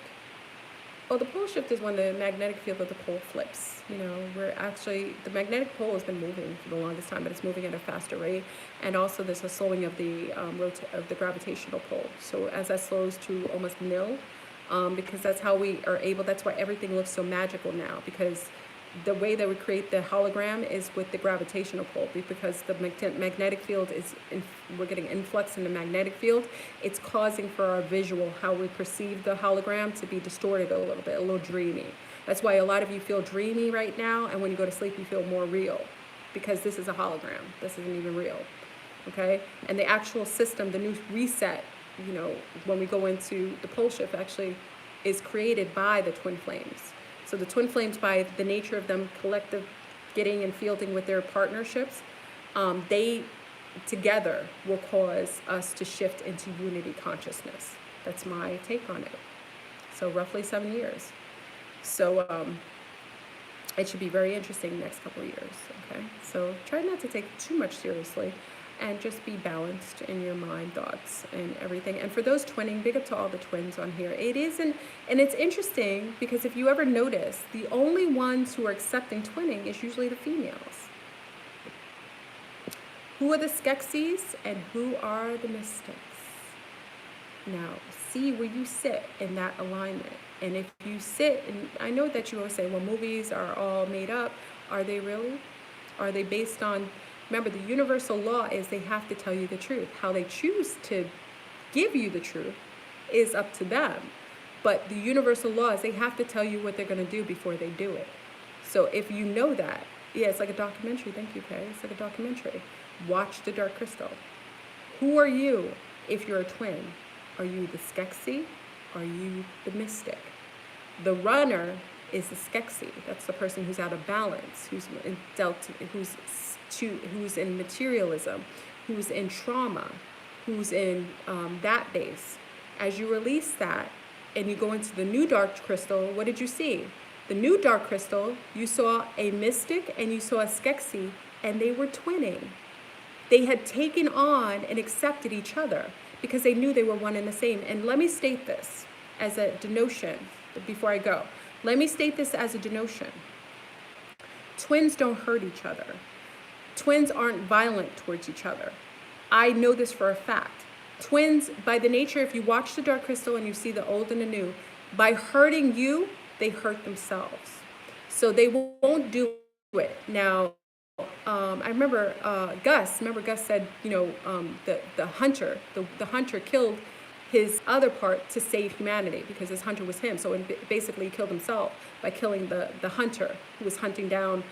Speaker 1: Oh, the pole shift is when the magnetic field of the pole flips. You know, we're actually, the magnetic pole has been moving for the longest time, but it's moving at a faster rate. And also there's a slowing of the of the gravitational pull. So as that slows to almost nil, because that's how we are able, that's why everything looks so magical now, because the way that we create the hologram is with the gravitational pull, because the magnetic field is, we're getting influx in the magnetic field. It's causing for our visual, how we perceive the hologram, to be distorted a little bit, a little dreamy. That's why a lot of you feel dreamy right now, and when you go to sleep, you feel more real, because this is a hologram. This isn't even real, okay? And the actual system, the new reset, you know, when we go into the pole shift, actually is created by the twin flames. So the twin flames, by the nature of them collective getting and fielding with their partnerships, they together will cause us to shift into unity consciousness. That's my take on it. So roughly 7 years. So it should be very interesting the next couple of years, okay? So try not to take it too much seriously, and just be balanced in your mind, thoughts, and everything. And for those twinning, big up to all the twins on here. It isn't, and it's interesting because if you ever notice, the only ones who are accepting twinning is usually the females. Who are the Skeksis and who are the mystics? Now, see where you sit in that alignment. And if you sit, and I know that you always say, well, movies are all made up. Are they really? Are they based on, remember, the universal law is they have to tell you the truth. How they choose to give you the truth is up to them. But the universal law is they have to tell you what they're going to do before they do it. So if you know that, yeah, it's like a documentary. Thank you, Kay. It's like a documentary. Watch The Dark Crystal. Who are you if you're a twin? Are you the Skeksis? Are you the mystic? The runner is the Skeksis. That's the person who's out of balance, who's in materialism, who's in trauma, who's in that base. As you release that and you go into the new dark crystal, what did you see? The new dark crystal, you saw a mystic and you saw a Skeksis, and they were twinning. They had taken on and accepted each other because they knew they were one and the same. And let me state this as a denotion before I go. Let me state this as a denotion. Twins don't hurt each other. Twins aren't violent towards each other. I know this for a fact. Twins, by the nature, if you watch The Dark Crystal and you see the old and the new, by hurting you, they hurt themselves. So they won't do it. Now, I remember Gus said, you know, the hunter killed his other part to save humanity because his hunter was him. So basically he killed himself by killing the hunter who was hunting down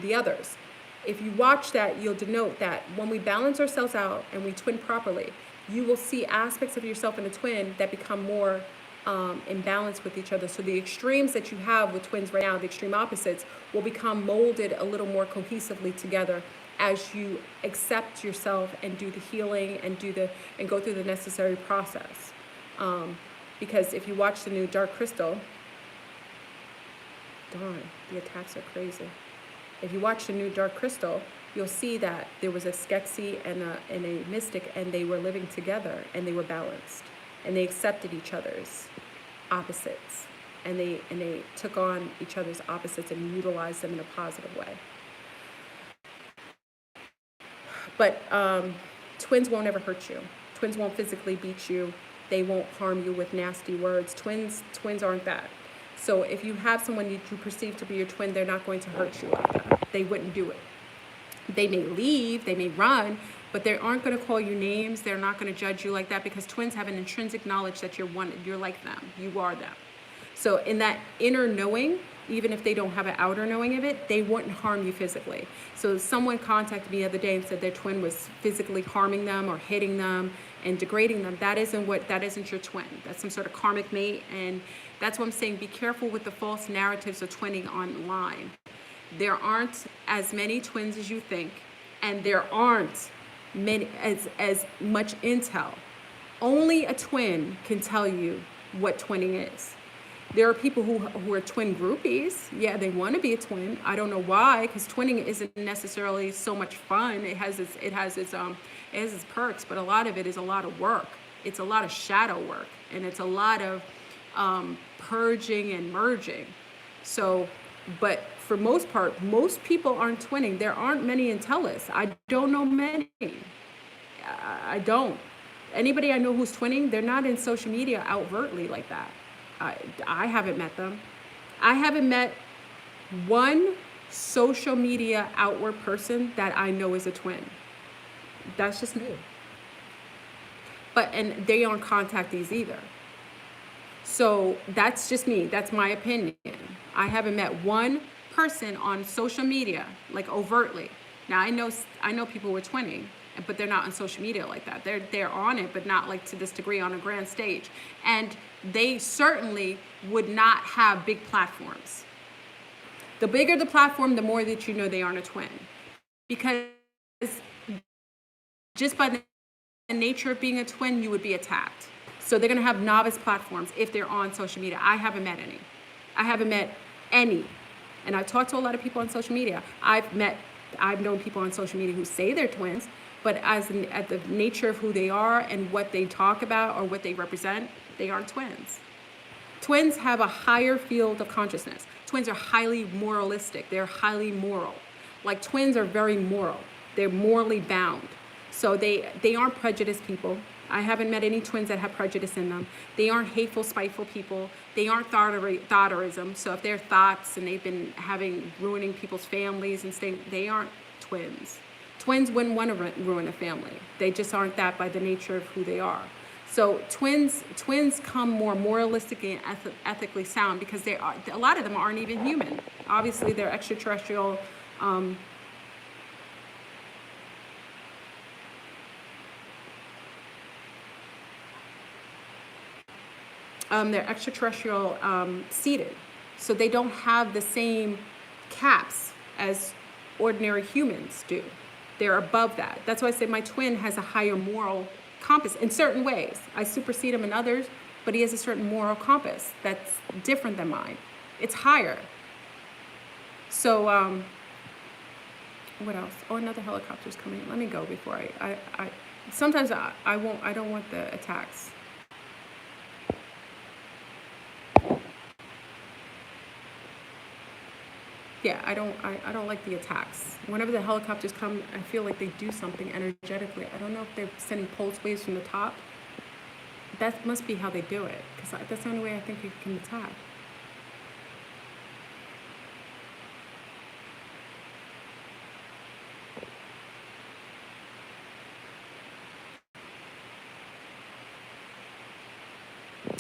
Speaker 1: the others. If you watch that, you'll denote that when we balance ourselves out and we twin properly, you will see aspects of yourself in a twin that become more in balance with each other. So the extremes that you have with twins right now, the extreme opposites, will become molded a little more cohesively together as you accept yourself and do the healing and go through the necessary process. Because if you watch the new Dark Crystal, darn, the attacks are crazy. If you watch the new Dark Crystal, you'll see that there was a Skeksis and a mystic, and they were living together, and they were balanced, and they accepted each other's opposites, and they took on each other's opposites and utilized them in a positive way. But twins won't ever hurt you. Twins won't physically beat you. They won't harm you with nasty words. Twins aren't that. So if you have someone you perceive to be your twin, they're not going to hurt you like that. They wouldn't do it. They may leave, they may run, but they aren't going to call you names. They're not going to judge you like that, because twins have an intrinsic knowledge that you're like them. You are them. So in that inner knowing, even if they don't have an outer knowing of it, they wouldn't harm you physically. So someone contacted me the other day and said their twin was physically harming them or hitting them and degrading them. That isn't your twin. That's some sort of karmic mate. And that's what I'm saying. Be careful with the false narratives of twinning online. There aren't as many twins as you think, and there aren't as much intel. Only a twin can tell you what twinning is. There are people who are twin groupies. Yeah, they want to be a twin. I don't know why, because twinning isn't necessarily so much fun. It has its perks, but a lot of it is a lot of work. It's a lot of shadow work, and it's a lot of purging and merging. So, but for most part, most people aren't twinning. There aren't many intellists. I don't know many. I don't. Anybody I know who's twinning, they're not in social media overtly like that. I haven't met them. I haven't met one social media outward person that I know is a twin. That's just me. And they aren't contactees either. So that's just me. That's my opinion. I haven't met one person on social media, like overtly. Now I know people who are twinning, but they're not on social media like that. They're on it, but not like to this degree on a grand stage. And they certainly would not have big platforms. The bigger the platform, the more that you know they aren't a twin. Because just by the nature of being a twin, you would be attacked. So they're gonna have novice platforms if they're on social media. I haven't met any. I haven't met any. And I've talked to a lot of people on social media. I've known people on social media who say they're twins, but at the nature of who they are and what they talk about or what they represent, they aren't twins. Twins have a higher field of consciousness. Twins are highly moralistic. They're highly moral. Like twins are very moral. They're morally bound. So they aren't prejudiced people. I haven't met any twins that have prejudice in them. They aren't hateful, spiteful people. They aren't thoughtarism. So if they're thoughts and they've been ruining people's families and they aren't twins. Twins wouldn't want to ruin a family. They just aren't that by the nature of who they are. So twins come more moralistically and ethically sound because a lot of them aren't even human. Obviously, they're extraterrestrial. They're extraterrestrial seated. So they don't have the same caps as ordinary humans do. They're above that. That's why I say my twin has a higher moral compass in certain ways. I supersede him in others, but he has a certain moral compass that's different than mine. It's higher. So what else? Oh, another helicopter's coming. Let me go before I sometimes I don't want the attacks. Yeah, I don't like the attacks. Whenever the helicopters come, I feel like they do something energetically. I don't know if they're sending pulse waves from the top. That must be how they do it, because that's the only way I think you can attack.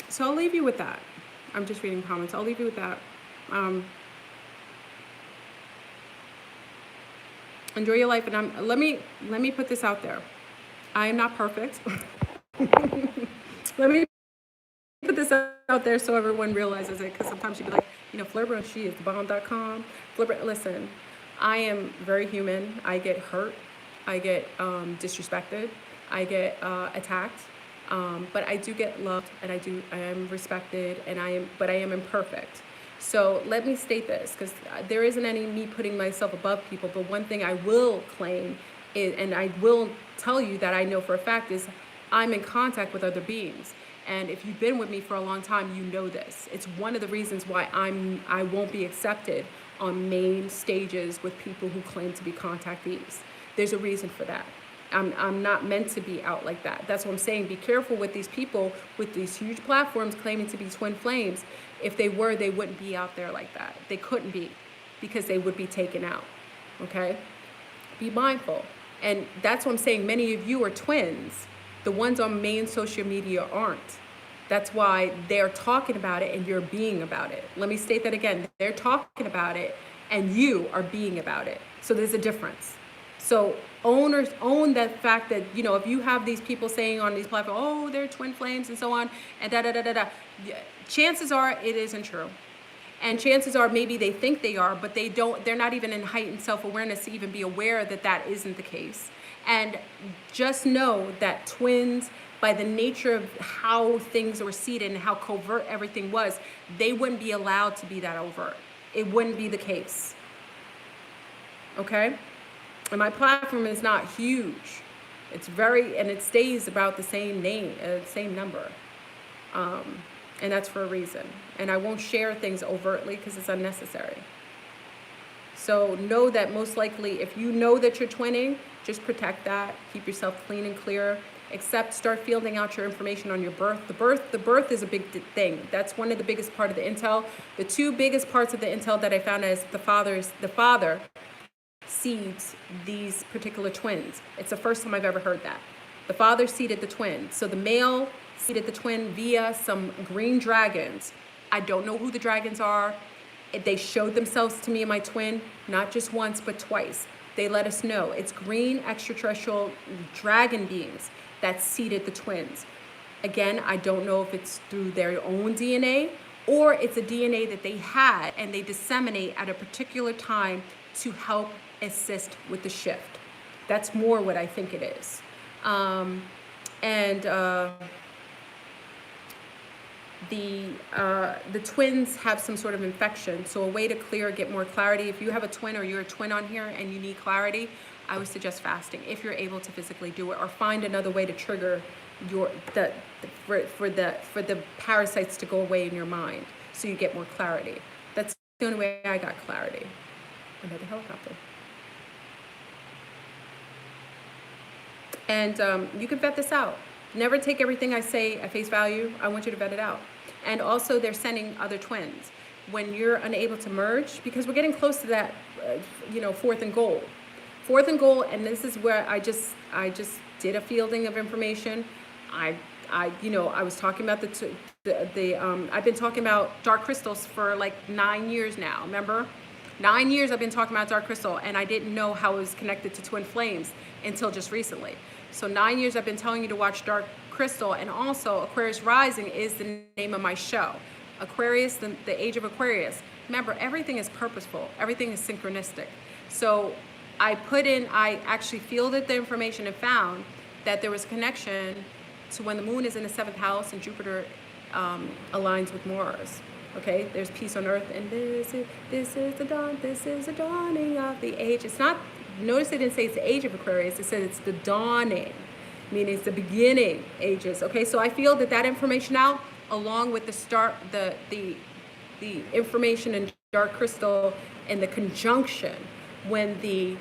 Speaker 1: So I'll leave you with that. I'm just reading comments. I'll leave you with that. Enjoy your life, and let me put this out there. I am not perfect. Let me put this out there so everyone realizes it, because sometimes you'd be like, FleurBrun, she is thebomb.com. Listen, I am very human. I get hurt. I get disrespected. I get attacked. But I do get loved, and I am respected, but I am imperfect. So let me state this, because there isn't any me putting myself above people, but one thing I will claim is, and I will tell you that I know for a fact, is I'm in contact with other beings. And if you've been with me for a long time, you know this. It's one of the reasons why I won't be accepted on main stages with people who claim to be contactees. There's a reason for that. I'm not meant to be out like that. That's what I'm saying. Be careful with these people with these huge platforms claiming to be twin flames. If they were, they wouldn't be out there like that. They couldn't be, because they would be taken out. Okay? Be mindful. And that's what I'm saying. Many of you are twins. The ones on main social media aren't. That's why they're talking about it and you're being about it. Let me state that again. They're talking about it and you are being about it. So there's a difference. So owners own that fact that, if you have these people saying on these platforms, oh, they're twin flames and so on, and chances are it isn't true. And chances are maybe they think they are, but they're not even in heightened self-awareness to even be aware that that isn't the case. And just know that twins, by the nature of how things were seeded and how covert everything was, they wouldn't be allowed to be that overt. It wouldn't be the case. Okay? And my platform is not huge. It's and it stays about the same name, same number. And that's for a reason. And I won't share things overtly because it's unnecessary. So know that most likely, if you know that you're twinning, just protect that. Keep yourself clean and clear. Except start fielding out your information on your birth. The birth is a big thing. That's one of the biggest part of the intel. The two biggest parts of the intel that I found is the father seeds these particular twins. It's the first time I've ever heard that. The father seeded the twin. So the male seeded the twin via some green dragons. I don't know who the dragons are. They showed themselves to me and my twin, not just once, but twice. They let us know it's green extraterrestrial dragon beings that seeded the twins. Again, I don't know if it's through their own DNA or it's a DNA that they had and they disseminate at a particular time to help assist with the shift. That's more what I think it is. The twins have some sort of infection. So a way to get more clarity, if you have a twin or you're a twin on here and you need clarity, I would suggest fasting if you're able to physically do it, or find another way to trigger for the parasites to go away in your mind so you get more clarity. That's the only way I got clarity. Another helicopter. And you can vet this out. Never take everything I say at face value. I want you to vet it out. And also, they're sending other twins. When you're unable to merge, because we're getting close to that, fourth and goal. Fourth and goal, and this is where I just did a fielding of information. I was talking about I've been talking about dark crystals for like 9 years now. Remember? 9 years I've been talking about dark crystal, and I didn't know how it was connected to twin flames until just recently. So 9 years I've been telling you to watch dark crystal, and also Aquarius Rising is the name of my show. Aquarius, the age of Aquarius. Remember, everything is purposeful. Everything is synchronistic. So I actually fielded the information and found that there was a connection to when the moon is in the 7th house and Jupiter aligns with Mars. Okay, there's peace on earth, and this is the dawn. This is the dawning of the age. It's not. Notice it didn't say it's the age of Aquarius. It said it's the dawning, meaning it's the beginning ages. Okay, so I feel that information out along with the information in dark crystal and the conjunction when the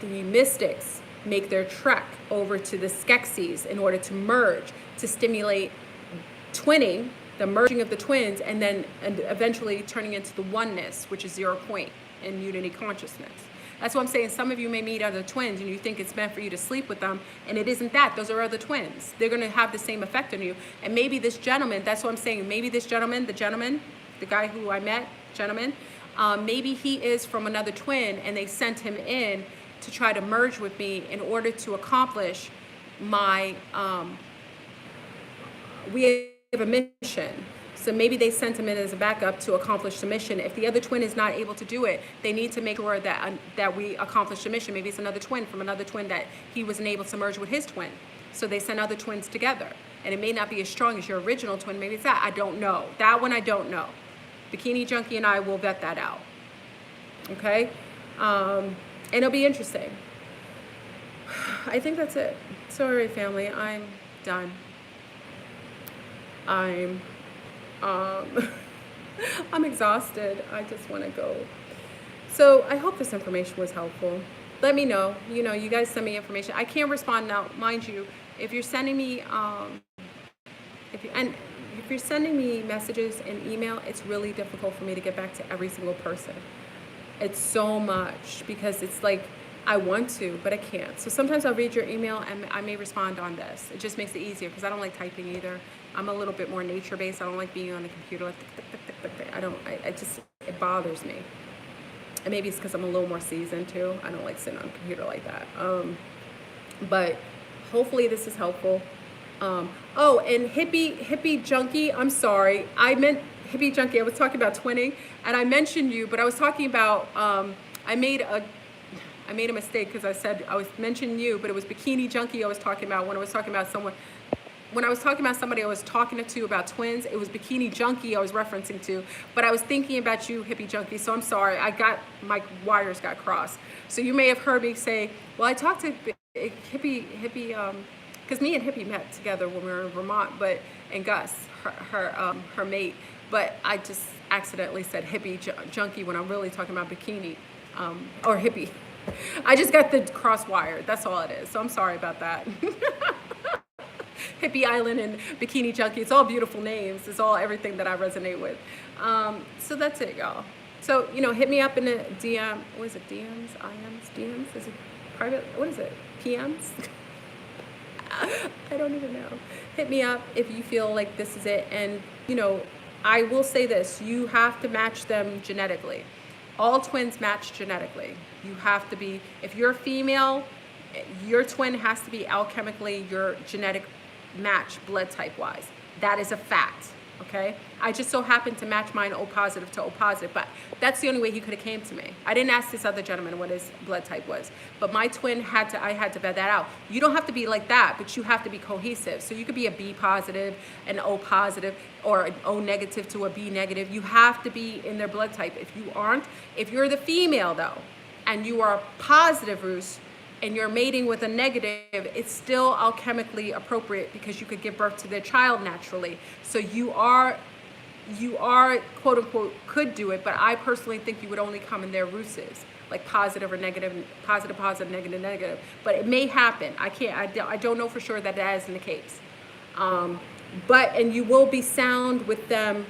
Speaker 1: mystics make their trek over to the Skeksis in order to merge, to stimulate twinning, the merging of the twins, and eventually turning into the oneness, which is 0 point in unity consciousness. That's what I'm saying. Some of you may meet other twins and you think it's meant for you to sleep with them, and it isn't that. Those are other twins. They're going to have the same effect on you. And maybe this gentleman, that's what I'm saying, maybe this gentleman, the guy who I met, maybe he is from another twin, and they sent him in to try to merge with me in order to accomplish my, we have a mission. So maybe they sent him in as a backup to accomplish the mission. If the other twin is not able to do it, they need to make sure that we accomplish the mission. Maybe it's another twin from another twin that he wasn't able to merge with his twin. So they send other twins together. And it may not be as strong as your original twin. Maybe it's that. I don't know. That one I don't know. Bikini Junkie and I will vet that out. Okay? And it'll be interesting. I think that's it. Sorry, family. I'm done. I'm exhausted. I just want to go. So I hope this information was helpful. Let me know. You guys send me information. I can't respond now, mind you. If you're sending me, if you're sending me messages in email, it's really difficult for me to get back to every single person. It's so much because it's like I want to, but I can't. So sometimes I'll read your email and I may respond on this. It just makes it easier because I don't like typing either. I'm a little bit more nature-based. I don't like being on the computer. Like, it bothers me. And maybe it's because I'm a little more seasoned too. I don't like sitting on a computer like that. But hopefully this is helpful. Oh, and hippie junkie, I'm sorry. I meant hippie junkie. I was talking about twinning and I mentioned you, but I was talking about, I made a I made a mistake because I said I was mentioning you, but it was Bikini Junkie I was talking about when I was talking about someone. When I was talking about somebody I was talking to about twins, it was Bikini Junkie I was referencing to, but I was thinking about you, Hippie Junkie, so I'm sorry. My wires got crossed. So you may have heard me say, well, I talked to Hippie, because me and Hippie met together when we were in Vermont, and Gus, her mate, but I just accidentally said Hippie Junkie when I'm really talking about Bikini, or Hippie. I just got the cross wired, that's all it is, so I'm sorry about that. Hippie Island and Bikini Junkie. It's all beautiful names. It's all everything that I resonate with. So that's it, y'all. So, hit me up in the DM. What is it? DMs? IMs? DMs? Is it private? What is it? PMs? I don't even know. Hit me up if you feel like this is it. And, I will say this. You have to match them genetically. All twins match genetically. You have to be, if you're a female, your twin has to be alchemically your genetic match blood type wise. That is a fact. Okay, I just so happened to match mine O positive to O positive, but that's the only way he could have came to me. I didn't ask this other gentleman what his blood type was, but my twin I had to vet that out. You don't have to be like that, but you have to be cohesive. So you could be a B positive, an O positive, or an O negative to a B negative. You have to be in their blood type. If you aren't, if you're the female though, and you are positive, Roos, and you're mating with a negative, it's still alchemically appropriate because you could give birth to their child naturally. So you are quote unquote could do it, but I personally think you would only come in their Rooses, like positive or negative, positive, positive, negative, negative. But it may happen. I don't know for sure that that isn't the case. And you will be sound with them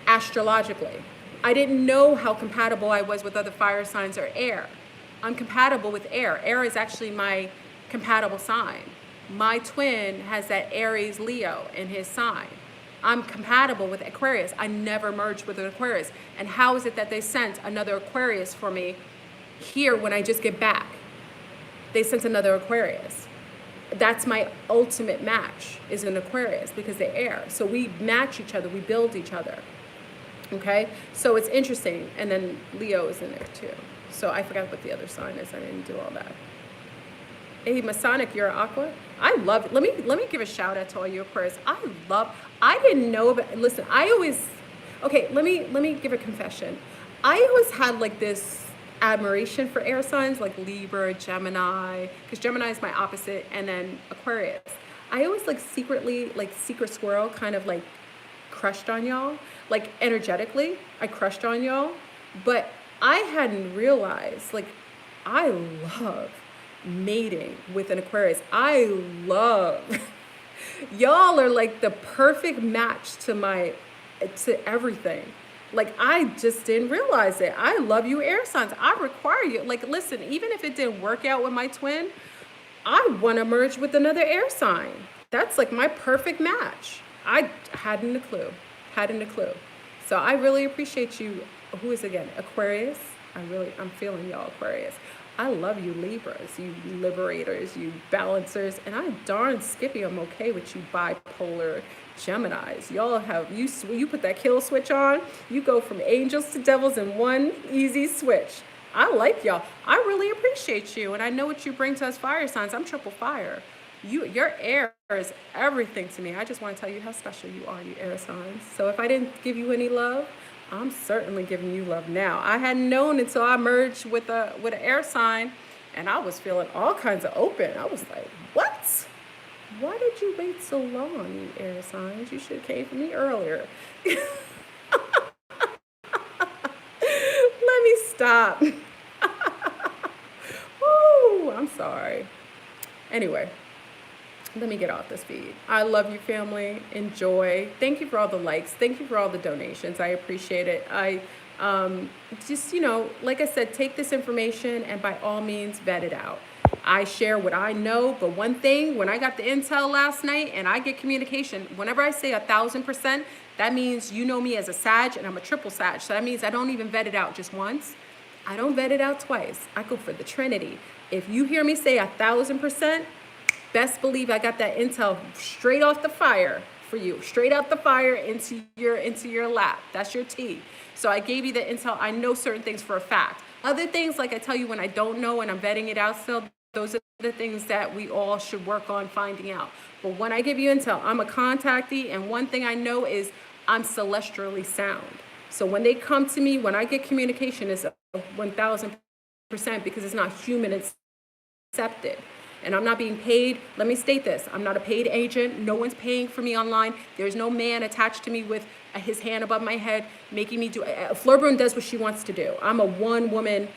Speaker 1: astrologically. I didn't know how compatible I was with other fire signs or air. I'm compatible with air. Air is actually my compatible sign. My twin has that Aries Leo in his sign. I'm compatible with Aquarius. I never merged with an Aquarius. And how is it that they sent another Aquarius for me here when I just get back? They sent another Aquarius. That's my ultimate match, is an Aquarius, because they're air. So we match each other, we build each other. Okay? So it's interesting. And then Leo is in there too. So I forgot what the other sign is. I didn't do all that. Hey, Masonic, you're an Aqua? I love it. Let me give a shout out to all you Aquarius. I didn't know about, listen, let me give a confession. I always had like this admiration for air signs like Libra, Gemini, because Gemini is my opposite, and then Aquarius. I always secret squirrel kind of like crushed on y'all. Like energetically, I crushed on y'all. But I hadn't realized, I love mating with an Aquarius. Y'all are like the perfect match to everything. I just didn't realize it. I love you air signs. I require you. Listen, even if it didn't work out with my twin, I want to merge with another air sign. That's like my perfect match. I hadn't a clue. So I really appreciate you. Who is again? Aquarius. I'm feeling y'all Aquarius. I love you Libras, you liberators, you balancers, and I darn skippy I'm okay with you bipolar Geminis. Y'all have, you put that kill switch on, you go from angels to devils in one easy switch. I like y'all. I really appreciate you, and I know what you bring to us fire signs. I'm triple fire. Your air is everything to me. I just want to tell you how special you are, you air signs. So if I didn't give you any love, I'm certainly giving you love now. I hadn't known until I merged with an air sign, and I was feeling all kinds of open. I was like, what? Why did you wait so long, you air signs? You should have came for me earlier. Let me stop. Woo, I'm sorry. Anyway. Let me get off this feed. I love you, family. Enjoy. Thank you for all the likes. Thank you for all the donations. I appreciate it. I just, like I said, take this information and by all means vet it out. I share what I know, but one thing, when I got the intel last night and I get communication, whenever I say 1,000%, that means you know me as a Sag and I'm a triple Sag. So that means I don't even vet it out just once. I don't vet it out twice. I go for the Trinity. If you hear me say 1,000%, best believe I got that intel straight off the fire for you, straight out the fire into your lap. That's your tea. So I gave you the intel. I know certain things for a fact. Other things, like I tell you, when I don't know and I'm vetting it out still, those are the things that we all should work on finding out. But when I give you intel, I'm a contactee, and one thing I know is I'm celestially sound. So when they come to me, when I get communication, it's 1,000% because it's not human, it's accepted. And I'm not being paid. Let me state this. I'm not a paid agent. No one's paying for me online. There's no man attached to me with his hand above my head making me do. FleurBrun does what she wants to do. I'm a one-woman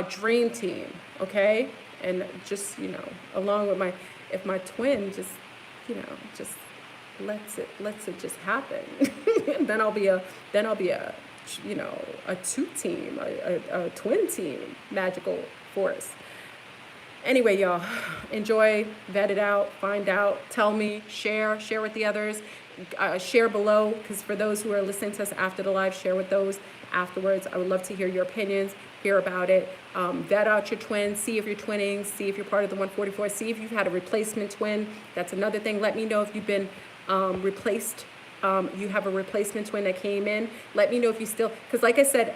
Speaker 1: dream team, okay? And just, you know, along with if my twin just, you know, just lets it just happen, then I'll be a, you know, a two team, a twin team, magical force. Anyway, y'all, enjoy, vet it out, find out, tell me, share with the others, share below, because for those who are listening to us after the live, share with those afterwards. I would love to hear your opinions, hear about it, vet out your twins, see if you're twinning, see if you're part of the 144, see if you've had a replacement twin. That's another thing. Let me know if you've been replaced. You have a replacement twin that came in. Let me know if you still, because like I said,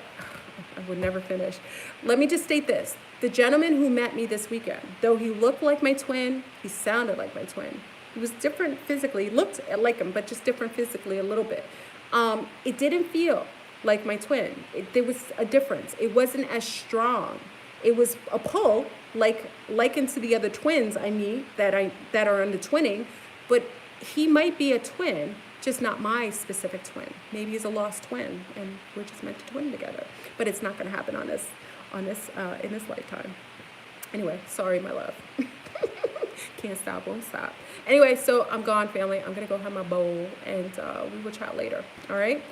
Speaker 1: I would never finish. Let me just state this. The gentleman who met me this weekend, though he looked like my twin, he sounded like my twin. He was different physically. He looked like him, but just different physically a little bit. It didn't feel like my twin. There was a difference. It wasn't as strong. It was a pull, likened to the other twins I meet that are under twinning, but he might be a twin, just not my specific twin. Maybe he's a lost twin, and we're just meant to twin together. But it's not going to happen in this lifetime. Anyway, sorry, my love. Can't stop, won't stop. Anyway, so I'm gone, family. I'm gonna go have my bowl, and we will chat later. All right.